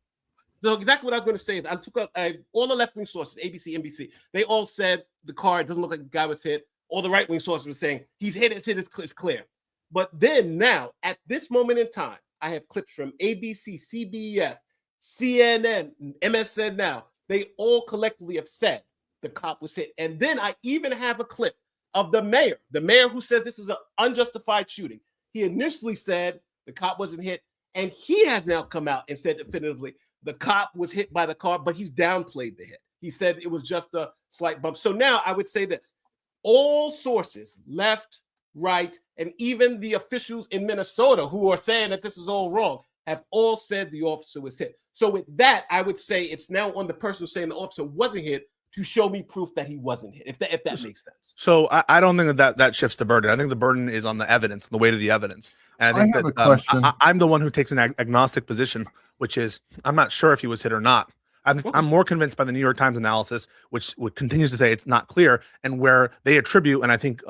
So exactly what I was going to say is I took up all the left-wing sources, ABC, NBC. They all said the car doesn't look like the guy was hit. All the right-wing sources were saying he's hit. It's clear. But then now, at this moment in time, I have clips from ABC, CBS, CNN, MSN Now. They all collectively have said the cop was hit. And then I even have a clip of the mayor who says this was an unjustified shooting. He initially said the cop wasn't hit, and he has now come out and said definitively the cop was hit by the car, but he's downplayed the hit. He said it was just a slight bump. So now I would say this. All sources, left, right, and even the officials in Minnesota who are saying that this is all wrong, have all said the officer was hit. So with that, I would say it's now on the person saying the officer wasn't hit to show me proof that he wasn't hit, if that makes sense. So I don't think that shifts the burden. I think the burden is on the evidence, the weight of the evidence. And I think have a question. I'm the one who takes an agnostic position, which is I'm not sure if he was hit or not. I'm more convinced by the New York Times analysis, which continues to say it's not clear, and where they attribute, and I think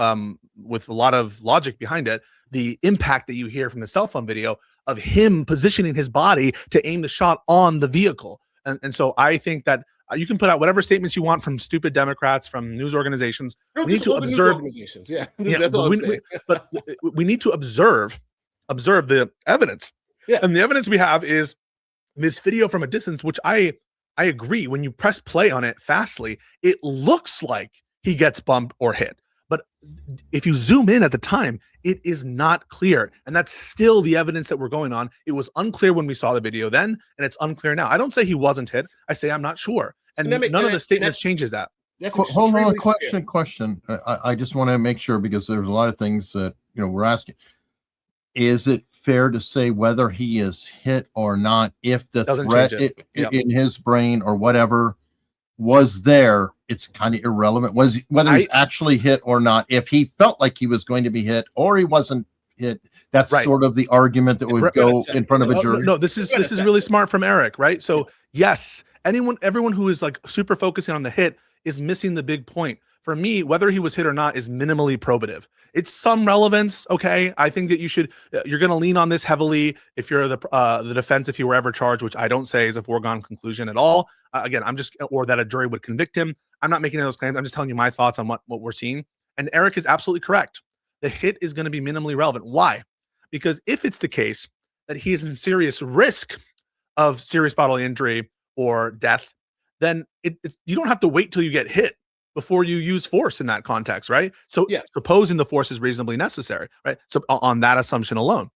with a lot of logic behind it, the impact that you hear from the cell phone video of him positioning his body to aim the shot on the vehicle. And so I think that you can put out whatever statements you want from stupid Democrats, from news organizations. We need to observe. But we need to observe the evidence. Yeah. And the evidence we have is this video from a distance, which I agree. When you press play on it fastly, it looks like he gets bumped or hit. But if you zoom in at the time, it is not clear. And that's still the evidence that we're going on. It was unclear when we saw the video then, and it's unclear now. I don't say he wasn't hit. I say I'm not sure. And none of the statements changes that. Hold on, question. I just want to make sure, because there's a lot of things that we're asking. Is it fair to say whether he is hit or not if the threat in his brain or whatever was there? It's kind of irrelevant. Whether he's actually hit or not. If he felt like he was going to be hit or he wasn't hit, that's sort of the argument that would go in front of a jury. No, this is really smart from Eric, right? So yes, everyone who is like super focusing on the hit is missing the big point. For me, whether he was hit or not is minimally probative. It's some relevance, okay? I think that you're going to lean on this heavily if you're the defense, if he were ever charged, which I don't say is a foregone conclusion at all. Again, or that a jury would convict him. I'm not making those claims. I'm just telling you my thoughts on what we're seeing. And Eric is absolutely correct. The hit is going to be minimally relevant. Why? Because if it's the case that he is in serious risk of serious bodily injury or death, then you don't have to wait till you get hit before you use force in that context, right? So supposing the force is reasonably necessary, right? So on that assumption alone.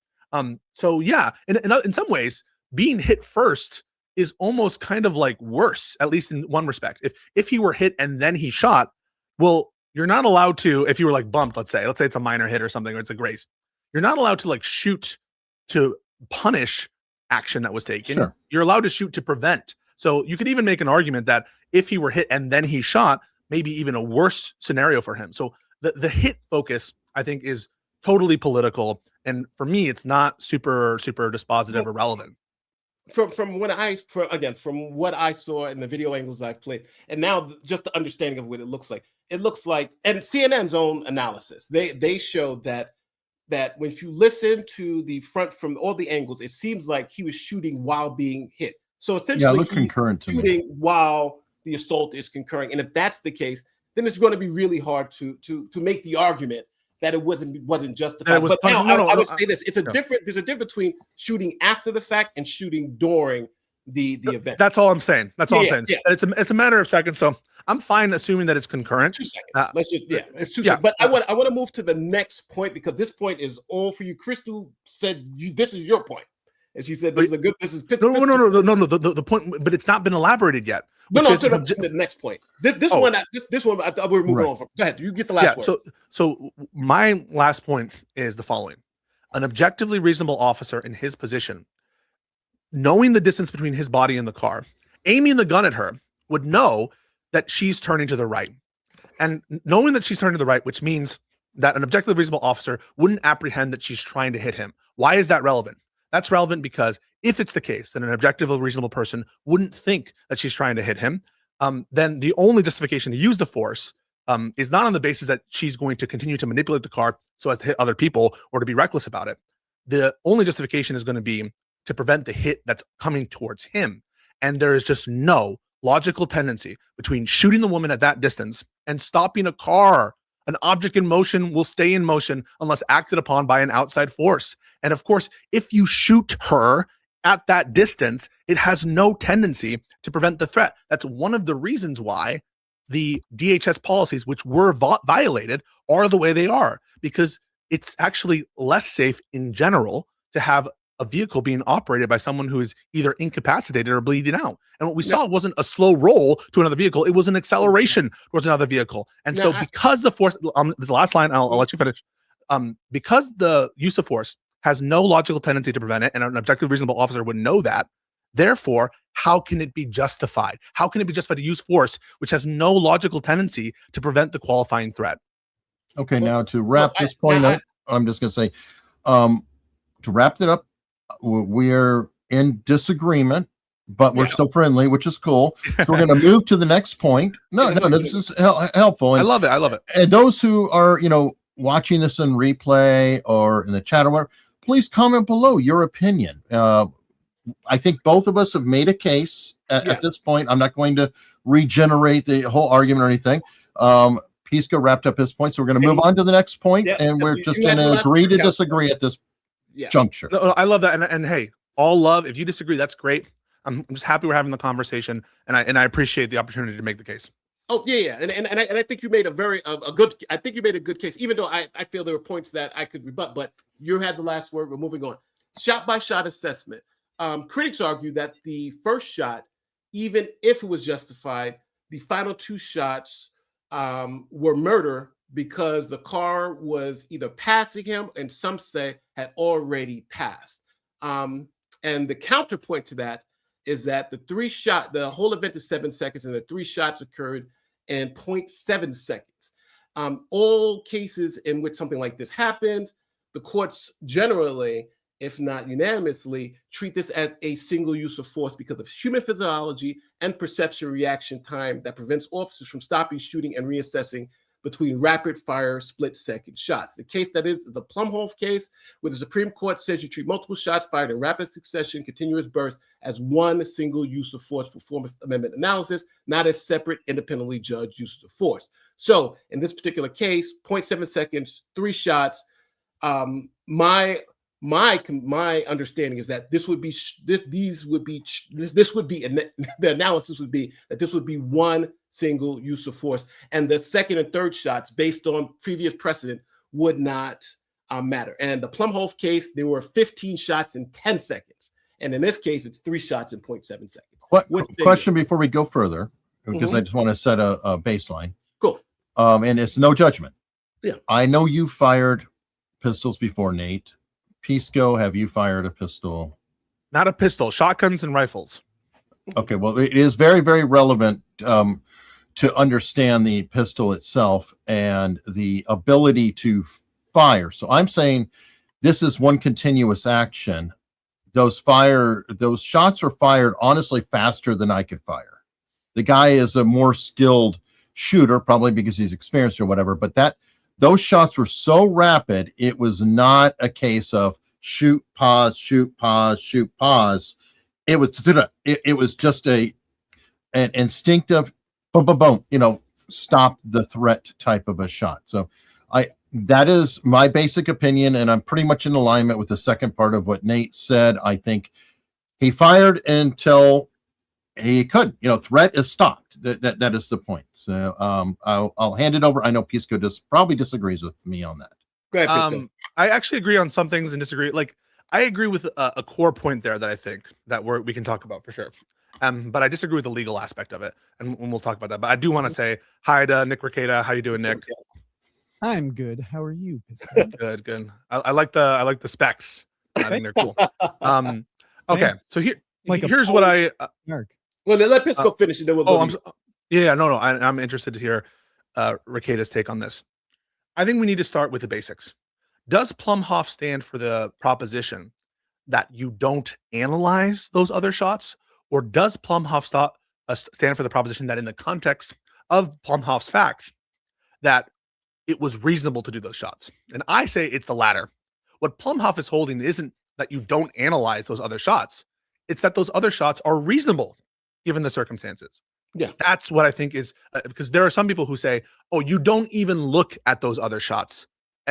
So yeah, in some ways, being hit first is almost kind of like worse, at least in one respect. If he were hit and then he shot, well, you're not allowed to, if you were like bumped, let's say it's a minor hit or something, or it's a grace, you're not allowed to like shoot to punish action that was taken. Sure. You're allowed to shoot to prevent. So you could even make an argument that if he were hit and then he shot, maybe even a worse scenario for him. So the hit focus, I think, is totally political. And for me, it's not super dispositive or relevant. From what I saw in the video angles I've played, and now just the understanding of what it looks like, and CNN's own analysis, they showed that that when you listen to the front from all the angles, it seems like he was shooting while being hit. So essentially, look concurrent to me. shooting while the assault is concurring. And if that's the case, then it's going to be really hard to make the argument that it wasn't justified. But now I would say this: there's a difference between shooting after the fact and shooting during the event. That's all I'm saying. That's all I'm saying. Yeah. It's a matter of seconds. So I'm fine assuming that it's concurrent. 2 seconds. Let's just it's 2 seconds. But I want to move to the next point, because this point is all for you. Crystal said this is your point, and she said this is a good. This is no. The point, but it's not been elaborated yet. No, the next point. This one I thought we were moving on from. Go ahead. You get the last word. So my last point is the following: an objectively reasonable officer in his position, knowing the distance between his body and the car, aiming the gun at her, would know that she's turning to the right. And knowing that she's turning to the right, which means that an objectively reasonable officer wouldn't apprehend that she's trying to hit him. Why is that relevant? That's relevant because if it's the case that an objectively reasonable person wouldn't think that she's trying to hit him, then the only justification to use the force is not on the basis that she's going to continue to manipulate the car so as to hit other people or to be reckless about it. The only justification is going to be to prevent the hit that's coming towards him. And there is just no logical tendency between shooting the woman at that distance and stopping a car. An object in motion will stay in motion unless acted upon by an outside force. And of course, if you shoot her at that distance, it has no tendency to prevent the threat. That's one of the reasons why the DHS policies, which were violated, are the way they are, because it's actually less safe in general to have a vehicle being operated by someone who is either incapacitated or bleeding out. And what we saw wasn't a slow roll to another vehicle. It was an acceleration towards another vehicle. And so because the force, this is the last line, I'll let you finish. Because the use of force has no logical tendency to prevent it, and an objective reasonable officer would know that, therefore, how can it be justified? How can it be justified to use force, which has no logical tendency to prevent the qualifying threat? Okay, now to wrap this point up, I'm just going to say, to wrap it up, we're in disagreement, but we're still friendly, which is cool. So we're going to move to the next point. No, this is helpful. And, I love it. And those who are, watching this in replay or in the chat or whatever, please comment below your opinion. I think both of us have made a case at this point. I'm not going to regenerate the whole argument or anything. Pisco wrapped up his point, so we're going to move on to the next point, and we're just going to agree to disagree at this juncture. I love that, and hey, all love. If you disagree, that's great. I'm just happy we're having the conversation, and I appreciate the opportunity to make the case. Oh yeah, and I think you made a very good. I think you made a good case, even though I feel there were points that I could rebut. But you had the last word. We're moving on. Shot by shot assessment. Critics argue that the first shot, even if it was justified, the final two shots were murder because the car was either passing him, and some say had already passed. And the counterpoint to that is that the whole event is 7 seconds, and the 3 shots occurred in 0.7 seconds. All cases in which something like this happens, the courts generally, if not unanimously, treat this as a single use of force because of human physiology and perception reaction time that prevents officers from stopping shooting and reassessing between rapid fire split-second shots. The case that is the Plumhoff case, where the Supreme Court says you treat multiple shots fired in rapid succession, continuous bursts, as one single use of force for Fourth Amendment analysis, not as separate, independently judged uses of force. So in this particular case, 0.7 seconds, 3 shots. My understanding is that the analysis would be that this would be one single use of force, and the second and third shots, based on previous precedent, would not matter. And the Plumhoff case, there were 15 shots in 10 seconds, and in this case, it's 3 shots in 0.7 seconds. Question before we go further, because I just want to set a baseline. Cool. And it's no judgment. Yeah. I know you fired pistols before, Nate. Pisco, have you fired a pistol? Not a pistol, shotguns and rifles. Okay, well, it is very, very relevant to understand the pistol itself and the ability to fire. So I'm saying this is one continuous action. Those shots were fired honestly faster than I could fire. The guy is a more skilled shooter, probably because he's experienced or whatever, but those shots were so rapid, it was not a case of shoot, pause, shoot, pause, shoot, pause. It was just an instinctive boom, boom, boom, stop the threat type of a shot. So that is my basic opinion, and I'm pretty much in alignment with the second part of what Nate said. I think he fired until he couldn't. Threat is stopped. That is the point. So I'll hand it over. I know Pisco probably disagrees with me on that. Go ahead, Pisco. I actually agree on some things and disagree. Like, I agree with a core point there that I think that we can talk about for sure. But I disagree with the legal aspect of it, and we'll talk about that. But I do want to say hi to Nick Rekieta. How you doing, Nick? I'm good. How are you, Pisco? Good. I like the specs. I think they're cool. Okay, so here's what I. Well, let Pisco finish it. Then we'll go. I'm interested to hear Rekieta's take on this. I think we need to start with the basics. Does Plumhoff stand for the proposition that you don't analyze those other shots, or does Plumhoff stand for the proposition that in the context of Plumhoff's facts, that it was reasonable to do those shots? And I say it's the latter. What Plumhoff is holding isn't that you don't analyze those other shots. It's that those other shots are reasonable given the circumstances. Yeah. That's what I think is, because there are some people who say, oh, you don't even look at those other shots.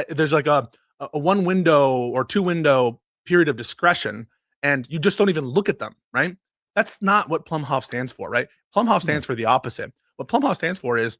There's like a one window or two window period of discretion, and you just don't even look at them, right? That's not what Plumhoff stands for, right? Plumhoff stands for the opposite. What Plumhoff stands for is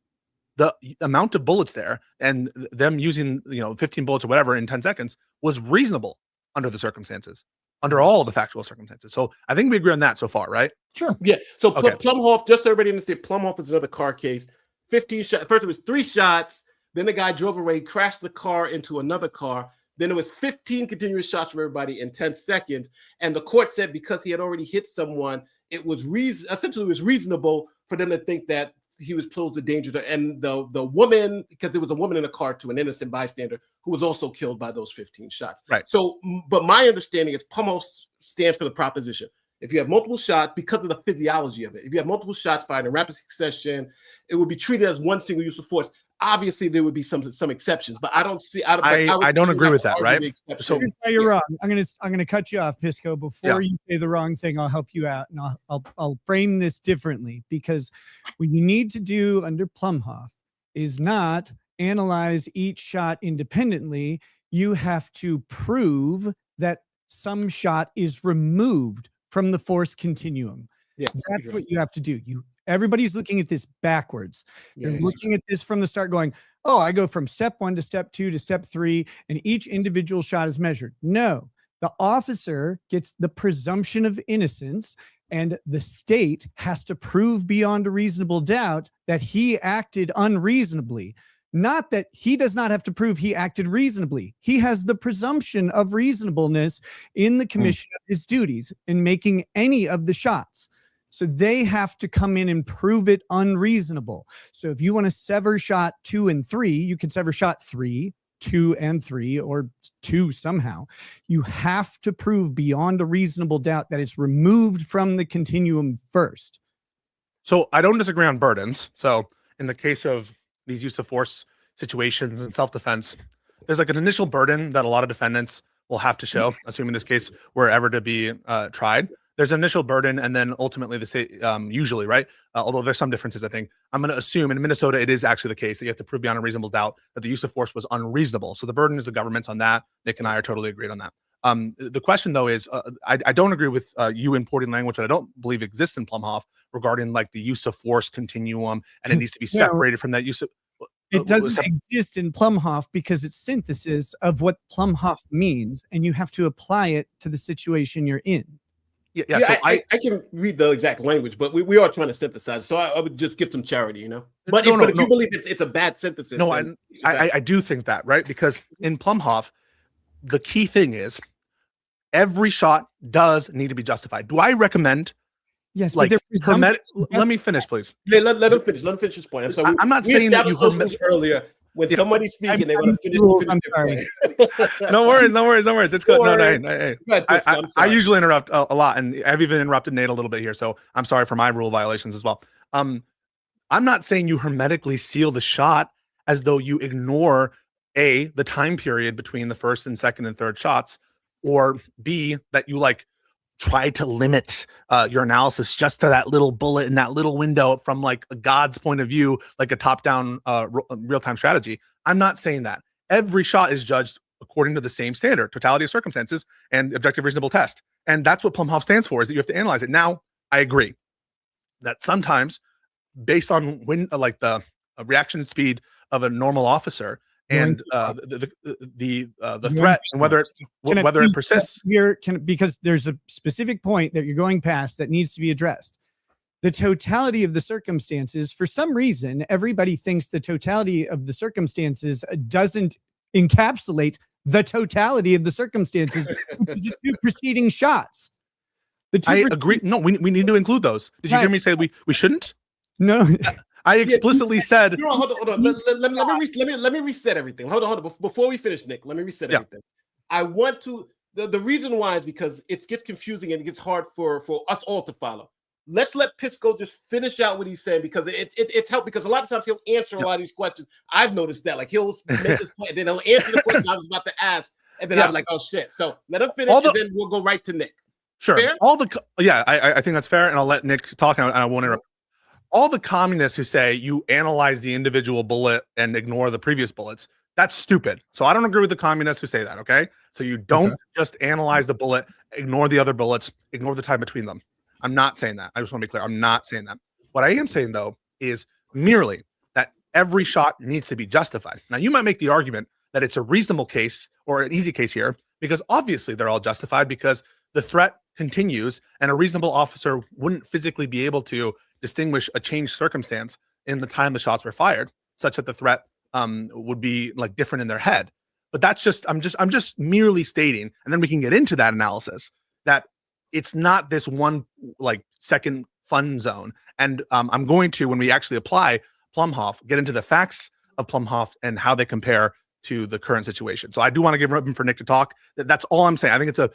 the amount of bullets there, and them using 15 bullets or whatever in 10 seconds was reasonable under the circumstances, under all the factual circumstances. So I think we agree on that so far, right? Sure. Yeah. So Okay. Plumhoff, just so everybody understands, Plumhoff is another car case. 15 shots. First it was 3 shots. Then the guy drove away, crashed the car into another car. Then it was 15 continuous shots from everybody in 10 seconds. And the court said because he had already hit someone, it was essentially it was reasonable for them to think that he was posed a danger to, and the woman, because there was a woman in a car to an innocent bystander who was also killed by those 15 shots. Right. So, but my understanding is Plumhoff stands for the proposition. If you have multiple shots, because of the physiology of it, if you have multiple shots fired in rapid succession, it would be treated as one single use of force. Obviously, there would be some exceptions, but I don't see. I don't agree with that, right? So you're wrong. I'm gonna cut you off, Pisco. Before you say the wrong thing, I'll help you out, and I'll frame this differently, because what you need to do under Plumhoff is not analyze each shot independently. You have to prove that some shot is removed from the force continuum. Yeah, that's what you have to do. Everybody's looking at this backwards. They're looking at this from the start going, oh, I go from step 1 to step 2 to step 3, and each individual shot is measured. No, the officer gets the presumption of innocence, and the state has to prove beyond a reasonable doubt that he acted unreasonably. Not that he does not have to prove he acted reasonably. He has the presumption of reasonableness in the commission of his duties in making any of the shots. So they have to come in and prove it unreasonable. So if you want to sever shot 2 and 3, you can sever shot 3, 2 and 3, or 2 somehow. You have to prove beyond a reasonable doubt that it's removed from the continuum first. So I don't disagree on burdens. So in the case of these use of force situations and self-defense, there's like an initial burden that a lot of defendants will have to show, assuming this case were ever to be tried. There's an initial burden, and then ultimately the state, usually, right? Although there's some differences, I think. I'm going to assume in Minnesota it is actually the case that you have to prove beyond a reasonable doubt that the use of force was unreasonable. So the burden is the government's on that. Nick and I are totally agreed on that. The question, though, is I don't agree with you importing language that I don't believe exists in Plumhoff regarding like the use of force continuum, and it needs to be separated from that use of. It doesn't exist in Plumhoff because it's synthesis of what Plumhoff means, and you have to apply it to the situation you're in. Yeah, so I can read the exact language, but we are trying to synthesize. So I would just give some charity, But if you believe it's a bad synthesis, no, I do think that, right? Because in Plumhoff, the key thing is every shot does need to be justified. Do I recommend? Yes, like let me finish, please. Yeah, let him finish. Let him finish his point. I'm not saying that you earlier. When somebody's speaking, they want to finish. I'm sorry. No worries. It's good. No. I usually interrupt a lot, and I've even interrupted Nate a little bit here, so I'm sorry for my rule violations as well. I'm not saying you hermetically seal the shot as though you ignore A, the time period between the first and second and third shots, or B, that you like try to limit your analysis just to that little bullet in that little window from like a God's point of view, like a top-down real-time strategy. I'm not saying that. Every shot is judged according to the same standard, totality of circumstances and objective reasonable test. And that's what Plumhoff stands for, is that you have to analyze it. Now, I agree that sometimes based on when like the reaction speed of a normal officer and the threat and whether it persists here, because there's a specific point that you're going past that needs to be addressed. The totality of the circumstances, for some reason, everybody thinks the totality of the circumstances doesn't encapsulate the totality of the circumstances of the two preceding shots. I agree. No, we need to include those. Did you hear me say we shouldn't? No. I explicitly said. No, hold on. Let me reset everything. Hold on. Before we finish, Nick, let me reset everything. I want to. The reason why is because it gets confusing and it gets hard for us all to follow. Let's let Pisco just finish out what he's saying, because it's helped, because a lot of times he'll answer a lot of these questions. I've noticed that, like, he'll make his point and then he'll answer the question I was about to ask, and then I'm like, oh shit. So let him finish, and then we'll go right to Nick. Sure. Fair? I think that's fair, and I'll let Nick talk, and I won't interrupt. All the communists who say you analyze the individual bullet and ignore the previous bullets, that's stupid. So I don't agree with the communists who say that, okay? So you don't just analyze the bullet, ignore the other bullets, ignore the time between them. I'm not saying that. I just want to be clear. I'm not saying that. What I am saying, though, is merely that every shot needs to be justified. Now, you might make the argument that it's a reasonable case or an easy case here, because obviously they're all justified, because the threat continues and a reasonable officer wouldn't physically be able to distinguish a changed circumstance in the time the shots were fired, such that the threat would be like different in their head. But that's just, I'm just merely stating, and then we can get into that analysis, that it's not this one like second fun zone. And I'm going to, when we actually apply Plumhoff, get into the facts of Plumhoff and how they compare to the current situation. So I do want to give room for Nick to talk. That's all I'm saying. I think it's a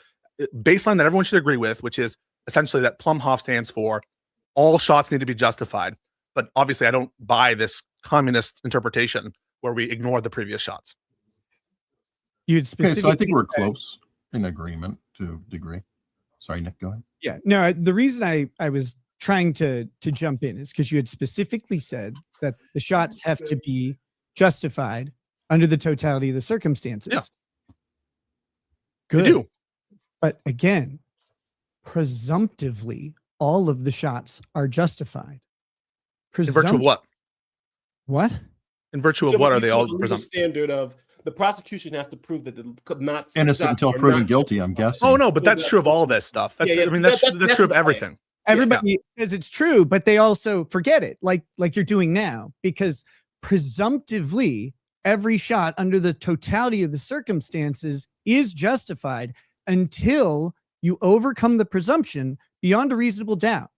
baseline that everyone should agree with, which is essentially that Plumhoff stands for all shots need to be justified. But obviously I don't buy this communist interpretation where we ignore the previous shots. Okay, so I think we're close in agreement to a degree. Sorry, Nick, go ahead. Yeah, no, the reason I was trying to jump in is because you had specifically said that the shots have to be justified under the totality of the circumstances. Yeah. Good. You do. But again, presumptively, all of the shots are justified. In virtue of what? What? In virtue of what are they all presumptive? Standard of the prosecution has to prove that the not innocent until proven guilty, I'm guessing. Oh no, but that's true of all this stuff. That's, I mean, that's true of everything. Everybody says it's true, but they also forget it, like you're doing now, because presumptively every shot under the totality of the circumstances is justified until you overcome the presumption beyond a reasonable doubt.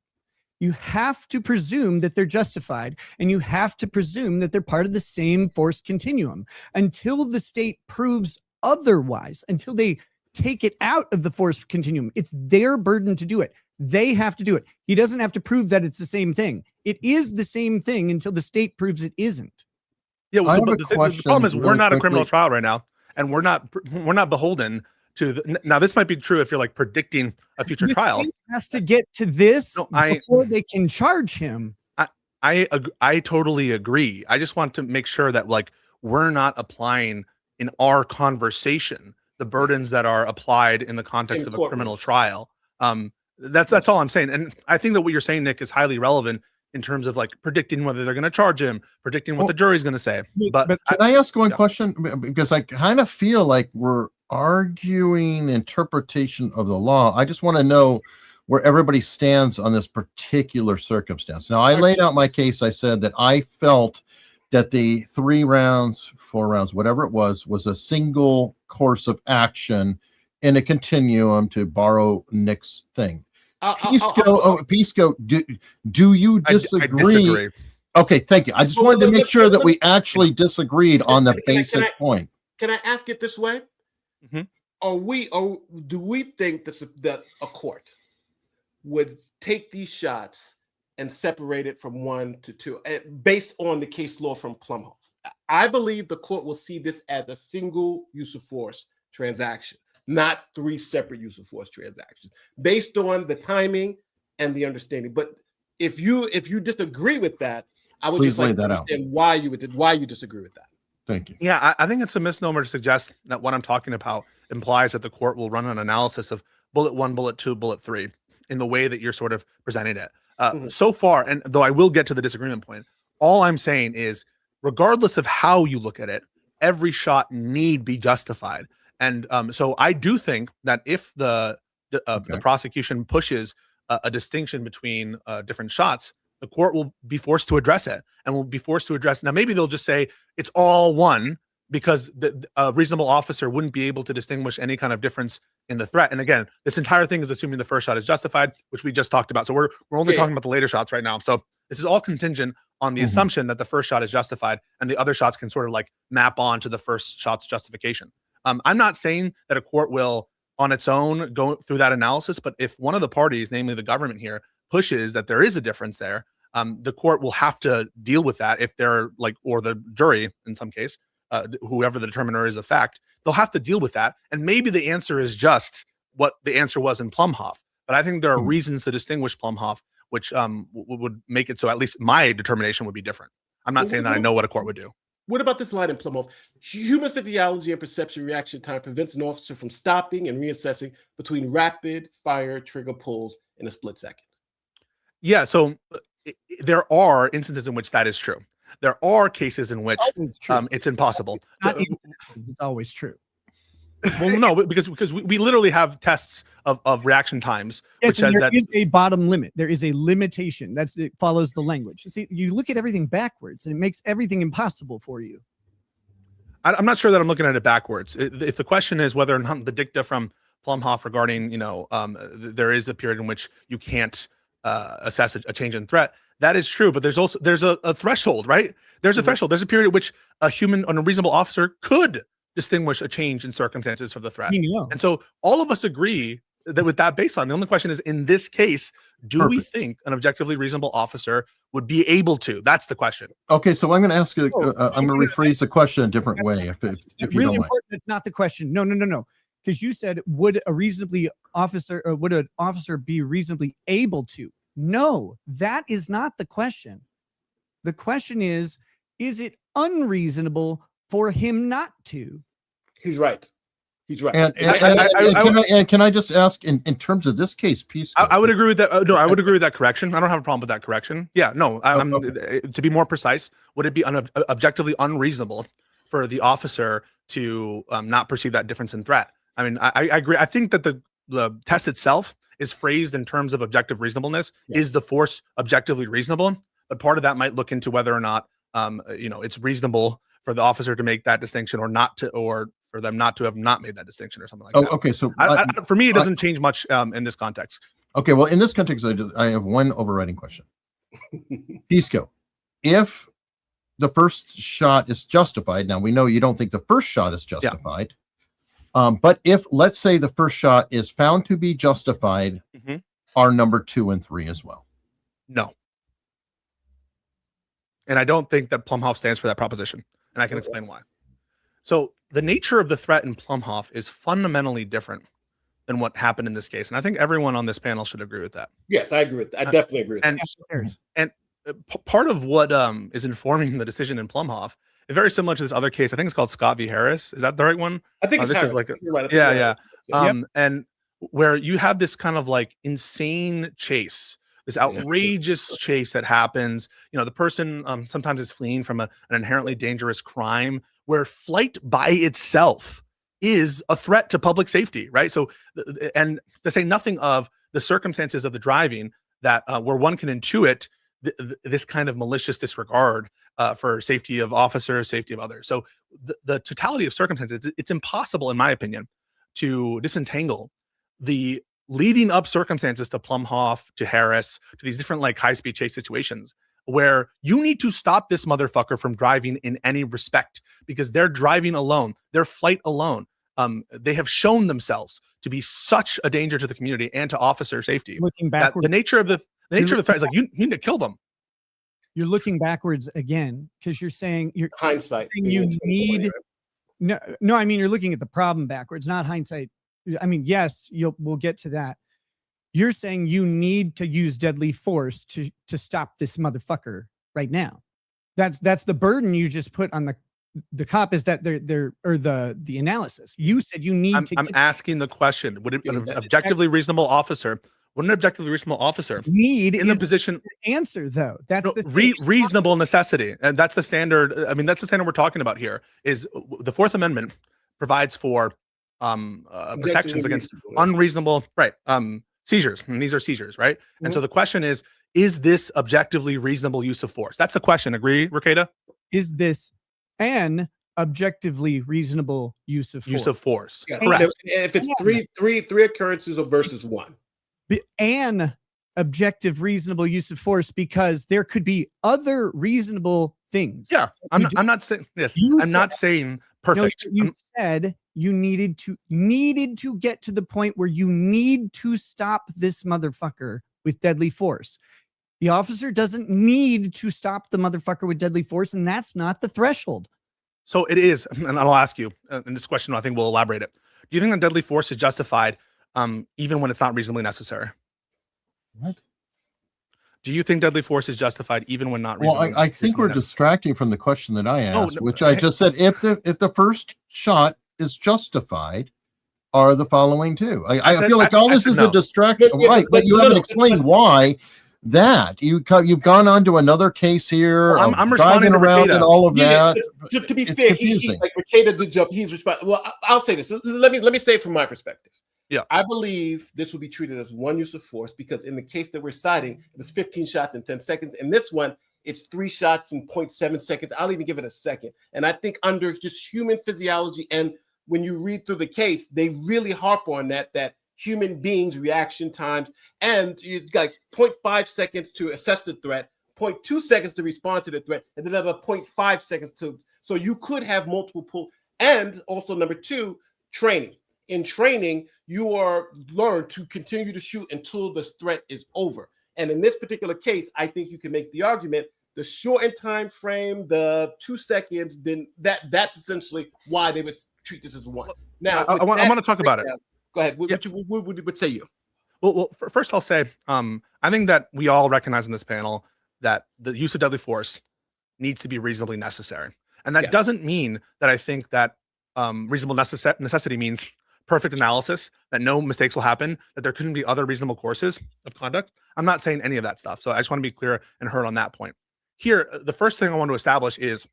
You have to presume that they're justified, and you have to presume that they're part of the same force continuum until the state proves otherwise, until they take it out of the force continuum. It's their burden to do it. They have to do it. He doesn't have to prove that it's the same thing. It is the same thing until the state proves it isn't. Yeah, well, but the problem is we're not a criminal trial right now, and we're not beholdden to now. This might be true if you're like predicting a future trial. Has to get to this before they can charge him. I totally agree. I just want to make sure that like we're not applying in our conversation the burdens that are applied in the context of a criminal trial. That's all I'm saying. And I think that what you're saying, Nick, is highly relevant in terms of like predicting whether they're going to charge him, predicting what the jury's going to say. But can I ask one question? Because I kind of feel like we're arguing interpretation of the law. I just want to know where everybody stands on this particular circumstance. Now, I laid out my case. I said that I felt that the 3 rounds, 4 rounds, whatever it was a single course of action in a continuum, to borrow Nick's thing. Pisco, do you disagree? I disagree. Okay, thank you. I just wanted to make sure that we actually disagreed on the basic point. Can I ask it this way? Mm-hmm. Do we think that a court would take these shots and separate it from 1 to 2 based on the case law from Plumhoff? I believe the court will see this as a single use of force transaction, not 3 separate use of force transactions, based on the timing and the understanding. But if you disagree with that, I would Please just like lay to that out. understand why you disagree with that. Thank you. Yeah, I think it's a misnomer to suggest that what I'm talking about implies that the court will run an analysis of bullet 1, bullet 2, bullet 3 in the way that you're sort of presenting it. So far, and though I will get to the disagreement point, all I'm saying is, regardless of how you look at it, every shot need be justified. And so I do think that if the prosecution pushes a distinction between different shots, the court will be forced to address it, and will be forced to address. Now, maybe they'll just say it's all one, because a reasonable officer wouldn't be able to distinguish any kind of difference in the threat. And again, this entire thing is assuming the first shot is justified, which we just talked about. So we're only talking about the later shots right now. So this is all contingent on the assumption that the first shot is justified, and the other shots can sort of like map on to the first shot's justification. I'm not saying that a court will on its own go through that analysis, but if one of the parties, namely the government here, pushes that there is a difference there, the court will have to deal with that if they're like, or the jury in some case, whoever the determiner is of fact, they'll have to deal with that. And maybe the answer is just what the answer was in Plumhoff. But I think there are reasons to distinguish Plumhoff, which would make it so at least my determination would be different. I'm not saying that I know what a court would do. What about this line in Plumhoff? Human physiology and perception reaction time prevents an officer from stopping and reassessing between rapid fire trigger pulls in a split second. Yeah, so there are instances in which that is true. There are cases in which it's impossible. It's always true. Well, no, because we literally have tests of reaction times, Yes, which says there that is a bottom limit. There is a limitation. It follows the language. See, you look at everything backwards, and it makes everything impossible for you. I'm not sure that I'm looking at it backwards. If the question is whether or not the dicta from Plumhoff regarding, there is a period in which you can't assess a change in threat, that is true. But there's a threshold, right? There's a threshold. There's a period at which a reasonable officer could distinguish a change in circumstances for the threat. And so all of us agree that with that baseline, the only question is, in this case, do we think an objectively reasonable officer would be able to? That's the question. Okay, so I'm going to ask you, I'm going to rephrase the question a different way. If you Really don't mind. important. That's not the question. No. Because you said, would an officer be reasonably able to? No, that is not the question. The question is it unreasonable for him not to? He's right. He's right. And can I just ask, in terms of this case, Pisco? I would agree with that. No, I would agree with that correction. I don't have a problem with that correction. Yeah, no. To be more precise, would it be objectively unreasonable for the officer to not perceive that difference in threat? I mean, I agree. I think that the test itself is phrased in terms of objective reasonableness. Yes. Is the force objectively reasonable? But part of that might look into whether or not it's reasonable for the officer to make that distinction, or not to, or for them not to have not made that distinction, or something like that. Okay, so for me, it doesn't change much in this context. Okay, well, in this context, I have one overriding question. Pisco, if the first shot is justified, now we know you don't think the first shot is justified, but if, let's say, the first shot is found to be justified, are number 2 and 3 as well? No. And I don't think that Plumhoff stands for that proposition, and I can explain why. So the nature of the threat in Plumhoff is fundamentally different than what happened in this case. And I think everyone on this panel should agree with that. Yes, I agree with that. I definitely agree with that. And part of what is informing the decision in Plumhoff is very similar to this other case. I think it's called Scott v. Harris. Is that the right one? I think this is like and where you have this kind of like insane chase, this outrageous chase that happens. The person sometimes is fleeing from an inherently dangerous crime, where flight by itself is a threat to public safety, right? So, and to say nothing of the circumstances of the driving that where one can intuit this kind of malicious disregard for safety of officers, safety of others. So the totality of circumstances, it's impossible, in my opinion, to disentangle the leading up circumstances to Plumhoff, to Harris, to these different like high-speed chase situations, where you need to stop this motherfucker from driving in any respect, because they're driving alone, their flight alone. They have shown themselves to be such a danger to the community and to officer safety. Looking backwards, the nature of the threat is like, you need to kill them. you're looking backwards again because you're saying hindsight. You need no. I mean, you're looking at the problem backwards, not hindsight. I mean, yes, we'll get to that. You're saying you need to use deadly force to stop this motherfucker right now. That's the burden you just put on the cop, is that they're or the analysis. You said you need to. I'm asking the question. Would an objectively reasonable officer need in the position answer though? That's the reasonable necessity, and that's the standard. I mean, that's the standard we're talking about here. Is the Fourth Amendment provides for protections against unreasonable seizures, and these are seizures, right? Mm-hmm. And so the question is this objectively reasonable use of force? That's the question. Agree, Rekieta? Is this an objectively reasonable use of force? Use of force. Yeah. Correct. If it's three occurrences versus one. An objective reasonable use of force, because there could be other reasonable things. Yeah, I'm not saying yes. I'm not saying perfect. No, you said you needed to get to the point where you need to stop this motherfucker with deadly force. The officer doesn't need to stop the motherfucker with deadly force, and that's not the threshold. So it is, and I'll ask you, and this question I think will elaborate it. Do you think that deadly force is justified even when it's not reasonably necessary? What? Do you think deadly force is justified even when not reasonably I think we're distracting from the question that I asked, which I just said, if the first shot is justified, are the following two. I feel like all this is a distraction, right? But you haven't explained why that. You've gone on to another case here. Well, I'm responding around to and all of that. To be fair, he like Rekieta did jump. He's responding. Well, I'll say this. Let me say it from my perspective. Yeah, I believe this will be treated as one use of force because in the case that we're citing, it was 15 shots in 10 seconds. In this one, it's 3 shots in 0.7 seconds. I'll even give it a second. And I think under just human physiology, and when you read through the case, they really harp on that human beings' reaction times, and you've got 0.5 seconds to assess the threat, 0.2 seconds to respond to the threat, and then another 0.5 seconds to. So you could have multiple and also number 2, training. In training, you are learned to continue to shoot until the threat is over. And in this particular case, I think you can make the argument the shortened time frame, the 2 seconds, then that's essentially why they would treat this as one. Now, I want to talk about it. Go ahead. What say you? Well, first I'll say, I think that we all recognize in this panel that the use of deadly force needs to be reasonably necessary. And that doesn't mean that I think that reasonable necessity means perfect analysis, that no mistakes will happen, that there couldn't be other reasonable courses of conduct. I'm not saying any of that stuff. So I just want to be clear and heard on that point. Here, the first thing I want to establish is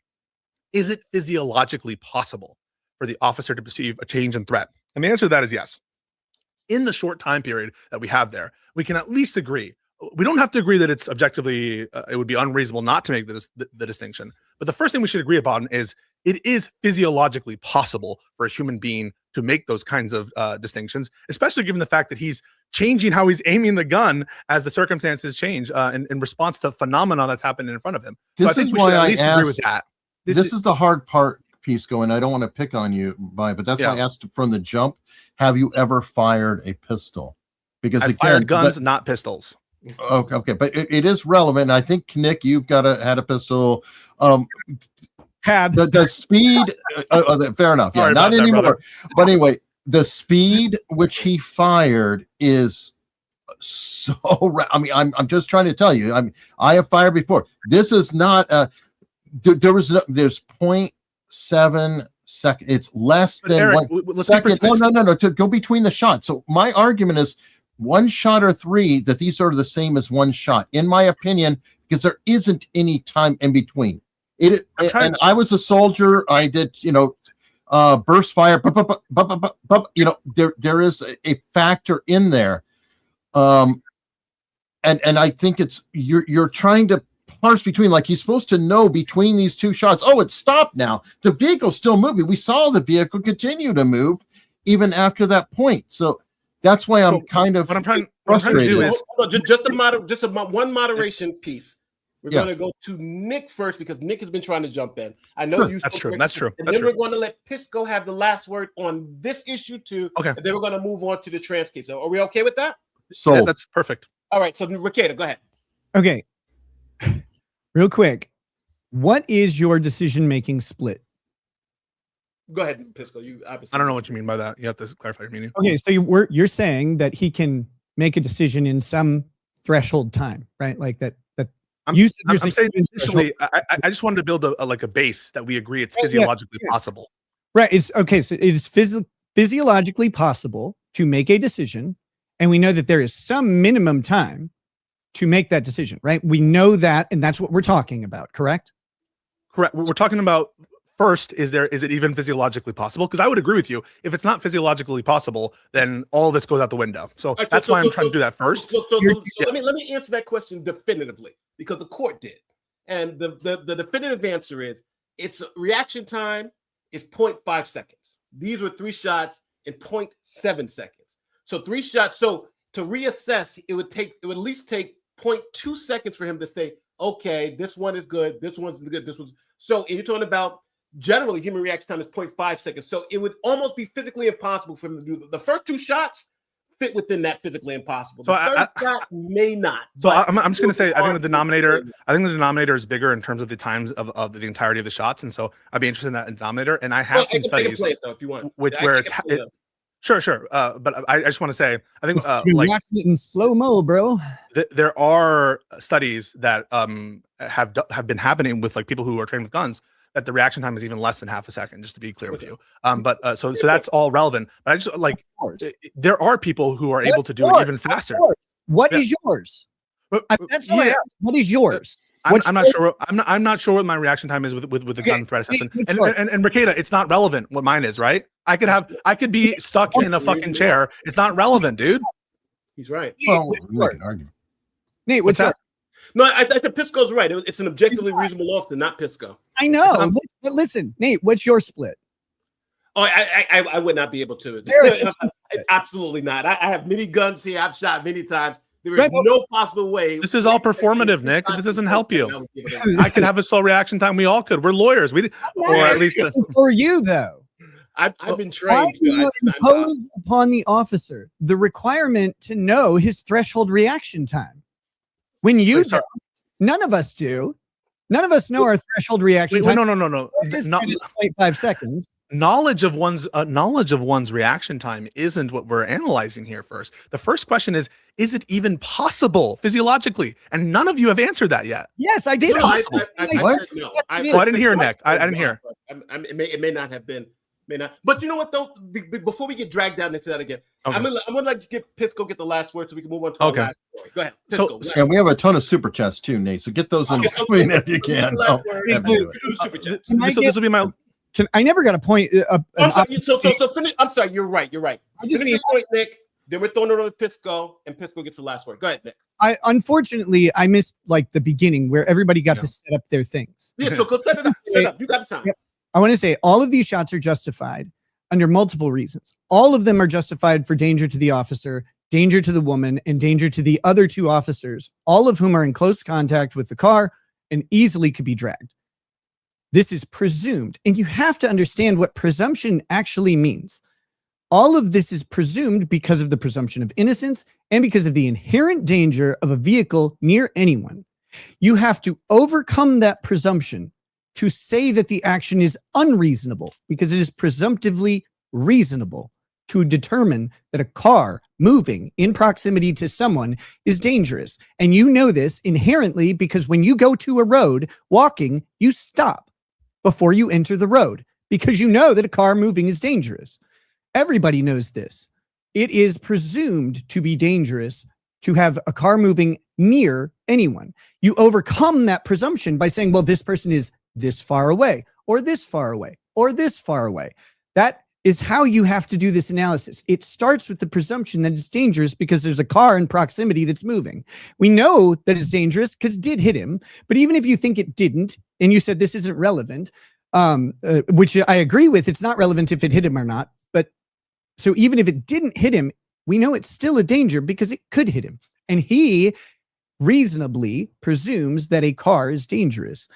it physiologically possible for the officer to perceive a change in threat? And the answer to that is yes. In the short time period that we have there, we can at least agree. We don't have to agree that it's objectively, it would be unreasonable not to make the distinction. But the first thing we should agree upon is it is physiologically possible for a human being to make those kinds of distinctions, especially given the fact that he's changing how he's aiming the gun as the circumstances change in response to phenomena that's happening in front of him. So I think we should at least agree with that. This is the hard part, Pisco, and I don't want to pick on you, but that's why I asked from the jump, have you ever fired a pistol? Because I fired guns, not pistols. Okay, but it is relevant. I think, Nick, you've had a pistol. The speed, fair enough. Yeah, not anymore. But anyway, the speed which he fired is so. I mean, I'm just trying to tell you. I have fired before. This is not there's 0.7 second. It's less than Eric, 1 second. No. To go between the shots. So my argument is 1 shot or 3. That these are the same as 1 shot, in my opinion, because there isn't any time in between. And I was a soldier. I did, burst fire. There is a factor in there, and I think it's you're trying to parse between, like, he's supposed to know between these 2 shots. Oh, it stopped now. The vehicle's still moving. We saw the vehicle continue to move even after that point. So that's why I'm kind of frustrated. What I'm trying to do is one moderation piece. We're going to go to Nick first because Nick has been trying to jump in. I know you. That's true. That's true. And then we're going to let Pisco have the last word on this issue too. Okay. And then we're going to move on to the trans case. So are we okay with that? So that's perfect. All right. So Rekieta, go ahead. Okay. real quick, what is your decision-making split? Go ahead, Pisco. You obviously. I don't know what you mean by that. You have to clarify your meaning. Okay, so you're saying that he can make a decision in some threshold time, right? Like that. I'm saying initially, I just wanted to build a base that we agree it's physiologically possible. Right. It's okay. So it is physiologically possible to make a decision, and we know that there is some minimum time to make that decision, right? We know that, and that's what we're talking about, correct? Correct. We're talking about first, is it even physiologically possible? Because I would agree with you. If it's not physiologically possible, then all this goes out the window. So that's why I'm trying to do that first. So let me answer that question definitively, because the court did. And the definitive answer is its reaction time is 0.5 seconds. These were 3 shots in 0.7 seconds. So 3 shots. So to reassess, it would at least take 0.2 seconds for him to say, okay, this one is good, this one's good, this one's. So you're talking about generally human reaction time is 0.5 seconds. So it would almost be physically impossible for him to do the first 2 shots fit within that physically impossible. The third shot may not. So I'm just going to say, I think the denominator is bigger in terms of the times of the entirety of the shots. And so I'd be interested in that denominator. And I have some studies if you want. where it's sure. But I just want to say, I think watching it in slow-mo, bro. There are studies that have been happening with like people who are trained with guns, that the reaction time is even less than half a second, just to be clear with you. So that's all relevant. But I just like, there are people who are able to do it even faster. What is yours? That's all I ask. What is yours? I'm not sure. I'm not sure what my reaction time is with the gun threat assessment. And Rekieta, it's not relevant what mine is, right? I could be stuck in a fucking chair. It's not relevant, dude. He's right. Well, we can argue. Nate, what's that? No, I think Pisco's right. It's an objectively reasonable officer, not Pisco. I know. But listen, Nate, what's your split? Oh, I would not be able to. Absolutely not. I have many guns here. I've shot many times. There is no possible way. This is all performative, Nick. This doesn't help you. I could have a slow reaction time. We all could. We're lawyers. Or at least for you, though. I've been trained. Why do you impose upon the officer the requirement to know his threshold reaction time? When you do, none of us do. None of us know our threshold reaction time. No. 0.5 seconds. Knowledge of one's reaction time isn't what we're analyzing here first. The first question is it even possible physiologically? And none of you have answered that yet. Yes, I did. I didn't hear, Nick. I didn't hear. It may not have been. But you know what, though? Before we get dragged down into that again, okay. I'm gonna let you get Pisco get the last word so we can move on to our last story. Go ahead, Pisco. And we have a ton of super chats too, Nate. So get those in between if you can. This will be my. I never got a point. I'm sorry. So finish. I'm sorry. You're right. Finish your point, Nick. Then we're throwing it over to Pisco, and Pisco gets the last word. Go ahead, Nick. Unfortunately, I missed like the beginning where everybody got to set up their things. Yeah. So go set it up. Set up. You got the time. Yep. I want to say all of these shots are justified under multiple reasons. All of them are justified for danger to the officer, danger to the woman, and danger to the other 2 officers, all of whom are in close contact with the car and easily could be dragged. This is presumed, and you have to understand what presumption actually means. All of this is presumed because of the presumption of innocence and because of the inherent danger of a vehicle near anyone. You have to overcome that presumption to say that the action is unreasonable, because it is presumptively reasonable to determine that a car moving in proximity to someone is dangerous. And you know this inherently because when you go to a road walking, you stop before you enter the road because you know that a car moving is dangerous. Everybody knows this. It is presumed to be dangerous to have a car moving near anyone. You overcome that presumption by saying, well, this person is this far away, or this far away, or this far away. That is how you have to do this analysis. It starts with the presumption that it's dangerous because there's a car in proximity that's moving. We know that it's dangerous because it did hit him, but even if you think it didn't, and you said this isn't relevant, which I agree with, it's not relevant if it hit him or not, but so even if it didn't hit him, we know it's still a danger because it could hit him. And he reasonably presumes that a car is dangerous.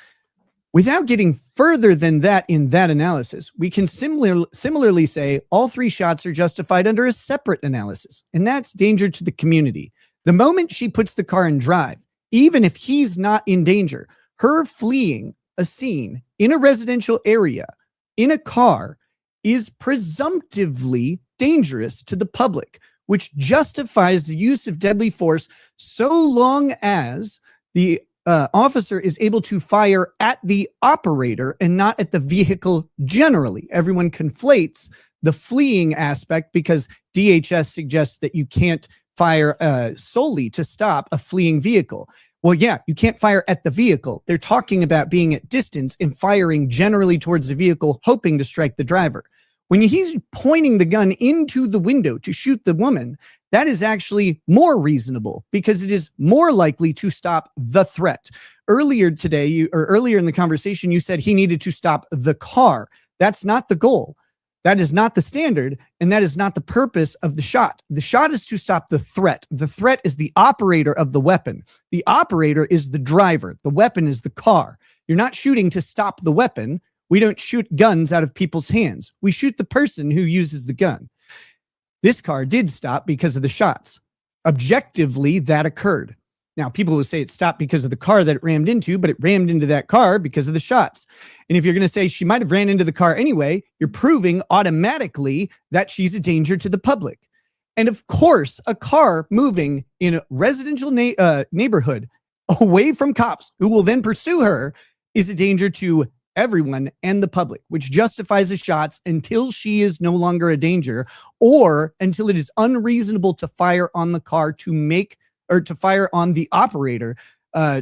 Without getting further than that in that analysis, we can similarly say all 3 shots are justified under a separate analysis, and that's danger to the community. The moment she puts the car in drive, even if he's not in danger, Her fleeing a scene in a residential area in a car is presumptively dangerous to the public, which justifies the use of deadly force so long as the officer is able to fire at the operator and not at the vehicle generally. Everyone conflates the fleeing aspect because DHS suggests that you can't fire solely to stop a fleeing vehicle. Well, yeah, you can't fire at the vehicle. They're talking about being at distance and firing generally towards the vehicle, hoping to strike the driver. When he's pointing the gun into the window to shoot the woman, that is actually more reasonable because it is more likely to stop the threat. Earlier today, or earlier in the conversation, you said he needed to stop the car. That's not the goal. That is not the standard, and that is not the purpose of the shot. The shot is to stop the threat. The threat is the operator of the weapon. The operator is the driver. The weapon is the car. You're not shooting to stop the weapon. We don't shoot guns out of people's hands. We shoot the person who uses the gun. This car did stop because of the shots. Objectively, that occurred. Now, people will say it stopped because of the car that it rammed into, but it rammed into that car because of the shots. And if you're going to say she might have ran into the car anyway, you're proving automatically that she's a danger to the public. And of course, a car moving in a residential neighborhood away from cops who will then pursue her is a danger to everyone and the public, which justifies the shots until she is no longer a danger or until it is unreasonable to fire on the car to fire on the operator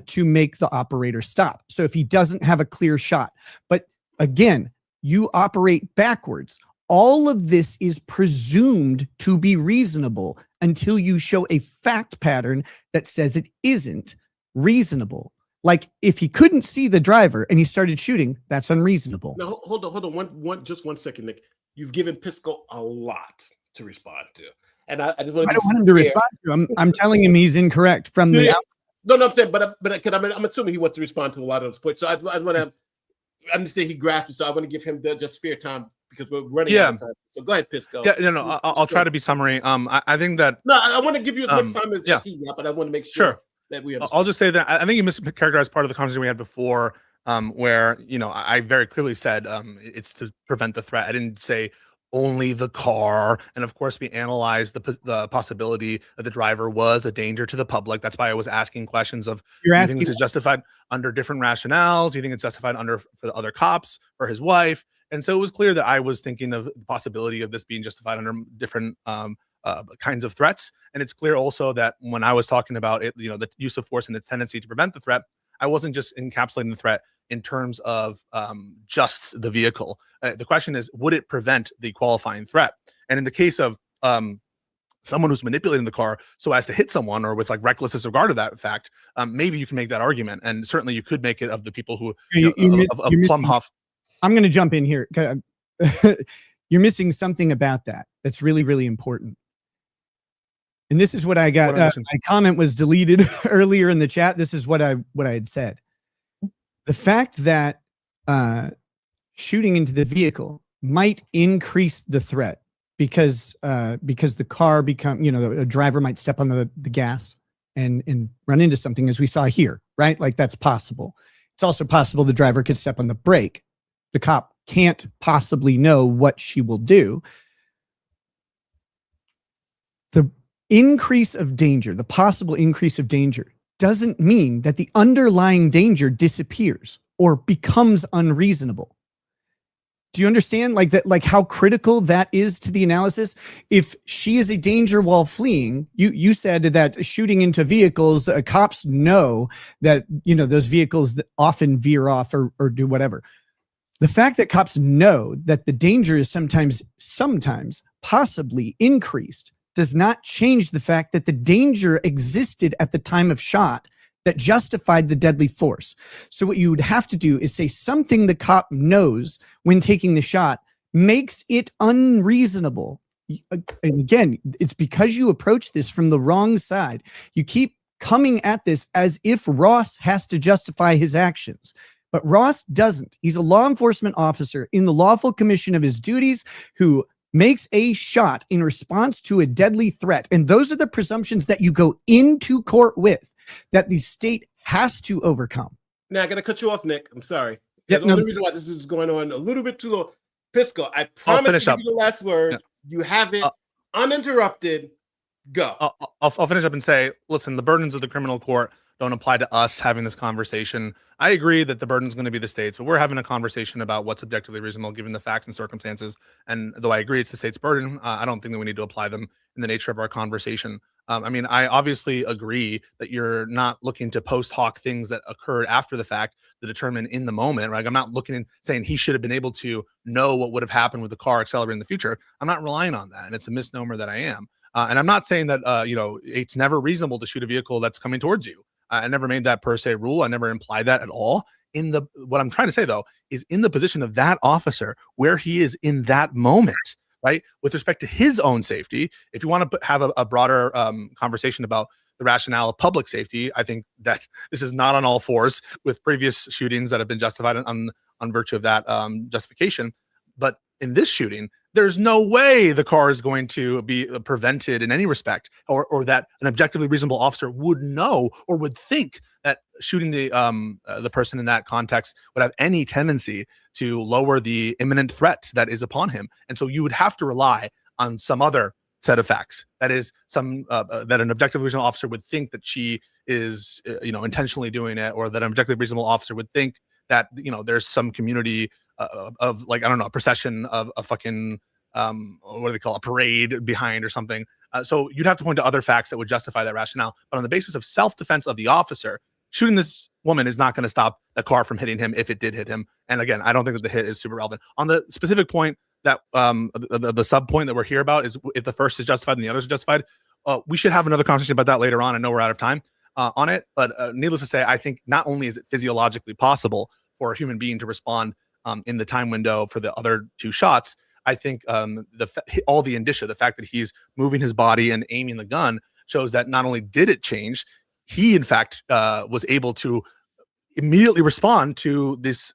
to make the operator stop. So if he doesn't have a clear shot. But again, you operate backwards. All of this is presumed to be reasonable until you show a fact pattern that says it isn't reasonable. Like if he couldn't see the driver and he started shooting, that's unreasonable. Now, hold on, just one second, Nick. You've given Pisco a lot to respond to. And I don't want him to respond to him. I'm telling him he's incorrect from the outset. No, I'm saying, but I'm assuming he wants to respond to a lot of those points. So I want to understand he grasped it. So I want to give him just fair time because we're running out of time. So go ahead, Pisco. Yeah, no, I'll try to be summary. I think that I want to give you as much time as he got, but I want to make sure that we understand. I'll just say that I think you mischaracterized part of the conversation we had before, where I very clearly said it's to prevent the threat. I didn't say only the car, and of course we analyzed the possibility that the driver was a danger to the public. That's why I was asking questions of, do you think this is justified under different rationales? Do you think it's justified for the other cops or his wife? And so it was clear that I was thinking of the possibility of this being justified under different kinds of threats. And it's clear also that when I was talking about it, the use of force and its tendency to prevent the threat, I wasn't just encapsulating the threat in terms of just the vehicle. The question is, would it prevent the qualifying threat? And in the case of someone who's manipulating the car so as to hit someone or with like reckless disregard of that fact, maybe you can make that argument. And certainly you could make it of the people who, of Plumhoff. I'm going to jump in here. You're missing something about that. That's really, really important. And this is what I got. My comment was deleted earlier in the chat. This is what I had said. The fact that shooting into the vehicle might increase the threat because the car a driver might step on the gas and run into something, as we saw here, right? Like that's possible. It's also possible the driver could step on the brake. The cop can't possibly know what she will do. The increase of danger, the possible increase of danger, doesn't mean that the underlying danger disappears or becomes unreasonable. Do you understand like how critical that is to the analysis? If she is a danger while fleeing, you said that shooting into vehicles, cops know that, those vehicles that often veer off or do whatever. The fact that cops know that the danger is sometimes possibly increased does not change the fact that the danger existed at the time of shot that justified the deadly force. So what you would have to do is say something the cop knows when taking the shot makes it unreasonable. And again, it's because you approach this from the wrong side. You keep coming at this as if Ross has to justify his actions. But Ross doesn't. He's a law enforcement officer in the lawful commission of his duties who makes a shot in response to a deadly threat. And those are the presumptions that you go into court with, that the state has to overcome. Now I gotta cut you off, Nick. I'm sorry. Yep, The no, only reason why this is going on a little bit too long. Pisco, I promise finish to up. give you the last word. Yeah. You have it uninterrupted. Go. I'll finish up and say, listen, the burdens of the criminal court don't apply to us having this conversation. I agree that the burden is going to be the states, but we're having a conversation about what's objectively reasonable given the facts and circumstances. And though I agree it's the state's burden, I don't think that we need to apply them in the nature of our conversation. I mean, I obviously agree that you're not looking to post hoc things that occurred after the fact to determine in the moment, right? I'm not looking and saying he should have been able to know what would have happened with the car accelerating in the future. I'm not relying on that. And it's a misnomer that I am. And I'm not saying that, it's never reasonable to shoot a vehicle that's coming towards you. I never made that per se rule. I never implied that at all. What I'm trying to say, though, is in the position of that officer where he is in that moment, right? With respect to his own safety, if you want to have a broader conversation about the rationale of public safety, I think that this is not on all fours with previous shootings that have been justified on virtue of that justification. But in this shooting, there's no way the car is going to be prevented in any respect, or that an objectively reasonable officer would know or would think that shooting the person in that context would have any tendency to lower the imminent threat that is upon him. And so you would have to rely on some other set of facts. That is that an objectively reasonable officer would think that she is, intentionally doing it, or that an objectively reasonable officer would think that, there's some community of like, I don't know, a procession of a fucking, what do they call it, a parade behind or something. So you'd have to point to other facts that would justify that rationale. But on the basis of self-defense of the officer, shooting this woman is not going to stop the car from hitting him if it did hit him. And again, I don't think that the hit is super relevant. On the specific point that the sub point that we're here about is if the first is justified and the others are justified, we should have another conversation about that later on. I know we're out of time on it, but needless to say, I think not only is it physiologically possible for a human being to respond in the time window for the other two shots, I think all the indicia, the fact that he's moving his body and aiming the gun, shows that not only did it change, he in fact was able to immediately respond to this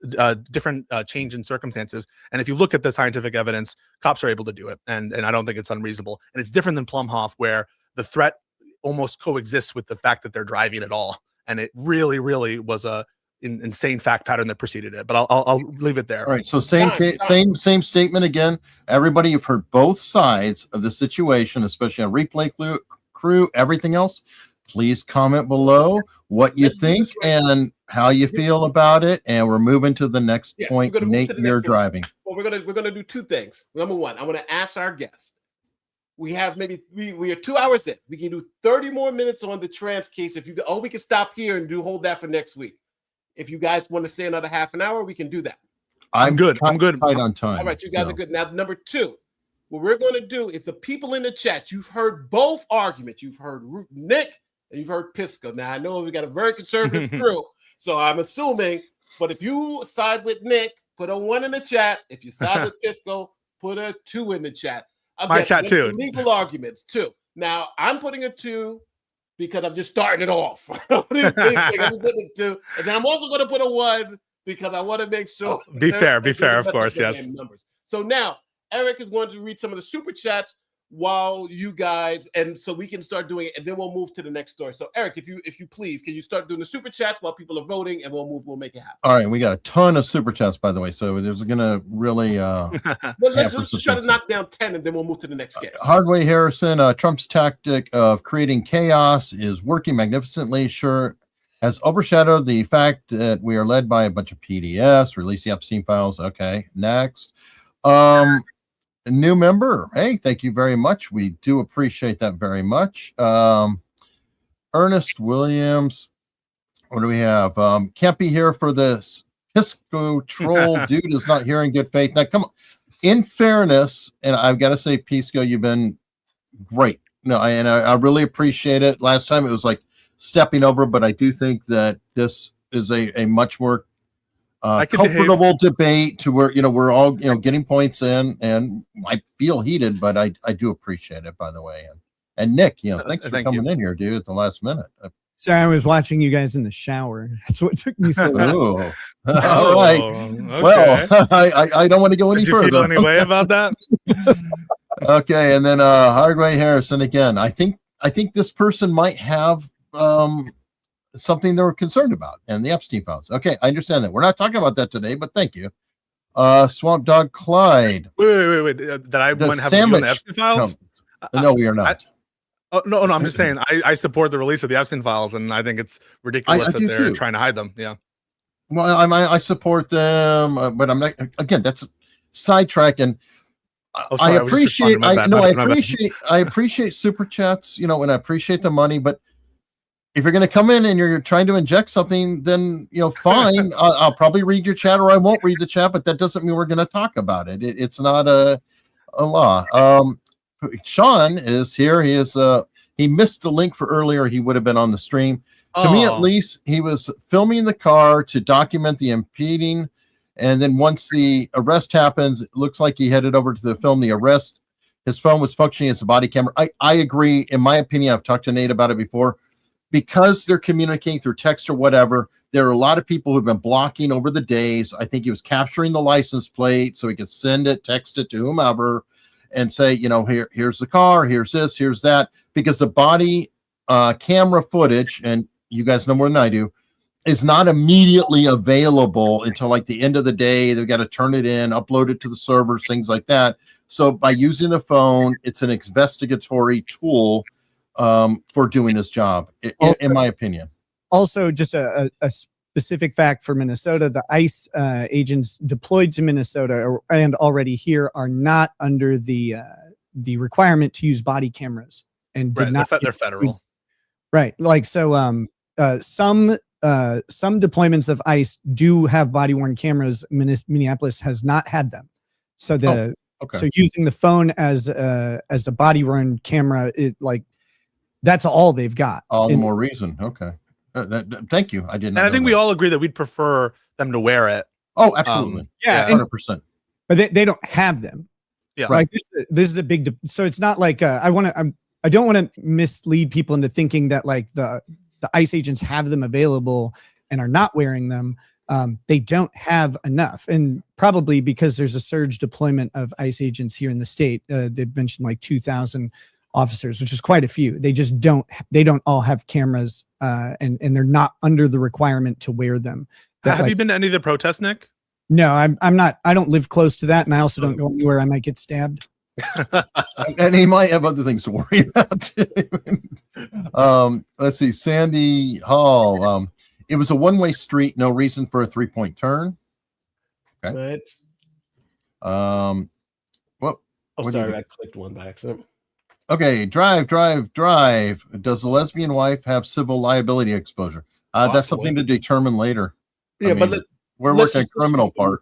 different change in circumstances. And if you look at the scientific evidence, cops are able to do it, and I don't think it's unreasonable. And it's different than Plumhoff, where the threat almost coexists with the fact that they're driving at all. And it really, really was a insane fact pattern that preceded it. But I'll leave it there. All right. So same statement again. Everybody, you've heard both sides of the situation, especially on replay crew, everything else. Please comment below what you think and how you feel about it. And we're moving to the next point. Nate, you're driving. Well, we're gonna do two things. Number one, I'm gonna ask our guest. We have we are 2 hours in. We can do 30 more minutes on the trans case. If you we can stop here and hold that for next week. If you guys want to stay another half an hour, we can do that. I'm good. I'm good. Tight on time. All right, you guys are good. Now, number two, what we're going to do is the people in the chat, you've heard both arguments. You've heard Nick and you've heard Pisco. Now, I know we got a very conservative crew, so I'm assuming, but if you side with Nick, put a 1 in the chat. If you side with Pisco, put a 2 in the chat. Again, my chat too. Legal arguments too. Now, I'm putting a 2 because I'm just starting it off. I'm putting a 2, and then I'm also going to put a 1 because I want to make sure. Be fair, of course, yes. Numbers. So now Eric is going to read some of the super chats while you guys, and so we can start doing it, and then we'll move to the next story. So Eric, if you please, can you start doing the super chats while people are voting, and we'll make it happen. All right, we got a ton of super chats, by the way, so there's gonna really let's just try to knock down 10, and then we'll move to the next case. Hardway Harrison, Trump's tactic of creating chaos is working magnificently. Sure has overshadowed the fact that we are led by a bunch of PDFs. Release the Epstein files. Okay, next. A new member. Hey, thank you very much. We do appreciate that very much. Ernest Williams. What do we have? Can't be here for this. Pisco troll dude is not here in good faith. Now, come on. In fairness, and I've got to say, Pisco, you've been great. No, I really appreciate it. Last time it was like stepping over, but I do think that this is a much more comfortable debate to where we're all getting points in, and I feel heated, but I do appreciate it, by the way. And Nick, thanks for coming in here, dude, at the last minute. So I was watching you guys in the shower. That's what took me so long. All right. Okay. Well, I don't want to go any further. Did you feel any way about that? Okay, and then Hardway Harrison again. I think this person might have something they were concerned about, and the Epstein files. Okay, I understand that. We're not talking about that today, but thank you. Swamp Dog Clyde. Wait. Did I want to have a view on the Epstein files? No, we are not. No. I'm just saying I support the release of the Epstein files, and I think it's ridiculous that they're trying to hide them. Yeah. Well, I support them, but I'm not. Again, that's sidetrack, and I appreciate. I appreciate super chats, and I appreciate the money, but if you're going to come in and you're trying to inject something, then fine. I'll probably read your chat, or I won't read the chat, but that doesn't mean we're going to talk about it. It's not a law. Sean is here. He missed the link for earlier. He would have been on the stream. To me, at least, he was filming the car to document the impeding, and then once the arrest happens, it looks like he headed over to film the arrest. His phone was functioning as a body camera. I agree. In my opinion, I've talked to Nate about it before. Because they're communicating through text or whatever, there are a lot of people who've been blocking over the days. I think he was capturing the license plate so he could send it, text it to whomever, and say, here's the car, here's this, here's that. Because the body camera footage, and you guys know more than I do, is not immediately available until like the end of the day. They've got to turn it in, upload it to the servers, things like that. So by using the phone, it's an investigatory tool for doing his job, in my opinion. Also, just a specific fact for Minnesota, the ICE agents deployed to Minnesota and already here are not under the requirement to use body cameras, and did not. They're federal, right? Like so, some deployments of ICE do have body worn cameras. Minneapolis has not had them, so so using the phone as a body worn camera, that's all they've got. All the more reason. Okay. Thank you. I didn't. And I think we all agree that we'd prefer them to wear it. Oh, absolutely. Yeah, 100%. But they don't have them. Yeah. Like this is a big. So it's not like I don't want to mislead people into thinking that like the ICE agents have them available and are not wearing them. They don't have enough, and probably because there's a surge deployment of ICE agents here in the state. They've mentioned like 2,000 officers, which is quite a few. They just don't all have cameras, and they're not under the requirement to wear them. Have you been to any of the protests, Nick? No, I'm not. I don't live close to that, and I also don't go anywhere I might get stabbed. And he might have other things to worry about. Let's see, Sandy Hall. It was a one-way street, no reason for a 3-point turn. Okay. Right. Sorry, I clicked one by accident. Okay, drive. Does the lesbian wife have civil liability exposure? That's something to determine later. Yeah, but we're working on criminal part.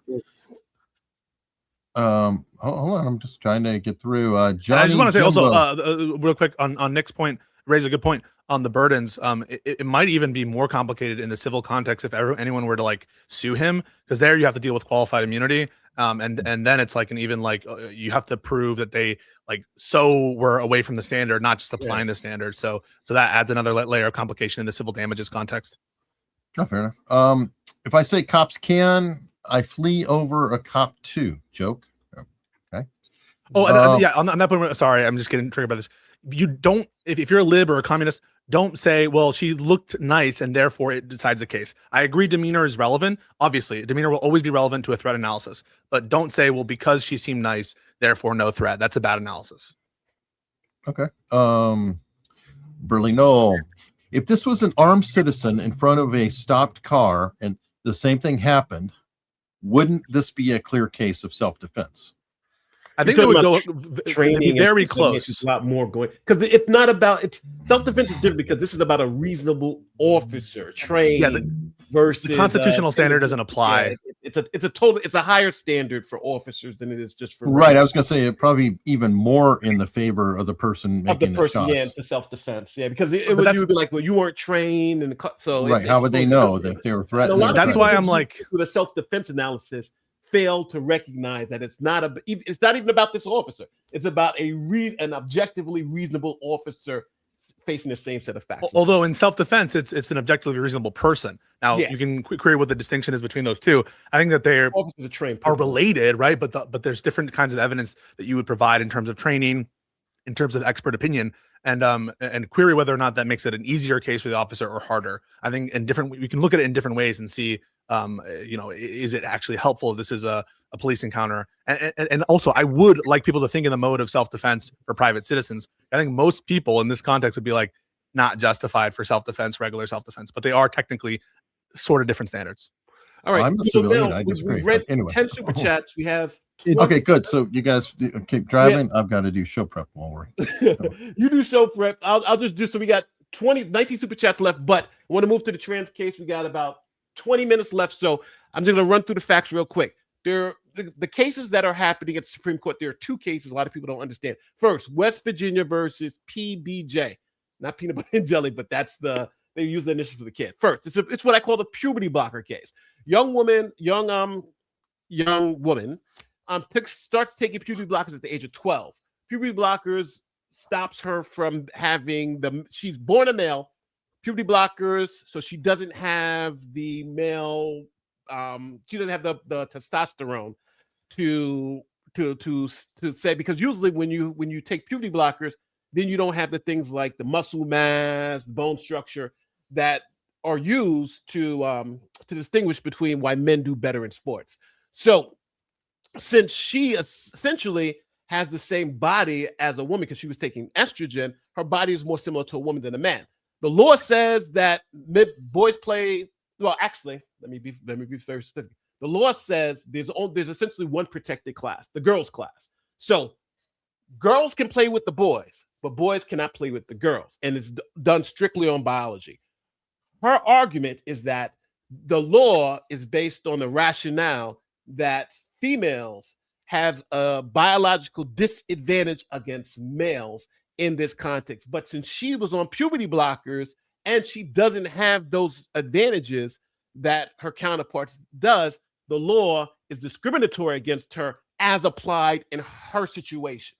Hold on, I'm just trying to get through. Johnny I just want to say Jumbo. also, real quick on Nick's point, raise a good point on the burdens. It might even be more complicated in the civil context if anyone were to sue him, because there you have to deal with qualified immunity. And then it's you have to prove that they were away from the standard, not just applying the standard. So that adds another layer of complication in the civil damages context. Oh, fair enough. If I say cops can, I flee over a cop too. Joke. Okay. Oh, and on that point, sorry, I'm just getting triggered by this. You don't, if you're a lib or a communist, don't say, well, she looked nice and therefore it decides the case. I agree demeanor is relevant. Obviously, demeanor will always be relevant to a threat analysis. But don't say, well, because she seemed nice, therefore no threat. That's a bad analysis. Okay. Burley Knoll. If this was an armed citizen in front of a stopped car and the same thing happened, wouldn't this be a clear case of self-defense? I think they would go training very close. It's a lot more going, because it's not about self-defense is different, because this is about a reasonable officer trained versus the constitutional standard doesn't apply. Yeah, it's a higher standard for officers than it is just for right. I was going to say it probably even more in the favor of the person making the shots. Yeah, for self-defense. Yeah, because it would be like, well, you weren't trained, and so right. How would they know that they were threatened? That's why I'm like, with a self-defense analysis, fail to recognize that it's not even about this officer. It's about an objectively reasonable officer facing the same set of facts. Although in self-defense, it's an objectively reasonable person. Now you can query what the distinction is between those two. I think that they are related, right? But there's different kinds of evidence that you would provide in terms of training, in terms of expert opinion. and query whether or not that makes it an easier case for the officer or harder. I think we can look at it in different ways and see, is it actually helpful? This is a police encounter. And also, I would like people to think in the mode of self-defense for private citizens. I think most people in this context would be like, not justified for self-defense, regular self-defense, but they are technically sort of different standards. All right. I'm a civilian. I disagree. We've read Anyway. 10 super chats. We have Okay, good. So you guys keep driving. I've got to do show prep while we're. You do show prep. I'll just do so. We got 19 super chats left, but I want to move to the trans case. We got about 20 minutes left, so I'm just going to run through the facts real quick. The cases that are happening at the Supreme Court, there are two cases a lot of people don't understand. First, West Virginia versus PBJ, not peanut butter and jelly, but that's they use the initials for the kid. First, it's what I call the puberty blocker case. Young woman starts taking puberty blockers at the age of 12. Puberty blockers stops her from having she's born a male. Puberty blockers, so she doesn't have the male, she doesn't have the testosterone to say, because usually when you take puberty blockers, then you don't have the things like the muscle mass, bone structure that are used to distinguish between why men do better in sports. So since she essentially has the same body as a woman because she was taking estrogen, her body is more similar to a woman than a man. The law says that boys play. Well, actually, let me be very specific. The law says there's essentially one protected class, the girls' class. So girls can play with the boys, but boys cannot play with the girls, and it's done strictly on biology. Her argument is that the law is based on the rationale that females have a biological disadvantage against males in this context. But since she was on puberty blockers and she doesn't have those advantages that her counterparts does, the law is discriminatory against her as applied in her situation.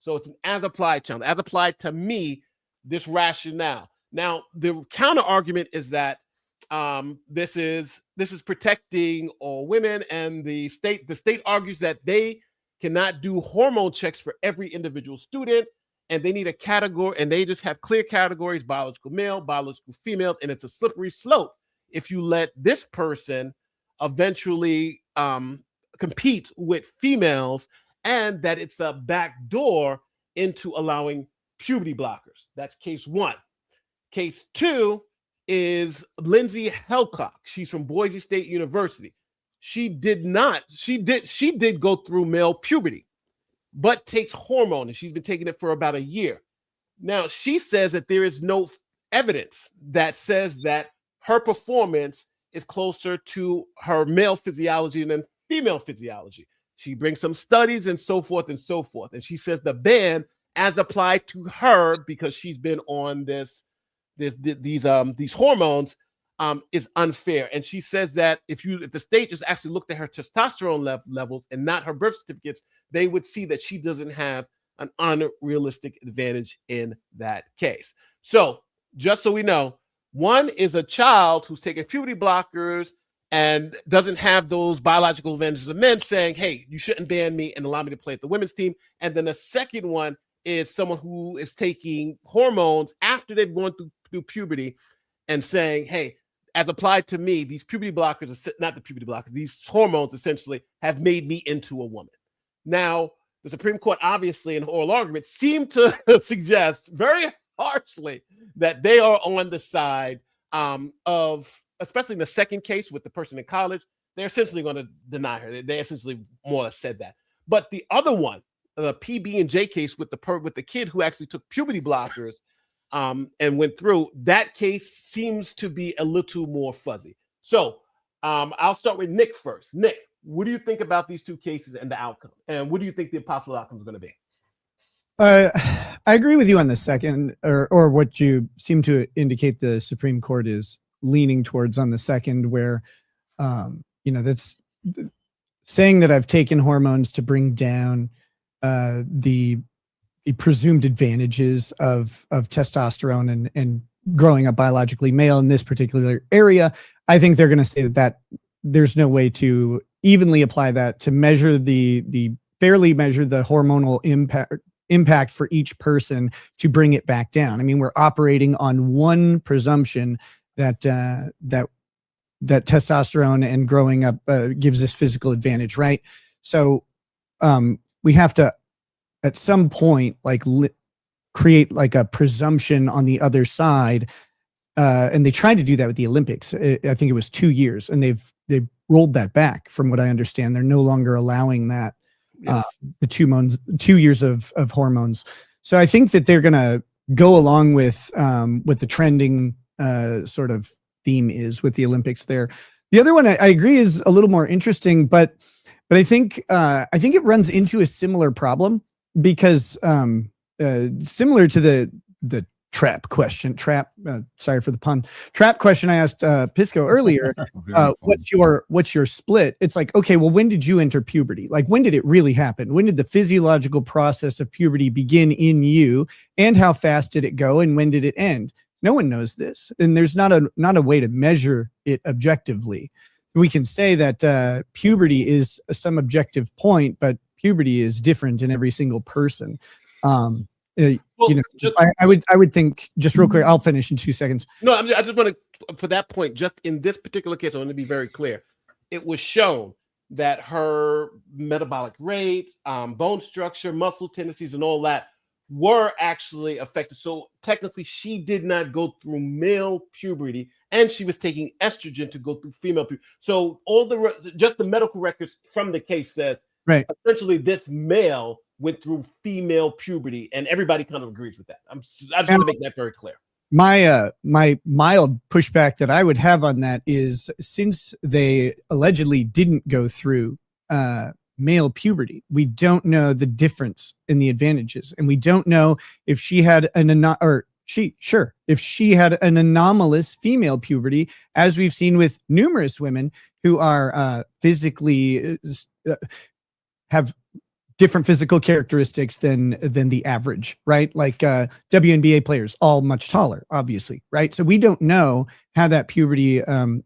So it's an as applied challenge, as applied to me, this rationale. Now, the counter argument is that this is protecting all women, and the state argues that they cannot do hormone checks for every individual student, and they need a category, and they just have clear categories: biological male, biological females, and it's a slippery slope if you let this person eventually compete with females, and that it's a back door into allowing puberty blockers. That's case one. Case two is Lindsay Helcock. She's from Boise State University. She did go through male puberty, but takes hormone, and she's been taking it for about a year. Now, she says that there is no evidence that says that her performance is closer to her male physiology than female physiology. She brings some studies and so forth and so forth. And she says the ban as applied to her, because she's been on these hormones, is unfair. And she says that if the state just actually looked at her testosterone levels and not her birth certificates, they would see that she doesn't have an unrealistic advantage in that case. So just so we know, one is a child who's taking puberty blockers and doesn't have those biological advantages of men, saying, hey, you shouldn't ban me and allow me to play at the women's team. And then the second one is someone who is taking hormones after they've gone through puberty and saying, hey, as applied to me, these puberty blockers, not the puberty blockers, these hormones essentially have made me into a woman. Now, the Supreme Court, obviously, in oral argument, seemed to suggest very harshly that they are on the side of, especially in the second case with the person in college, they're essentially going to deny her. They essentially more or less said that. But the other one, the PB&J case with the kid who actually took puberty blockers and went through, that case seems to be a little more fuzzy. So I'll start with Nick first. Nick, what do you think about these two cases and the outcome? And what do you think the possible outcome is going to be? I agree with you on the second, or what you seem to indicate the Supreme Court is leaning towards on the second, where, that's saying that I've taken hormones to bring down the presumed advantages of testosterone and growing up biologically male in this particular area. I think they're going to say that there's no way to evenly apply that to fairly measure the hormonal impact for each person to bring it back down. I mean, we're operating on one presumption that that testosterone and growing up gives us physical advantage, right? So we have to, at some point, like create like a presumption on the other side. And they tried to do that with the Olympics. I think it was 2 years, and they've rolled that back. From what I understand, they're no longer allowing that the 2 years of hormones. So I think that they're going to go along with the trending sort of theme is with the Olympics there. The other one I agree is a little more interesting, but I think it runs into a similar problem because similar to the trap question, sorry for the pun, trap question I asked Pisco earlier, what's your split? It's like, okay, well, when did you enter puberty? Like, when did it really happen? When did the physiological process of puberty begin in you, and how fast did it go, and when did it end? No one knows this, and there's not a way to measure it objectively. We can say that puberty is some objective point, but puberty is different in every single person. I would think, just real quick, I'll finish in 2 seconds. No, I just want to, for that point, just in this particular case, I want to be very clear. It was shown that her metabolic rate, bone structure, muscle tendencies, and all that were actually affected. So technically, she did not go through male puberty, and she was taking estrogen to go through female puberty. So just the medical records from the case says, right, essentially this male went through female puberty, and everybody kind of agrees with that. I just want to make that very clear. My mild pushback that I would have on that is, since they allegedly didn't go through male puberty, we don't know the difference in the advantages, and we don't know if she had if she had an anomalous female puberty, as we've seen with numerous women who are physically have different physical characteristics than the average, right? Like WNBA players, all much taller, obviously, right? So we don't know how that puberty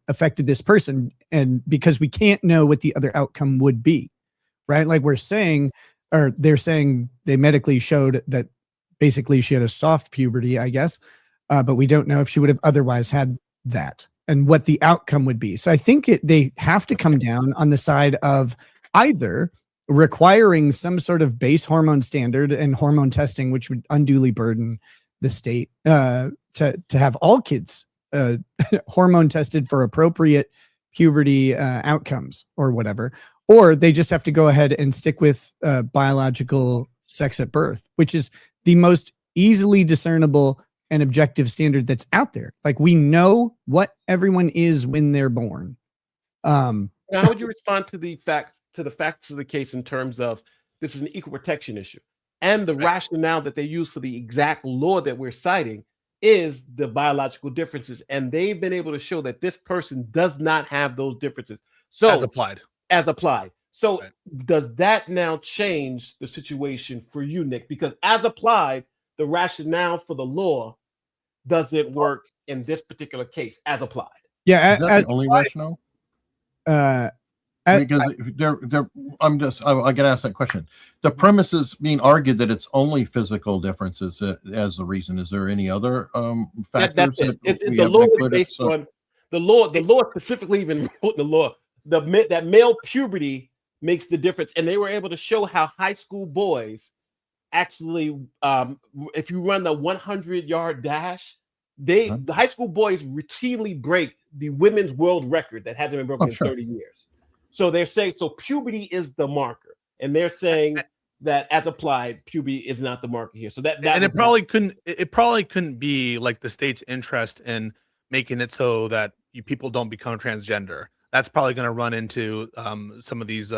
affected this person, and because we can't know what the other outcome would be, right? Like we're saying, or they're saying they medically showed that basically she had a soft puberty, I guess, but we don't know if she would have otherwise had that and what the outcome would be. So I think they have to come down on the side of either requiring some sort of base hormone standard and hormone testing, which would unduly burden the state, to have all kids hormone tested for appropriate puberty outcomes or whatever, or they just have to go ahead and stick with biological sex at birth, which is the most easily discernible and objective standard that's out there. Like, we know what everyone is when they're born. Now, how would you respond to the facts of the case in terms of this is an equal protection issue, and the rationale that they use for the exact law that we're citing is the biological differences, and they've been able to show that this person does not have those differences. So as applied. So does that now change the situation for you, Nick? Because as applied, the rationale for the law doesn't work in this particular case as applied. Yeah, is that the only rationale? Because I get asked that question. The premise is being argued that it's only physical differences as the reason. Is there any other factors? The law is based on the law. The law specifically even wrote the law that male puberty makes the difference, and they were able to show how high school boys actually, if you run the 100-yard dash, the high school boys routinely break the women's world record that hasn't been broken in 30 years. So they're saying, so puberty is the marker, and they're saying that as applied, puberty is not the marker here. So it probably couldn't be like the state's interest in making it so that people don't become transgender. That's probably going to run into some of these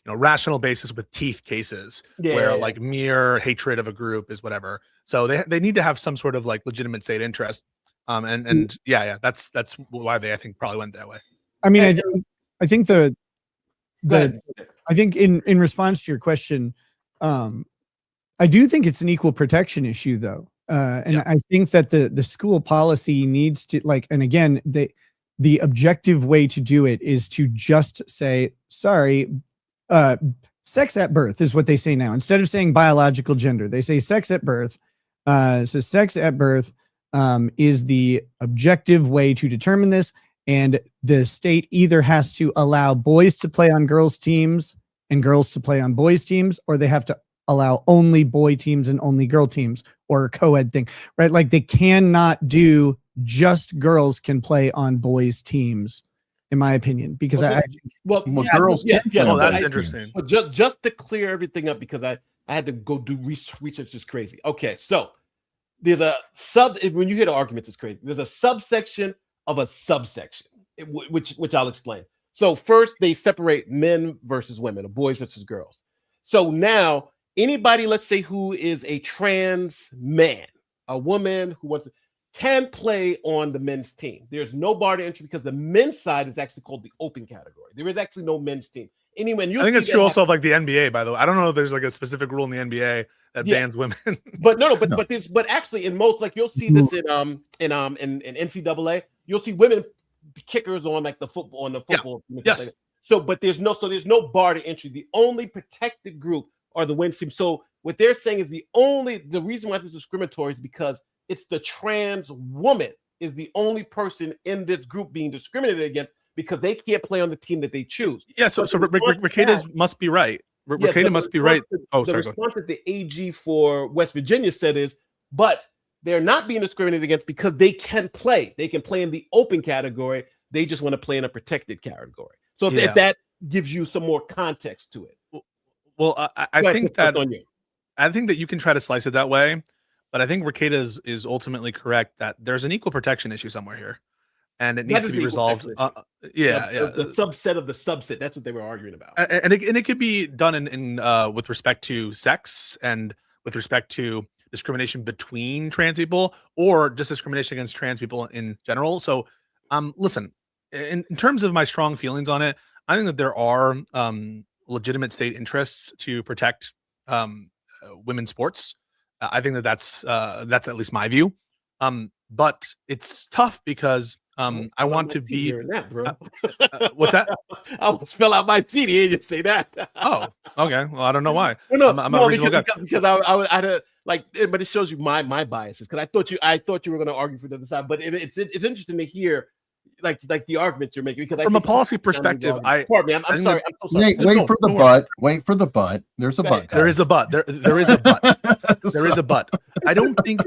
rational basis with teeth cases where like mere hatred of a group is whatever. So they need to have some sort of like legitimate state interest. That's why they, I think, probably went that way. I mean, I think I think in response to your question, I do think it's an equal protection issue, though. I think that the school policy needs to, like, and again, the objective way to do it is to just say, sorry, sex at birth is what they say now. Instead of saying biological gender, they say sex at birth. So sex at birth is the objective way to determine this. And the state either has to allow boys to play on girls' teams and girls to play on boys' teams, or they have to allow only boy teams and only girl teams, or a co-ed thing, right? Like they cannot do just girls can play on boys' teams, in my opinion, because girls. Oh, that's interesting. But just to clear everything up, because I had to go do research. Is crazy. Okay, so there's a when you hear the arguments, it's crazy. There's a subsection of a subsection, which I'll explain. So first, they separate men versus women, or boys versus girls. So now, anybody, let's say, who is a trans man, a woman who wants to, can play on the men's team. There's no bar to entry because the men's side is actually called the open category. There is actually no men's team. Anyway, I think it's true also of like the NBA, by the way. I don't know if there's like a specific rule in the NBA that bans women. But but actually in most, like you'll see this in NCAA, you'll see women kickers on like the football team. Yes. So there's no bar to entry. The only protected group are the women's team. So what they're saying is the reason why it's discriminatory is because it's the trans woman is the only person in this group being discriminated against because they can't play on the team that they choose. Yeah, so Rekieta must be right. Rekieta must be right. The response that the AG for West Virginia said is, but they're not being discriminated against because they can play. They can play in the open category. They just want to play in a protected category. So if that gives you some more context to it. Well, I think that you can try to slice it that way, but I think Rekieta is ultimately correct that there's an equal protection issue somewhere here, and it needs to be resolved. The subset of the subset. That's what they were arguing about. And it could be done in with respect to sex and with respect to discrimination between trans people or just discrimination against trans people in general. So, listen, in terms of my strong feelings on it, I think that there are legitimate state interests to protect women's sports. I think that's at least my view. But it's tough because I want to be that, bro. What's that? I almost fell out my seat here and say that. Oh, okay. Well, I don't know why. I'm a reasonable guy. Because I had like, but it shows you my biases. Because I thought you were going to argue for the other side. But it's interesting to hear like the arguments you're making. Because from a policy perspective, pardon me. I'm sorry. I'm so sorry. Wait for the butt. Wait for the butt. There's a butt. There is a butt. There is a butt. There is a butt. I don't think.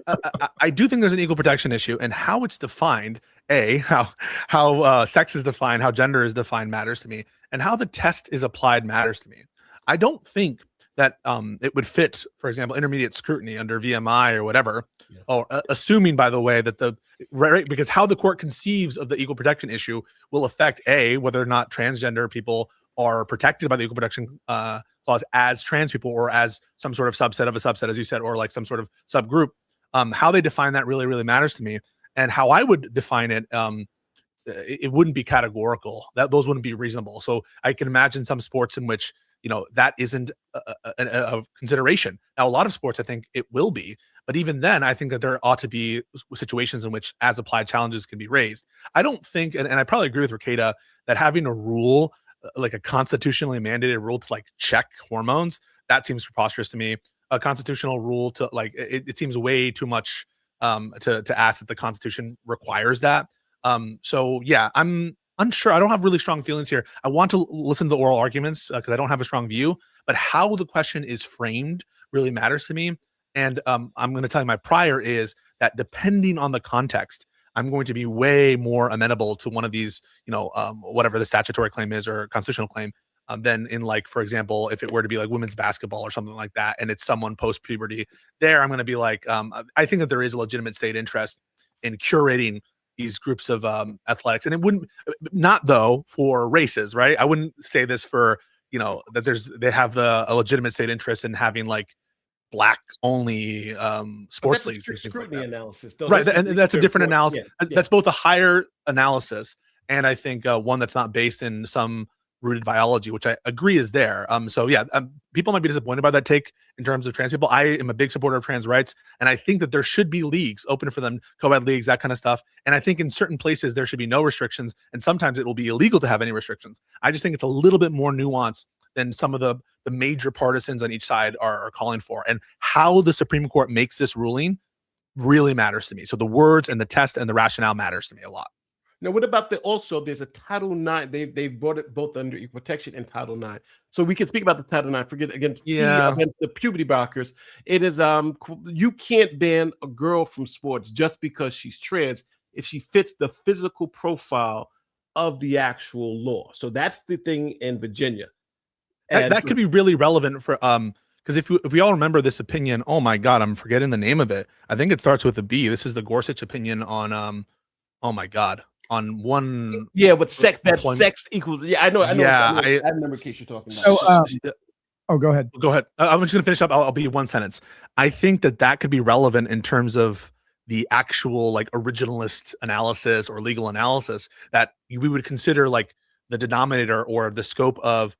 I do think there's an equal protection issue, and how it's defined. How sex is defined, how gender is defined matters to me, and how the test is applied matters to me. I don't think that it would fit, for example, intermediate scrutiny under VMI or whatever, or assuming, by the way, that because how the court conceives of the equal protection issue will affect whether or not transgender people are protected by the equal protection clause as trans people or as some sort of subset of a subset, as you said, or like some sort of subgroup. How they define that really, really matters to me. And how I would define it, it wouldn't be categorical. Those wouldn't be reasonable. So I can imagine some sports in which that isn't a consideration. Now, a lot of sports, I think it will be, but even then, I think that there ought to be situations in which as applied challenges can be raised. I don't think, and I probably agree with Rekieta, that having a rule, like a constitutionally mandated rule to like check hormones, that seems preposterous to me. A constitutional rule to like it seems way too much. To ask that the Constitution requires that. So yeah, I'm unsure. I don't have really strong feelings here. I want to listen to the oral arguments because I don't have a strong view, but how the question is framed really matters to me. And I'm going to tell you my prior is that depending on the context, I'm going to be way more amenable to one of these, whatever the statutory claim is or constitutional claim, than in like, for example, if it were to be like women's basketball or something like that, and it's someone post-puberty, there I'm going to be like, I think that there is a legitimate state interest in curating these groups of athletics, and it wouldn't not though for races, right? I wouldn't say this for that they have a legitimate state interest in having like black only sports leagues and things like that. Analysis, though. Right, and that's a different analysis. Yeah. That's both a higher analysis and I think one that's not based in some rooted biology, which I agree is there. So yeah, people might be disappointed by that take in terms of trans people. I am a big supporter of trans rights, and I think that there should be leagues open for them, co-ed leagues, that kind of stuff. And I think in certain places there should be no restrictions, and sometimes it will be illegal to have any restrictions. I just think it's a little bit more nuanced than some of the major partisans on each side are calling for. And how the Supreme Court makes this ruling really matters to me. So the words and the test and the rationale matters to me a lot. Now, what about there's a Title IX. They've brought it both under equal protection and Title IX. So we can speak about the Title IX. Forget against the puberty blockers. It is you can't ban a girl from sports just because she's trans if she fits the physical profile of the actual law. So that's the thing in Virginia. And that could be really relevant for because if we all remember this opinion, oh my God, I'm forgetting the name of it. I think it starts with a B. This is the Gorsuch opinion on oh my God. On one, with sex equals. Yeah, I know. Yeah, I remember the case you're talking about. So, go ahead. Go ahead. I'm just going to finish up. I'll be one sentence. I think that could be relevant in terms of the actual like originalist analysis or legal analysis that we would consider like the denominator or the scope of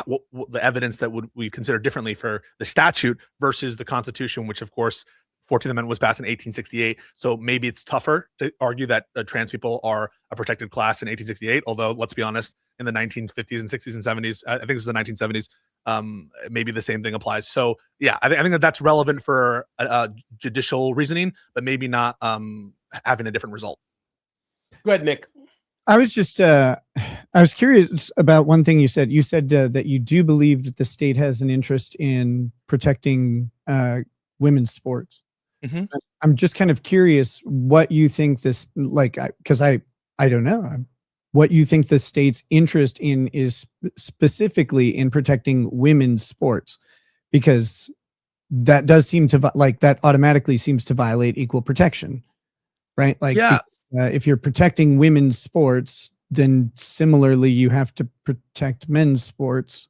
what the evidence that we consider differently for the statute versus the Constitution, which of course 14th Amendment was passed in 1868, so maybe it's tougher to argue that trans people are a protected class in 1868. Although, let's be honest, in the 1950s and 60s and 70s, I think this is the 1970s, maybe the same thing applies. So, yeah, I think that's relevant for judicial reasoning, but maybe not having a different result. Go ahead, Nick. I was just, I was curious about one thing you said. You said that you do believe that the state has an interest in protecting women's sports. Mm-hmm. I'm just kind of curious what you think this, like, because I don't know what you think the state's interest in is specifically in protecting women's sports, because that does seem to that automatically seems to violate equal protection, right? Like, if you're protecting women's sports, then similarly you have to protect men's sports.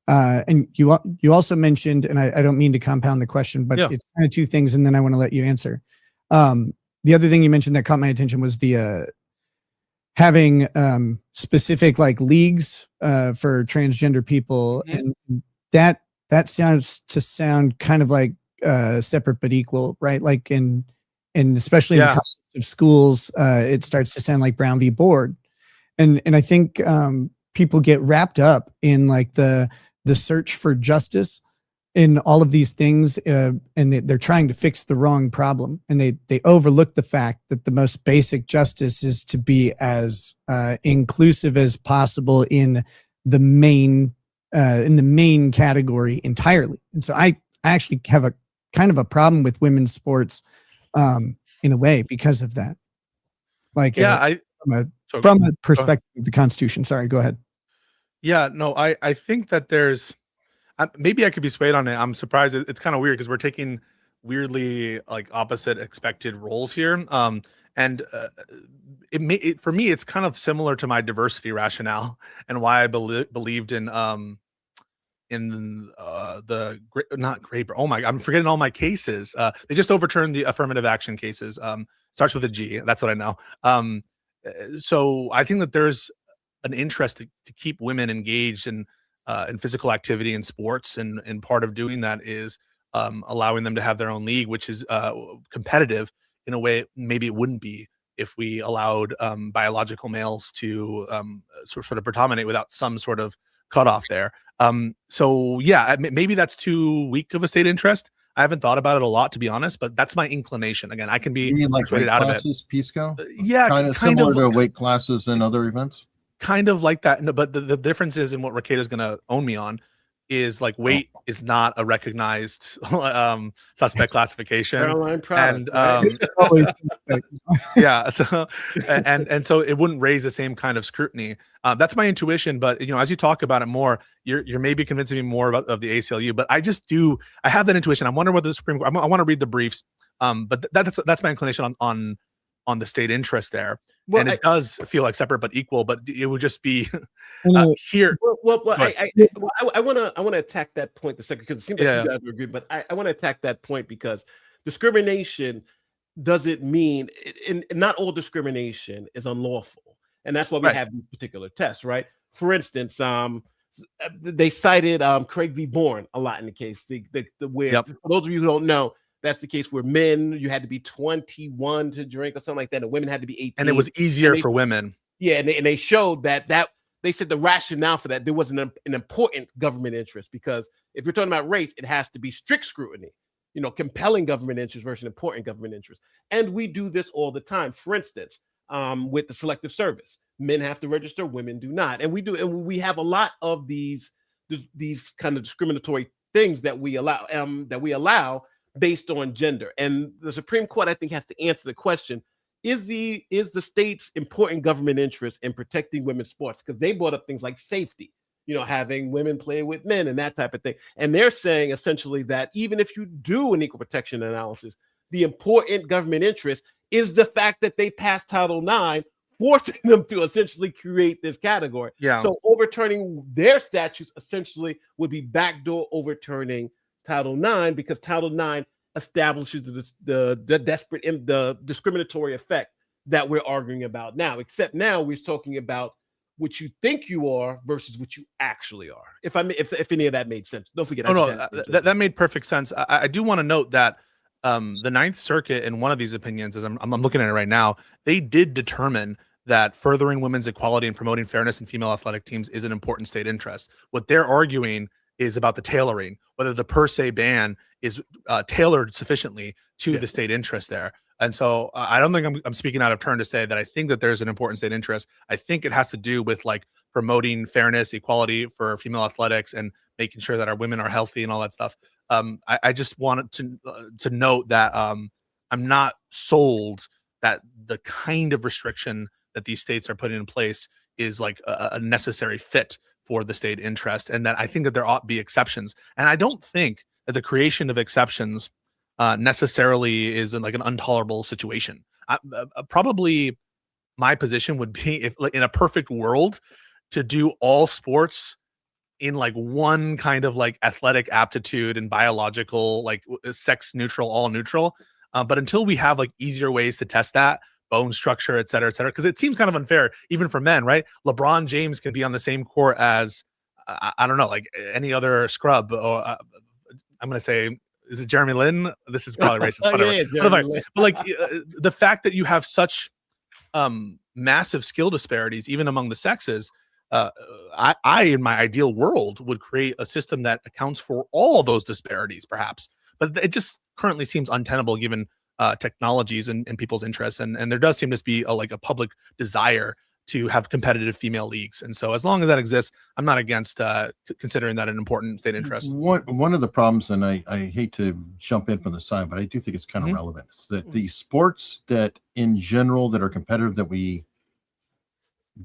And you also mentioned, and I don't mean to compound the question, but it's kind of two things, and then I want to let you answer. The other thing you mentioned that caught my attention was the having specific like leagues for transgender people, and that sounds kind of like separate but equal, right? Like and especially in the context of schools, it starts to sound like Brown v. Board, and I think people get wrapped up in like the search for justice in all of these things, and they're trying to fix the wrong problem, and they overlook the fact that the most basic justice is to be as inclusive as possible in the main category entirely. And so I actually have a kind of a problem with women's sports in a way because of that. Like, from a perspective of the Constitution. Sorry, go ahead. Yeah, no, I think that there's maybe I could be swayed on it. I'm surprised. It's kind of weird because we're taking weirdly like opposite expected roles here. And for me, it's kind of similar to my diversity rationale and why I believed in the not great. Oh my, I'm forgetting all my cases. They just overturned the affirmative action cases. Starts with a G. That's what I know. So I think that there's an interest to keep women engaged in physical activity and sports, and part of doing that is allowing them to have their own league, which is competitive in a way maybe it wouldn't be if we allowed biological males to sort of predominate without some sort of cutoff there. So yeah, maybe that's too weak of a state interest. I haven't thought about it a lot, to be honest, but that's my inclination. Again, I can be persuaded out of it. Pisco? Yeah, kind of similar to weight classes and other events. Kind of like that, no, but the difference is, in what Rekieta is going to own me on, is like weight is not a recognized suspect classification, and yeah, so and so it wouldn't raise the same kind of scrutiny. That's my intuition, but as you talk about it more, you're maybe convincing me more of the ACLU. But I have that intuition. I wonder whether the Supreme Court. I want to read the briefs, but that's my inclination on the state interest there. Well, and it does feel like separate but equal, but it would just be here. I want to attack that point the second, because it seems like you guys agree, but I want to attack that point because discrimination doesn't mean, and not all discrimination is unlawful, and that's why we have these particular tests, right? For instance, they cited Craig v. Bourne a lot in the case. For those of you who don't know, that's the case where men, you had to be 21 to drink or something like that, and women had to be 18. And it was easier for women. Yeah, and they showed that they said the rationale for that, there was an important government interest, because if you're talking about race, it has to be strict scrutiny, compelling government interest versus important government interest. And we do this all the time. For instance, with the selective service, men have to register, women do not. And we have a lot of these kind of discriminatory things that we allow based on gender. And the Supreme Court, I think, has to answer the question, is the state's important government interest in protecting women's sports? Because they brought up things like safety, having women play with men and that type of thing. And they're saying essentially that even if you do an equal protection analysis, the important government interest is the fact that they passed Title IX, forcing them to essentially create this category. Yeah. So overturning their statutes essentially would be backdoor overturning Title IX, because Title IX establishes the discriminatory effect that we're arguing about now. Except now we're talking about what you think you are versus what you actually are. If any of that made sense. Don't forget. That made perfect sense. I do want to note that the Ninth Circuit, in one of these opinions, as I'm looking at it right now, they did determine that furthering women's equality and promoting fairness in female athletic teams is an important state interest. What they're arguing is about the tailoring, whether the per se ban is tailored sufficiently to the state interest there. And so I don't think I'm speaking out of turn to say that I think that there's an important state interest. I think it has to do with like promoting fairness, equality for female athletics, and making sure that our women are healthy and all that stuff. I just wanted to note that I'm not sold that the kind of restriction that these states are putting in place is like a necessary fit for the state interest, and that I think that there ought to be exceptions. And I don't think that the creation of exceptions necessarily is like an intolerable situation. Probably my position would be, if like in a perfect world, to do all sports in like one kind of like athletic aptitude and biological, like sex neutral, all neutral. But until we have like easier ways to test that, bone structure, et cetera, because it seems kind of unfair even for men, right? LeBron James can be on the same court as I don't know, like any other scrub, or I'm going to say, is it Jeremy Lin? This is probably racist. But like the fact that you have such massive skill disparities, even among the sexes, I, in my ideal world, would create a system that accounts for all those disparities, perhaps. But it just currently seems untenable given technologies and people's interests. And there does seem to be a public desire to have competitive female leagues. And so as long as that exists, I'm not against considering that an important state interest. One of the problems, and I hate to jump in from the side, but I do think it's kind of relevant, is that the sports that in general that are competitive that we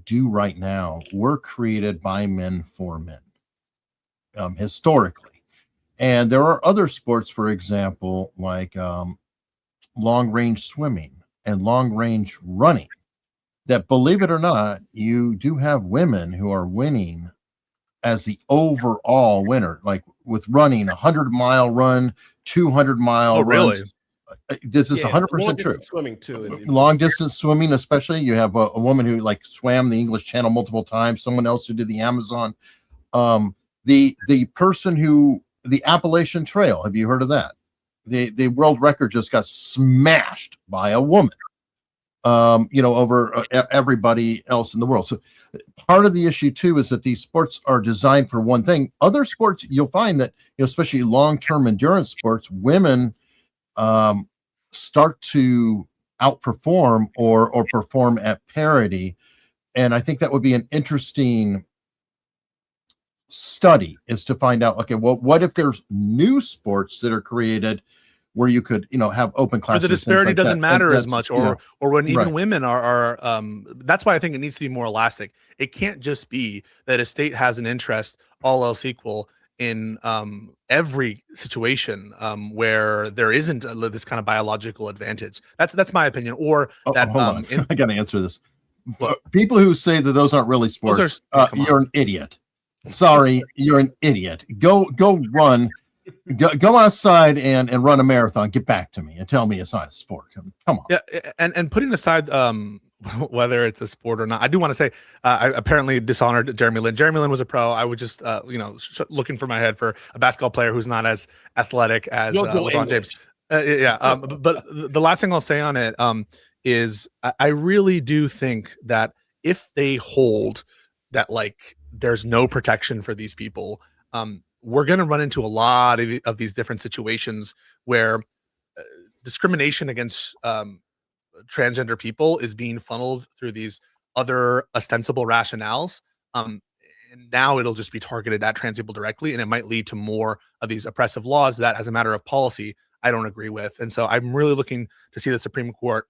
do right now were created by men for men historically. And there are other sports, for example, like long range swimming and long range running, that, believe it or not, you do have women who are winning as the overall winner, like with running 100-mile run, 200-mile really? runs. This is 100% true. Swimming too. Long distance swimming, especially. You have a woman who like swam the English Channel multiple times. Someone else who did the Amazon. The person who, the Appalachian Trail. Have you heard of that? The world record just got smashed by a woman. Over everybody else in the world. So part of the issue too is that these sports are designed for one thing. Other sports, you'll find that, especially long-term endurance sports, women start to outperform or perform at parity. And I think that would be an interesting study, is to find out, okay, well, what if there's new sports that are created where you could, have open classes. Where the disparity doesn't matter as much, or when even right. women are that's why I think it needs to be more elastic. It can't just be that a state has an interest, all else equal, in every situation where there isn't this kind of biological advantage. That's my opinion. Or that hold on. I got to answer this. People who say that those aren't really sports, you're an idiot. Sorry, you're an idiot. Go run. Go outside and run a marathon. Get back to me and tell me it's not a sport. Come on. Yeah, and putting aside whether it's a sport or not, I do want to say I apparently dishonored Jeremy Lin. Jeremy Lin was a pro. I would just looking for my head for a basketball player who's not as athletic as LeBron James. But the last thing I'll say on it is I really do think that if they hold that like there's no protection for these people, we're going to run into a lot of these different situations where discrimination against transgender people is being funneled through these other ostensible rationales. And now it'll just be targeted at trans people directly, and it might lead to more of these oppressive laws that, as a matter of policy, I don't agree with. And so I'm really looking to see the Supreme Court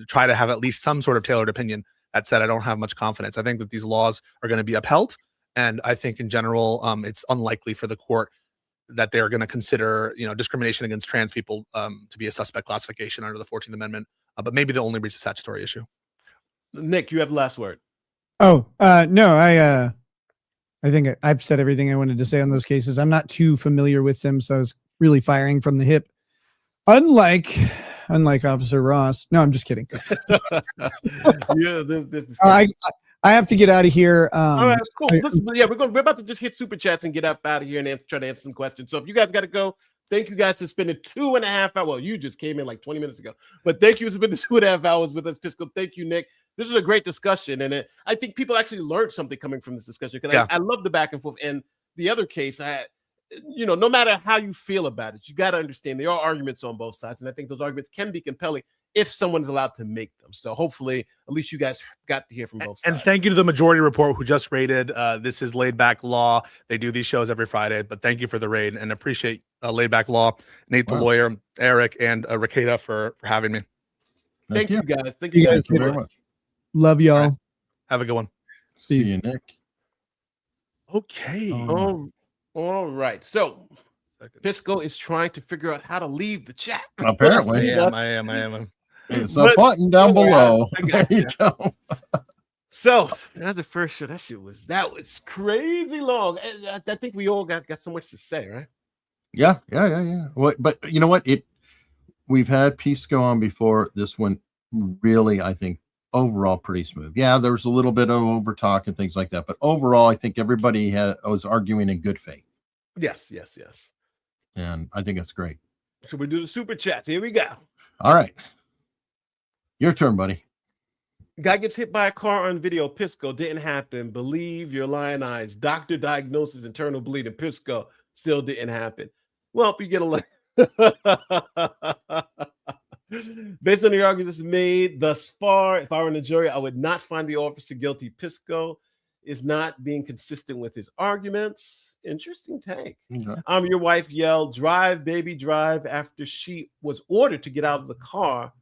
try to have at least some sort of tailored opinion. That said, I don't have much confidence. I think that these laws are going to be upheld, and I think in general, it's unlikely for the court that they're going to consider, discrimination against trans people to be a suspect classification under the 14th Amendment. But maybe they'll only reach a statutory issue. Nick, you have the last word. Oh, no, I think I've said everything I wanted to say on those cases. I'm not too familiar with them, so I was really firing from the hip. Unlike Officer Ross. No, I'm just kidding. Yeah, I have to get out of here. All right, cool. Listen, we're about to just hit super chats and get out of here and try to answer some questions. So if you guys got to go, thank you guys for spending 2.5 hours. Well, you just came in like 20 minutes ago, but thank you for spending 2.5 hours with us, Pisco. Thank you, Nick. This was a great discussion, and I think people actually learned something coming from this discussion. Because I love the back and forth. And the other case, no matter how you feel about it, you got to understand there are arguments on both sides, and I think those arguments can be compelling if someone is allowed to make them. So hopefully, at least you guys got to hear from both sides. And thank you to the Majority Report who just rated. This is Laid Back Law. They do these shows every Friday, but thank you for the raid and appreciate Laid Back Law, Nate the lawyer, Eric, and Rekieta for having me. Thank you guys. Thank you guys very much. Love y'all. Right. Have a good one. See you, Nick. Okay. All right. So Pisco is trying to figure out how to leave the chat. Apparently. I am. It's a button down below. There you go. So that's the first show. That was crazy long. I think we all got so much to say, right? Yeah. Well, but you know what? We've had Pisco on before. This one really, I think, overall pretty smooth. Yeah, there was a little bit of over talk and things like that, but overall, I think everybody was arguing in good faith. Yes. And I think it's great. So we do the super chats. Here we go. All right. Your turn, buddy. Guy gets hit by a car on video. Pisco, didn't happen. Believe your lying eyes. Doctor diagnosis internal bleeding. Pisco, still didn't happen. Well, if you get a based on the arguments made thus far, if I were in the jury, I would not find the officer guilty. Pisco is not being consistent with his arguments. Interesting take. Okay. Your wife yelled, "Drive, baby, drive," after she was ordered to get out of the car.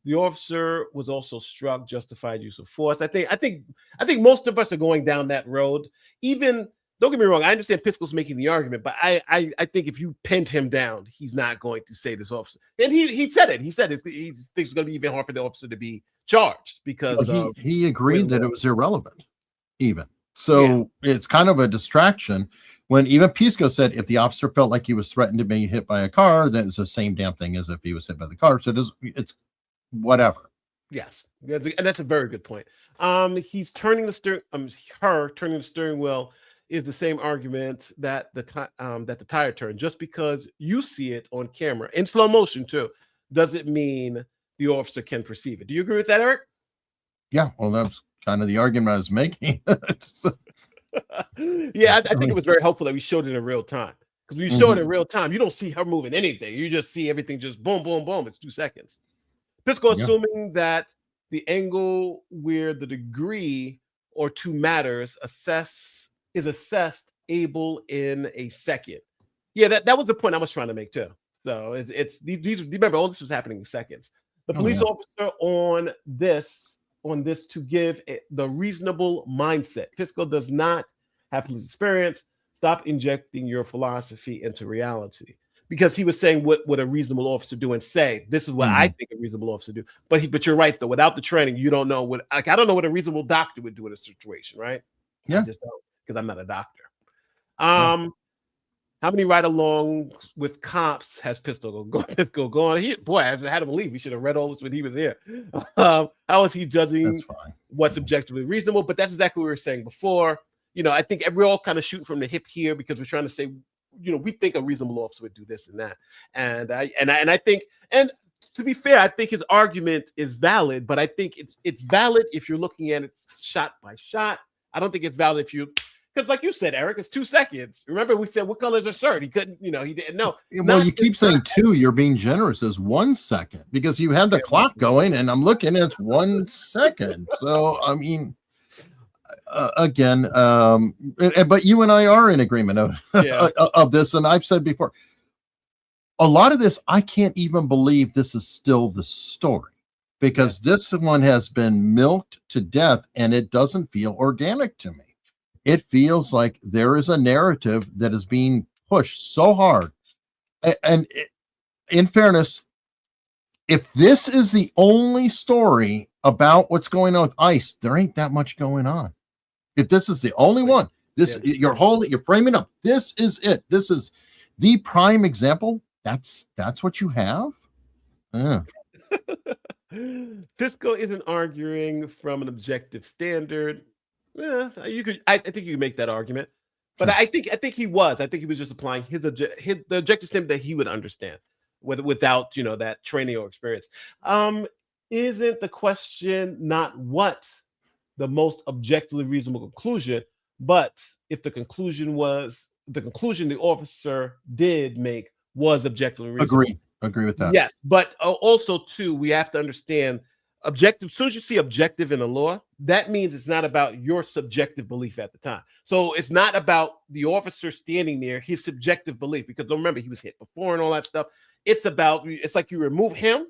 The officer was also struck, justified use of force. I think most of us are going down that road. Even, don't get me wrong, I understand Pisco's making the argument, but I think if you pinned him down, he's not going to say this officer. And he said it. He said he thinks it's going to be even hard for the officer to be charged because he agreed that it was irrelevant, even. So it's kind of a distraction. When even Pisco said if the officer felt like he was threatened to be hit by a car, that was the same damn thing as if he was hit by the car. So it's whatever. Yes, and that's a very good point. He's turning the her turning the steering wheel is the same argument that the tire turned. Just because you see it on camera in slow motion too, doesn't mean the officer can perceive it. Do you agree with that, Eric? Yeah, well, that's kind of the argument I was making. Yeah, I think it was very helpful that we showed it in real time. Because when you show it in real time, you don't see her moving anything. You just see everything just boom, boom, boom. It's 2 seconds. Pisco assuming that the angle where the degree or two matters is assessed able in a second. Yeah, that was the point I was trying to make too. So it's these remember all this was happening in seconds. The police officer on this to give the reasonable mindset. Pisco does not have police experience. Stop injecting your philosophy into reality. Because he was saying what would a reasonable officer do and say, this is what I think a reasonable officer do. But you're right though. Without the training, you don't know what. Like I don't know what a reasonable doctor would do in a situation, right? Yeah, I just don't, because I'm not a doctor. How many ride-alongs with cops has Pisco go on? Boy, I had him leave. We should have read all this when he was here. How is he judging what's objectively reasonable? But that's exactly what we were saying before. I think we're all kind of shooting from the hip here because we're trying to say, we think a reasonable officer would do this and that. And I think, and to be fair, I think his argument is valid, but I think it's valid if you're looking at it shot by shot, I don't think it's valid if you, because like you said, Eric, it's 2 seconds. Remember, we said, what color is your shirt? He couldn't, he didn't know. Well, you keep saying 2, you're being generous as 1 second because you had the clock going and I'm looking and it's 1 second. So, I mean, again, but you and I are in agreement of this. And I've said before, a lot of this, I can't even believe this is still the story because this one has been milked to death and it doesn't feel organic to me. It feels like there is a narrative that is being pushed so hard. And in fairness, if this is the only story about what's going on with ICE, there ain't that much going on. If this is the only one, you're framing up. This is it. This is the prime example. That's what you have. Yeah. Pisco isn't arguing from an objective standard. Yeah, I think you could make that argument, but I think he was. I think he was just applying the objective standard that he would understand, without that training or experience. Isn't the question not what the most objectively reasonable conclusion, but if the conclusion the officer did make was objectively reasonable? Agree with that. Yes, but also too, we have to understand objective. As soon as you see objective in the law, that means it's not about your subjective belief at the time. So it's not about the officer standing there, his subjective belief, because don't remember he was hit before and all that stuff. It's like you remove him,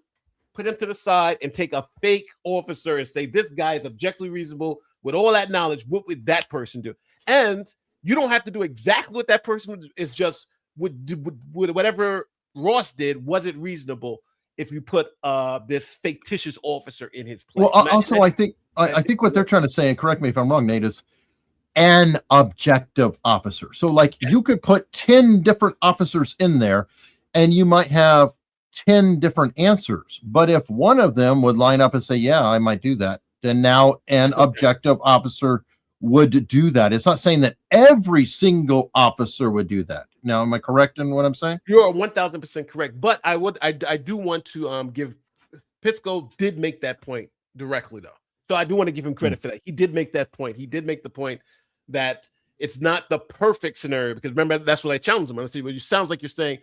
put him to the side, and take a fake officer and say this guy is objectively reasonable with all that knowledge. What would that person do? And you don't have to do exactly what that person would. It's just would whatever Ross did, was it reasonable if you put this fictitious officer in his place? Well, also, I think what they're trying to say, and correct me if I'm wrong, Nate, is an objective officer. So like you could put 10 different officers in there and you might have 10 different answers. But if one of them would line up and say, yeah, I might do that, then now an objective officer would do that. It's not saying that every single officer would do that. Now, am I correct in what I'm saying? You're 1000% correct. But I do want to give Pisco did make that point directly, though. So I do want to give him credit for that. He did make that point. He did make the point that it's not the perfect scenario, because remember, that's what I challenged him. I said, well, it sounds like you're saying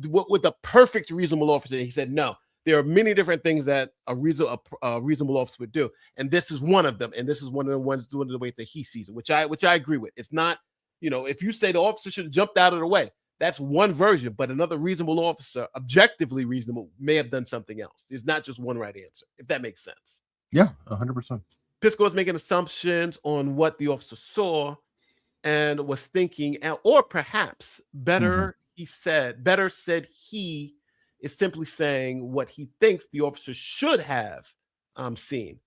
what with the perfect reasonable officer. He said, no, there are many different things that a reasonable officer would do. And this is one of them. And this is one of the ones doing it the way that he sees it, which I agree with. It's not, if you say the officer should have jumped out of the way, that's one version, but another reasonable officer, objectively reasonable, may have done something else. There's not just one right answer, if that makes sense. Yeah, 100%. Pisco is making assumptions on what the officer saw and was thinking, or perhaps better said he is simply saying what he thinks the officer should have seen.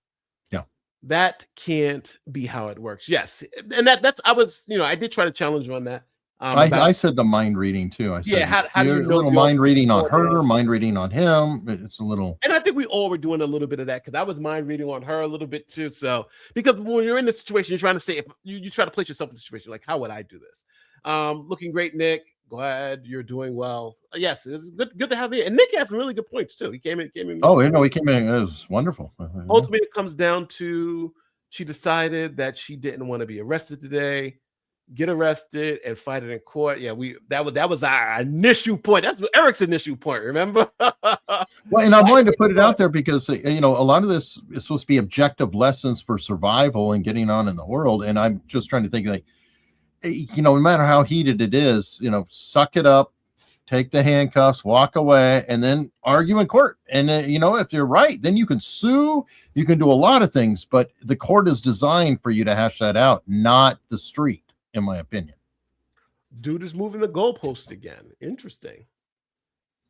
Yeah. That can't be how it works. Yes. And I did try to challenge you on that. I said the mind reading too. I said, how do you know, a little mind reading on her, mind reading on him. It's a little, and I think we all were doing a little bit of that because I was mind reading on her a little bit too. So because when you're in this situation, you're trying to say, if you try to place yourself in the situation, like, how would I do this? Looking great, Nick. Glad you're doing well. Yes, it's good to have you. And Nick has some really good points too. He came in. Oh, he came in. It was wonderful. Ultimately, it comes down to she decided that she didn't want to be arrested today. Get arrested and fight it in court. Yeah, that was our initial point. That's Eric's initial point. Remember? Well, and I wanted to put it out there because a lot of this is supposed to be objective lessons for survival and getting on in the world. And I'm just trying to think, like, no matter how heated it is, suck it up, take the handcuffs, walk away, and then argue in court. And if you're right, then you can sue. You can do a lot of things, but the court is designed for you to hash that out, not the street. In my opinion, dude is moving the goalpost again. Interesting.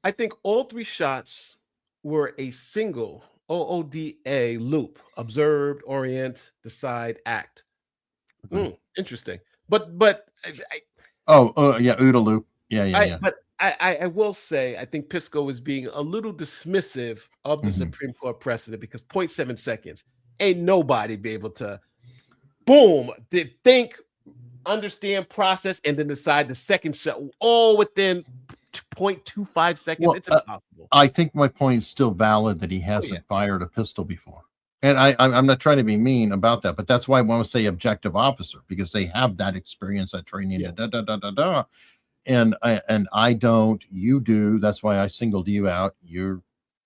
I think all three shots were a single OODA loop: observed, orient, decide, act. Interesting. But OODA loop. Yeah. But I will say I think Pisco is being a little dismissive of the Supreme Court precedent because 0.7 seconds ain't nobody be able to boom think, understand, process, and then decide the second shot all within 0.25 seconds. It's impossible. I think my point is still valid that he hasn't fired a pistol before. And I'm not trying to be mean about that, but that's why I want to say objective officer, because they have that experience, that training, and I don't, you do. That's why I singled you out. You're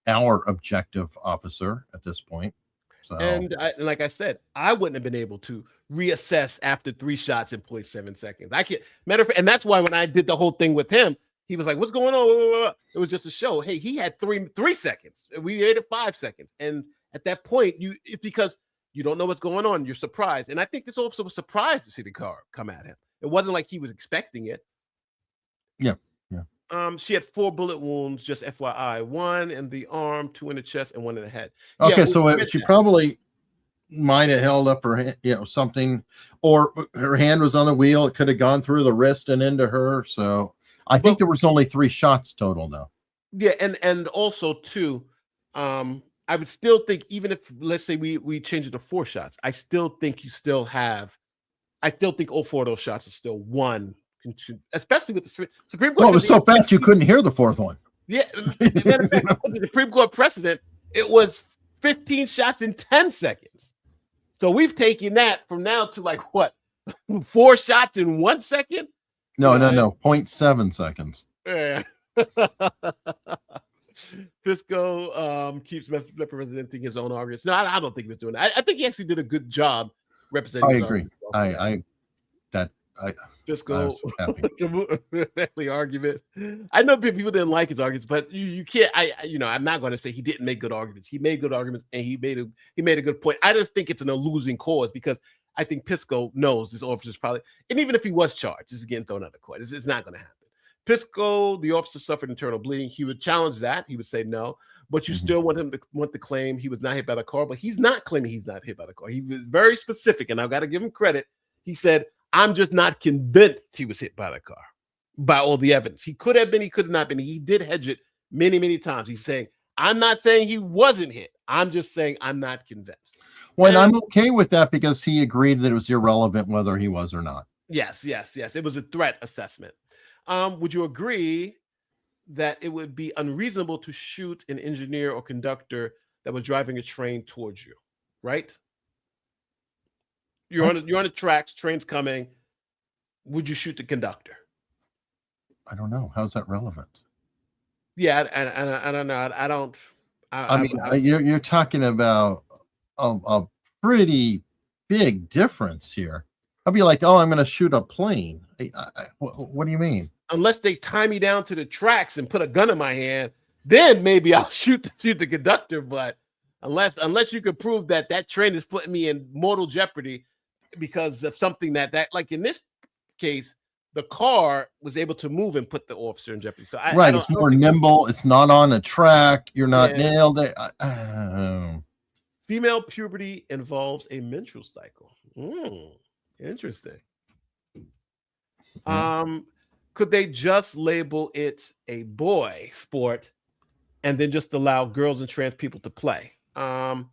our objective officer at this point. So, and like I said, I wouldn't have been able to reassess after 3 shots in 0.7 seconds. I can't. Matter of fact, and that's why when I did the whole thing with him, he was like, "What's going on?" It was just a show. Hey, he had 3 seconds. We made it 5 seconds, and at that point, it's because you don't know what's going on. You're surprised, and I think this officer was surprised to see the car come at him. It wasn't like he was expecting it. Yeah. She had 4 bullet wounds, just FYI. 1 in the arm, 2 in the chest, and 1 in the head. Okay, so she probably might have held up her, something, or her hand was on the wheel. It could have gone through the wrist and into her. So I think there was only 3 shots total, though. Yeah, and also too, I would still think, even if, let's say we change it to 4 shots, I still think all 4 of those shots are still one. Especially with the Supreme Court. Well, it was so fast you couldn't hear the 4th one. Yeah, matter of fact, the Supreme Court precedent, it was 15 shots in 10 seconds. So we've taken that from now to like what, 4 shots in 1 second? No, 0.7 seconds. Yeah. Pisco keeps representing his own arguments. No, I don't think he was doing that. I think he actually did a good job representing. I agree. Pisco the argument. I know people didn't like his arguments, but you can't. I'm not going to say he didn't make good arguments. He made good arguments, and he made a good point. I just think it's a losing cause, because I think Pisco knows this officer's probably, and even if he was charged, this is getting thrown out of court. It's not going to happen. Pisco, the officer, suffered internal bleeding. He would challenge that. He would say no, but you still want him to claim he was not hit by the car. But he's not claiming he's not hit by the car. He was very specific, and I've got to give him credit. He said, "I'm just not convinced he was hit by the car by all the evidence. He could have been, he could not been." He did hedge it many, many times. He's saying, "I'm not saying he wasn't hit. I'm just saying I'm not convinced." Well, and I'm okay with that, because he agreed that it was irrelevant whether he was or not. Yes. It was a threat assessment. Would you agree that it would be unreasonable to shoot an engineer or conductor that was driving a train towards you, right? You're on the tracks, train's coming. Would you shoot the conductor? I don't know. How's that relevant? Yeah, I don't know. I mean, you're talking about a pretty big difference here. I'll be like, "Oh, I'm going to shoot a plane." What do you mean? Unless they tie me down to the tracks and put a gun in my hand, then maybe I'll shoot the conductor. But unless you could prove that train is putting me in mortal jeopardy because of something that like in this case, the car was able to move and put the officer in jeopardy. So it's more nimble. It's not on a track. You're not nailed. Female puberty involves a menstrual cycle. Interesting. Could they just label it a boy sport and then just allow girls and trans people to play? Are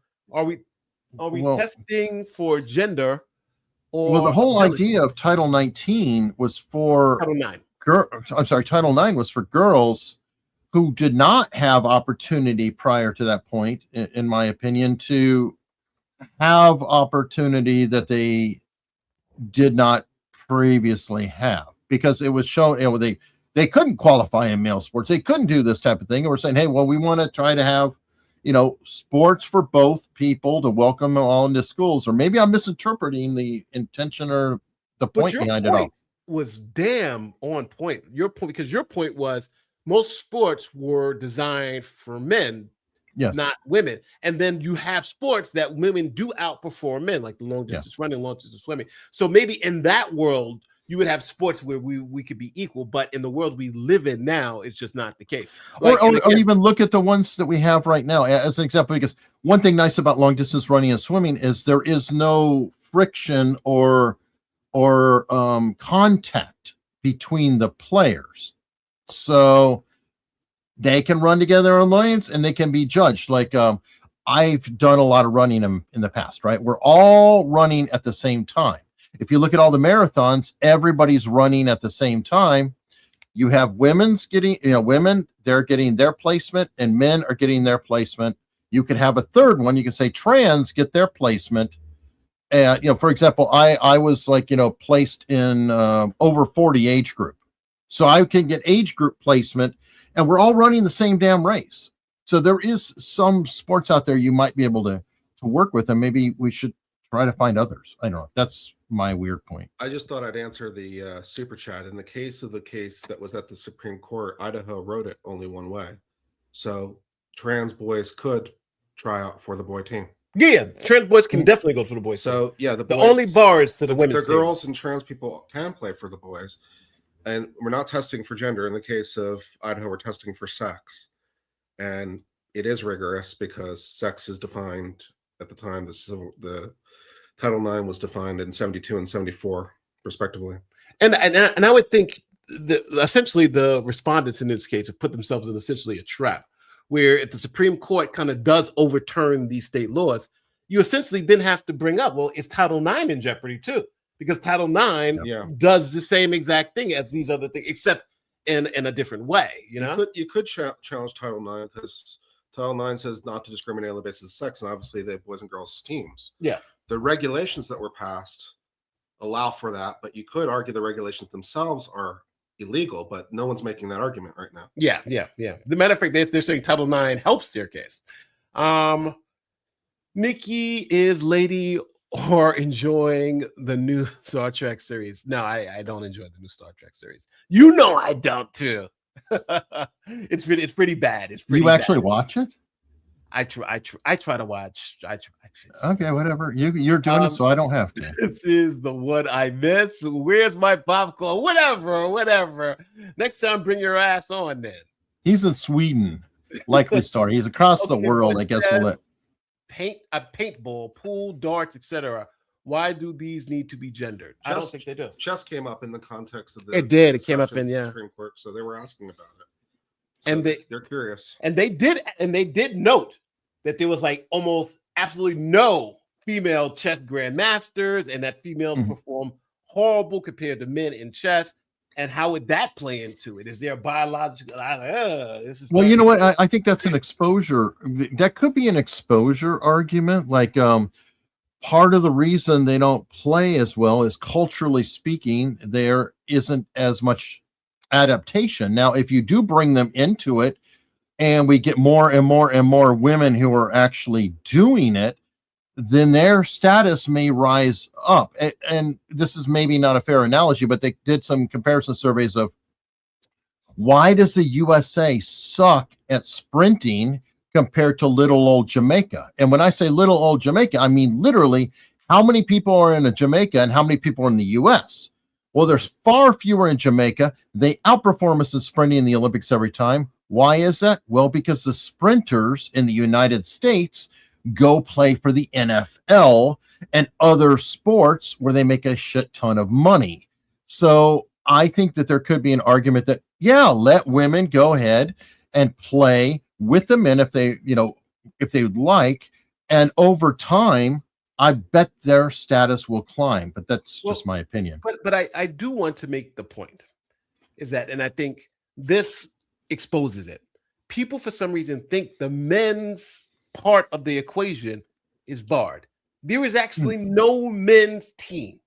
we testing for gender? Well, the whole idea of Title 19 was for Title 9. Title 9 was for girls who did not have opportunity prior to that point, in my opinion, to have opportunity that they did not previously have, because it was shown, they couldn't qualify in male sports. They couldn't do this type of thing. And we're saying, hey, well, we want to try to have, sports for both people, to welcome them all into schools. Or maybe I'm misinterpreting the intention or the point behind it all. Was damn on point. Your point, because your point was most sports were designed for men, not women. And then you have sports that women do outperform men, like the long distance running, long distance swimming. So maybe in that world, you would have sports where we could be equal, but in the world we live in now, it's just not the case. Or even look at the ones that we have right now as an example, because one thing nice about long distance running and swimming is there is no friction or contact between the players. So they can run together in lanes and they can be judged. Like I've done a lot of running in the past, right? We're all running at the same time. If you look at all the marathons, everybody's running at the same time. You have women, they're getting their placement, and men are getting their placement. You could have a third one. You can say trans get their placement. And, for example, I was like, placed in over 40 age group. So I can get age group placement, and we're all running the same damn race. So there is some sports out there you might be able to work with, and maybe we should try to find others. I don't know. That's my weird point. I just thought I'd answer the super chat. In the case that was at the Supreme Court, Idaho wrote it only one way. So trans boys could try out for the boy team. Yeah, trans boys can definitely go for the boys. So yeah, the only bars to the women's team. Girls and trans people can play for the boys. And we're not testing for gender. In the case of Idaho, we're testing for sex. And it is rigorous because sex is defined at the time the Title IX was defined in 72 and 74, respectively. And I would think essentially the respondents in this case have put themselves in essentially a trap, where if the Supreme Court kind of does overturn these state laws, you essentially then have to bring up, well, is Title IX in jeopardy too? Because Title IX does the same exact thing as these other things, except in a different way. You could challenge Title IX because Title IX says not to discriminate on the basis of sex, and obviously they have boys and girls teams. Yeah. The regulations that were passed allow for that, but you could argue the regulations themselves are illegal, but no one's making that argument right now. Yeah. The matter of fact, they're saying Title IX helps their case. Nikki, is Lady or enjoying the new Star Trek series? No, I don't enjoy the new Star Trek series. I don't too. It's pretty bad. It's pretty. You actually watch it? I try to watch. Okay, whatever. You're doing it, so I don't have to. This is the one I miss. Where's my popcorn? Whatever. Next time, bring your ass on then. He's in Sweden. Likely story. He's across the world. I guess we'll let paintball, pool, darts, etc. Why do these need to be gendered? I don't think they do. Chess came up in the context of it did. It came up in Supreme Court, so they were asking about it. So and they're curious. And they did note that there was like almost absolutely no female chess grandmasters, and that females perform horrible compared to men in chess. And how would that play into it? Is there a biological? Well, you know what? I think that's an exposure. That could be an exposure argument. Like part of the reason they don't play as well is culturally speaking, there isn't as much adaptation. Now, if you do bring them into it, and we get more and more and more women who are actually doing it, then their status may rise up. And this is maybe not a fair analogy, but they did some comparison surveys of why does the USA suck at sprinting compared to little old Jamaica? And when I say little old Jamaica, I mean literally how many people are in a Jamaica and how many people are in the US? Well, there's far fewer in Jamaica. They outperform us in sprinting in the Olympics every time. Why is that? Well, because the sprinters in the United States go play for the NFL and other sports where they make a shit ton of money. So I think that there could be an argument that, let women go ahead and play with the men if they would like. And over time, I bet their status will climb, but that's just my opinion. But I do want to make the point is that, and I think this exposes it. People, for some reason, think the men's part of the equation is barred. There is actually no men's team.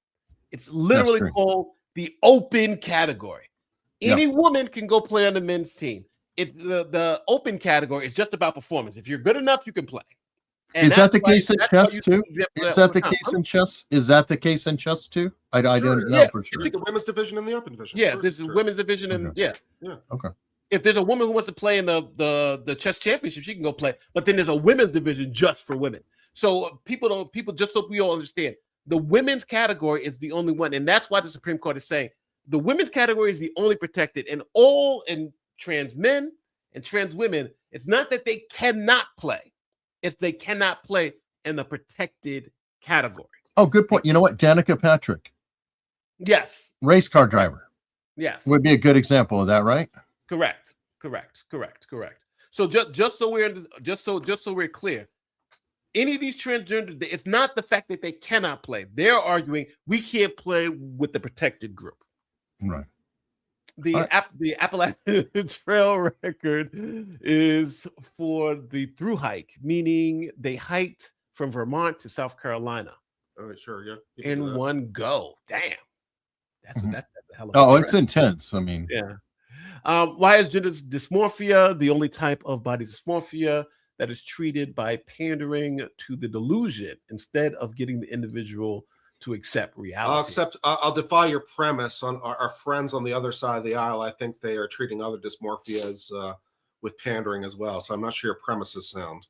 It's literally called the open category. Any woman can go play on the men's team. The open category is just about performance. If you're good enough, you can play. And is that the case in chess too? Is that the case in chess? Is that the case in chess too? I don't know for sure. It's the women's division and the open division. Yeah, this is women's division and Okay. If there's a woman who wants to play in the chess championship, she can go play. But then there's a women's division just for women. So people just so we all understand, the women's category is the only one, and that's why the Supreme Court is saying the women's category is the only protected, and trans men and trans women. It's not that they cannot play. It's they cannot play in the protected category. Oh, good point. You know what? Danica Patrick. Yes. Race car driver. Yes. Would be a good example of that, right? Correct. So just so we're clear, any of these transgender, it's not the fact that they cannot play. They're arguing we can't play with the protected group. Right. the Appalachian Trail record is for the through hike, meaning they hiked from Vermont to South Carolina. Oh, sure, yeah. In one go. Damn. That's a hell of a Oh, trek. it's intense. I mean, yeah. Why is gender dysmorphia the only type of body dysmorphia that is treated by pandering to the delusion instead of getting the individual to accept reality? I'll defy your premise on our friends on the other side of the aisle. I think they are treating other dysmorphias with pandering as well. So I'm not sure your premise is sound.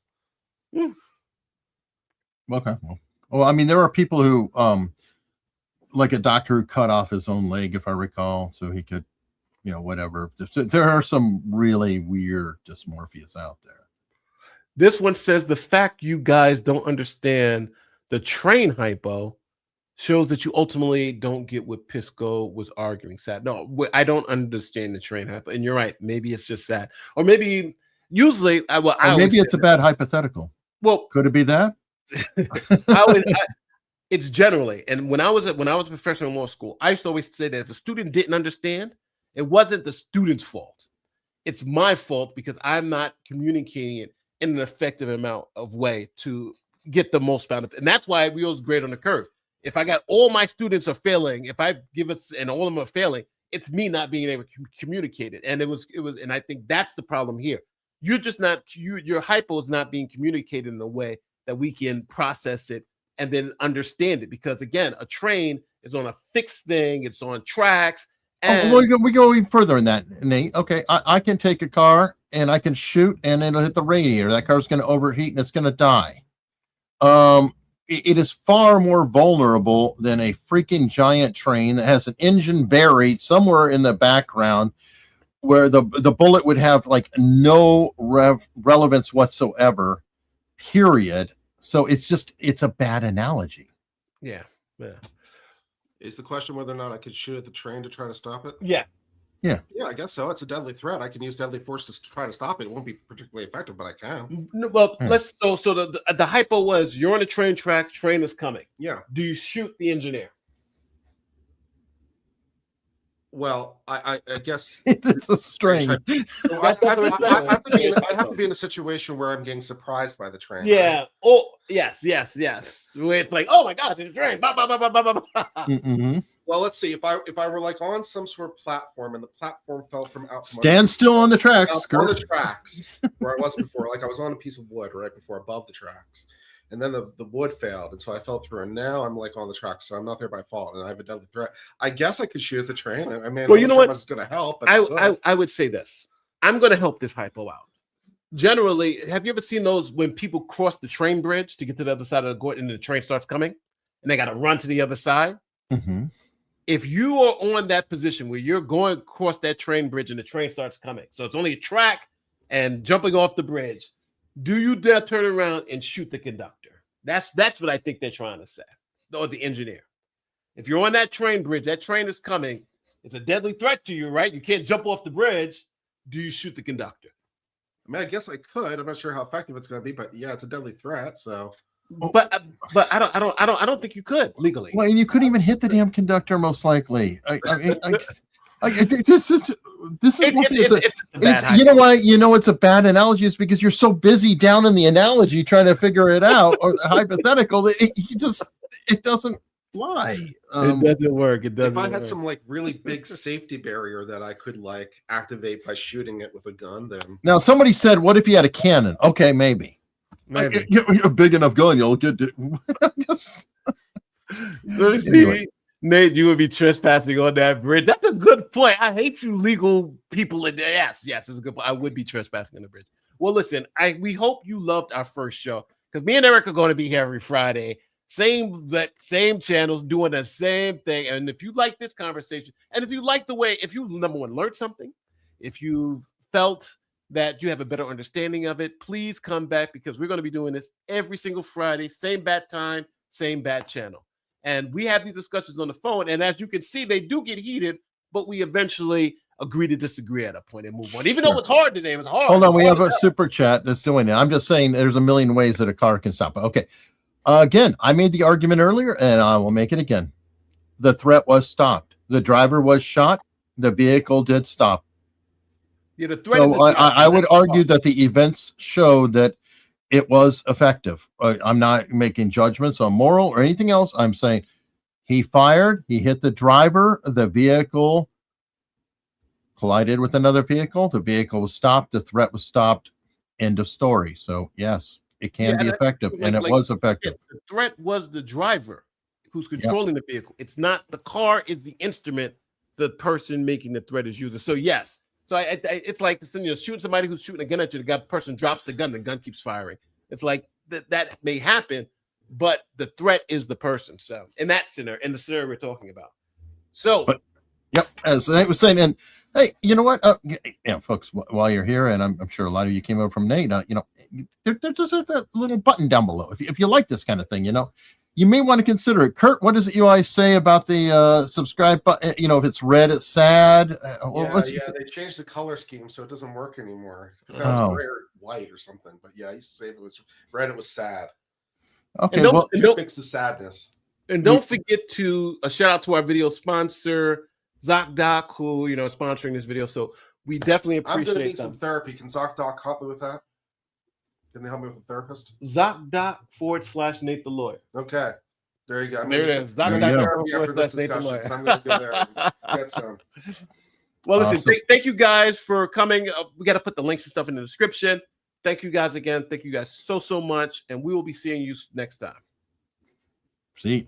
Okay. Well, I mean, there are people who, like a doctor who cut off his own leg, if I recall, so he could, whatever. There are some really weird dysmorphias out there. This one says the fact you guys don't understand the train hypo shows that you ultimately don't get what Pisco was arguing. Sad. No, I don't understand the train hypo. And you're right. Maybe it's just that. Or maybe usually, maybe it's a bad hypothetical. Well, could it be that? It's generally, and when I was a professor in law school, I used to always say that if a student didn't understand, it wasn't the student's fault. It's my fault because I'm not communicating it in an effective amount of way to get the most out of it. And that's why we always grade on the curve. If I got all my students are failing, if I give us and all of them are failing, it's me not being able to communicate it. And it was, and I think that's the problem here. You're just not, your hypo is not being communicated in a way that we can process it and then understand it. Because again, a train is on a fixed thing, it's on tracks. And we go even further in that, Nate. Okay, I can take a car and I can shoot and it'll hit the radiator. That car's going to overheat and it's going to die. It is far more vulnerable than a freaking giant train that has an engine buried somewhere in the background where the bullet would have like no relevance whatsoever, period. So it's a bad analogy. Yeah. Is the question whether or not I could shoot at the train to try to stop it? Yeah. Yeah, I guess so. It's a deadly threat. I can use deadly force to try to stop it. It won't be particularly effective, but I can. Well, let's so the hypo was you're on the train tracks, train is coming. Yeah. Do you shoot the engineer? Well, I guess it's a strain. I have to be in a situation where I'm getting surprised by the train. Yeah. Right? Oh, yes. Where it's like, oh my God, there's a train. Mm-hmm. Well, let's see. If I were like on some sort of platform and the platform fell from out. Stand still on the tracks. On the tracks where I was before. Like I was on a piece of wood right before above the tracks. And then the wood failed, and so I fell through. And now I'm like on the tracks, so I'm not there by fault, and I have a deadly threat. I guess I could shoot at the train. I mean, well, you know what? It's going to help. But I would say this. I'm going to help this hypo out. Generally, have you ever seen those when people cross the train bridge to get to the other side of the court, and the train starts coming, and they got to run to the other side? Mm-hmm. If you are on that position where you're going across that train bridge and the train starts coming, so it's only a track and jumping off the bridge, do you dare turn around and shoot the conductor? That's what I think they're trying to say, or the engineer. If you're on that train bridge, that train is coming. It's a deadly threat to you, right? You can't jump off the bridge. Do you shoot the conductor? I mean, I guess I could. I'm not sure how effective it's going to be, but yeah, it's a deadly threat. So, but I don't think you could legally. Well, and you couldn't even hit the damn conductor, most likely. This is you know why it's a bad analogy is because you're so busy down in the analogy trying to figure it out or hypothetical that it doesn't fly. It doesn't work. It doesn't. If I had some like really big safety barrier that I could like activate by shooting it with a gun, then now somebody said, "What if you had a cannon?" Okay, maybe. A big enough gun, you'll get it. Let me see. Nate, you would be trespassing on that bridge. That's a good point. I hate you legal people in there. Yes, it's a good point. I would be trespassing on the bridge. Well, listen, we hope you loved our first show because me and Eric are going to be here every Friday. Same channels doing the same thing. And if you like this conversation, and if you like the way, if you, number one, learned something, if you've felt that you have a better understanding of it, please come back because we're going to be doing this every single Friday, same bat time, same bat channel. And we have these discussions on the phone. And as you can see, they do get heated, but we eventually agree to disagree at a point and move on. Even though it's hard today, it's hard. Hold on, we have a super chat that's doing it. I'm just saying there's a million ways that a car can stop it. Okay. Again, I made the argument earlier and I will make it again. The threat was stopped. The driver was shot. the vehicle did stop. Yeah, the threat. So I would argue that the events showed that it was effective. I'm not making judgments on moral or anything else. I'm saying he fired, he hit the driver, the vehicle collided with another vehicle, the vehicle was stopped, the threat was stopped, end of story. So yes, it can be effective, and it was effective. The threat was the driver who's controlling the vehicle. It's not the car is the instrument the person making the threat is using. So yes. So it's like shooting somebody who's shooting a gun at you. The person drops the gun keeps firing. It's like that may happen, but the threat is the person. So in that scenario, in the scenario we're talking about. So, yep, as I was saying, and hey, you know what? Folks, while you're here, and I'm sure a lot of you came over from Nate. There's a little button down below. If you like this kind of thing, you may want to consider it. Kurt, what is it you always say about the subscribe button? If it's red, it's sad. They changed the color scheme, so it doesn't work anymore. It's now gray or white or something. But yeah, I used to say if it was red, it was sad. Okay, don't fix the sadness. And don't forget to shout out to our video sponsor, ZocDoc, who is sponsoring this video. So we definitely appreciate. I'm going to need some therapy. Can ZocDoc help me with that? Can they help me with a therapist? ZocDoc/Nate the Lawyer. Okay. There you go. There it is. ZocDoc/Nate the Lawyer. I'm going to go there and get some. Well, listen, thank you guys for coming. We got to put the links and stuff in the description. Thank you guys again. Thank you guys so much. And we will be seeing you next time. See you.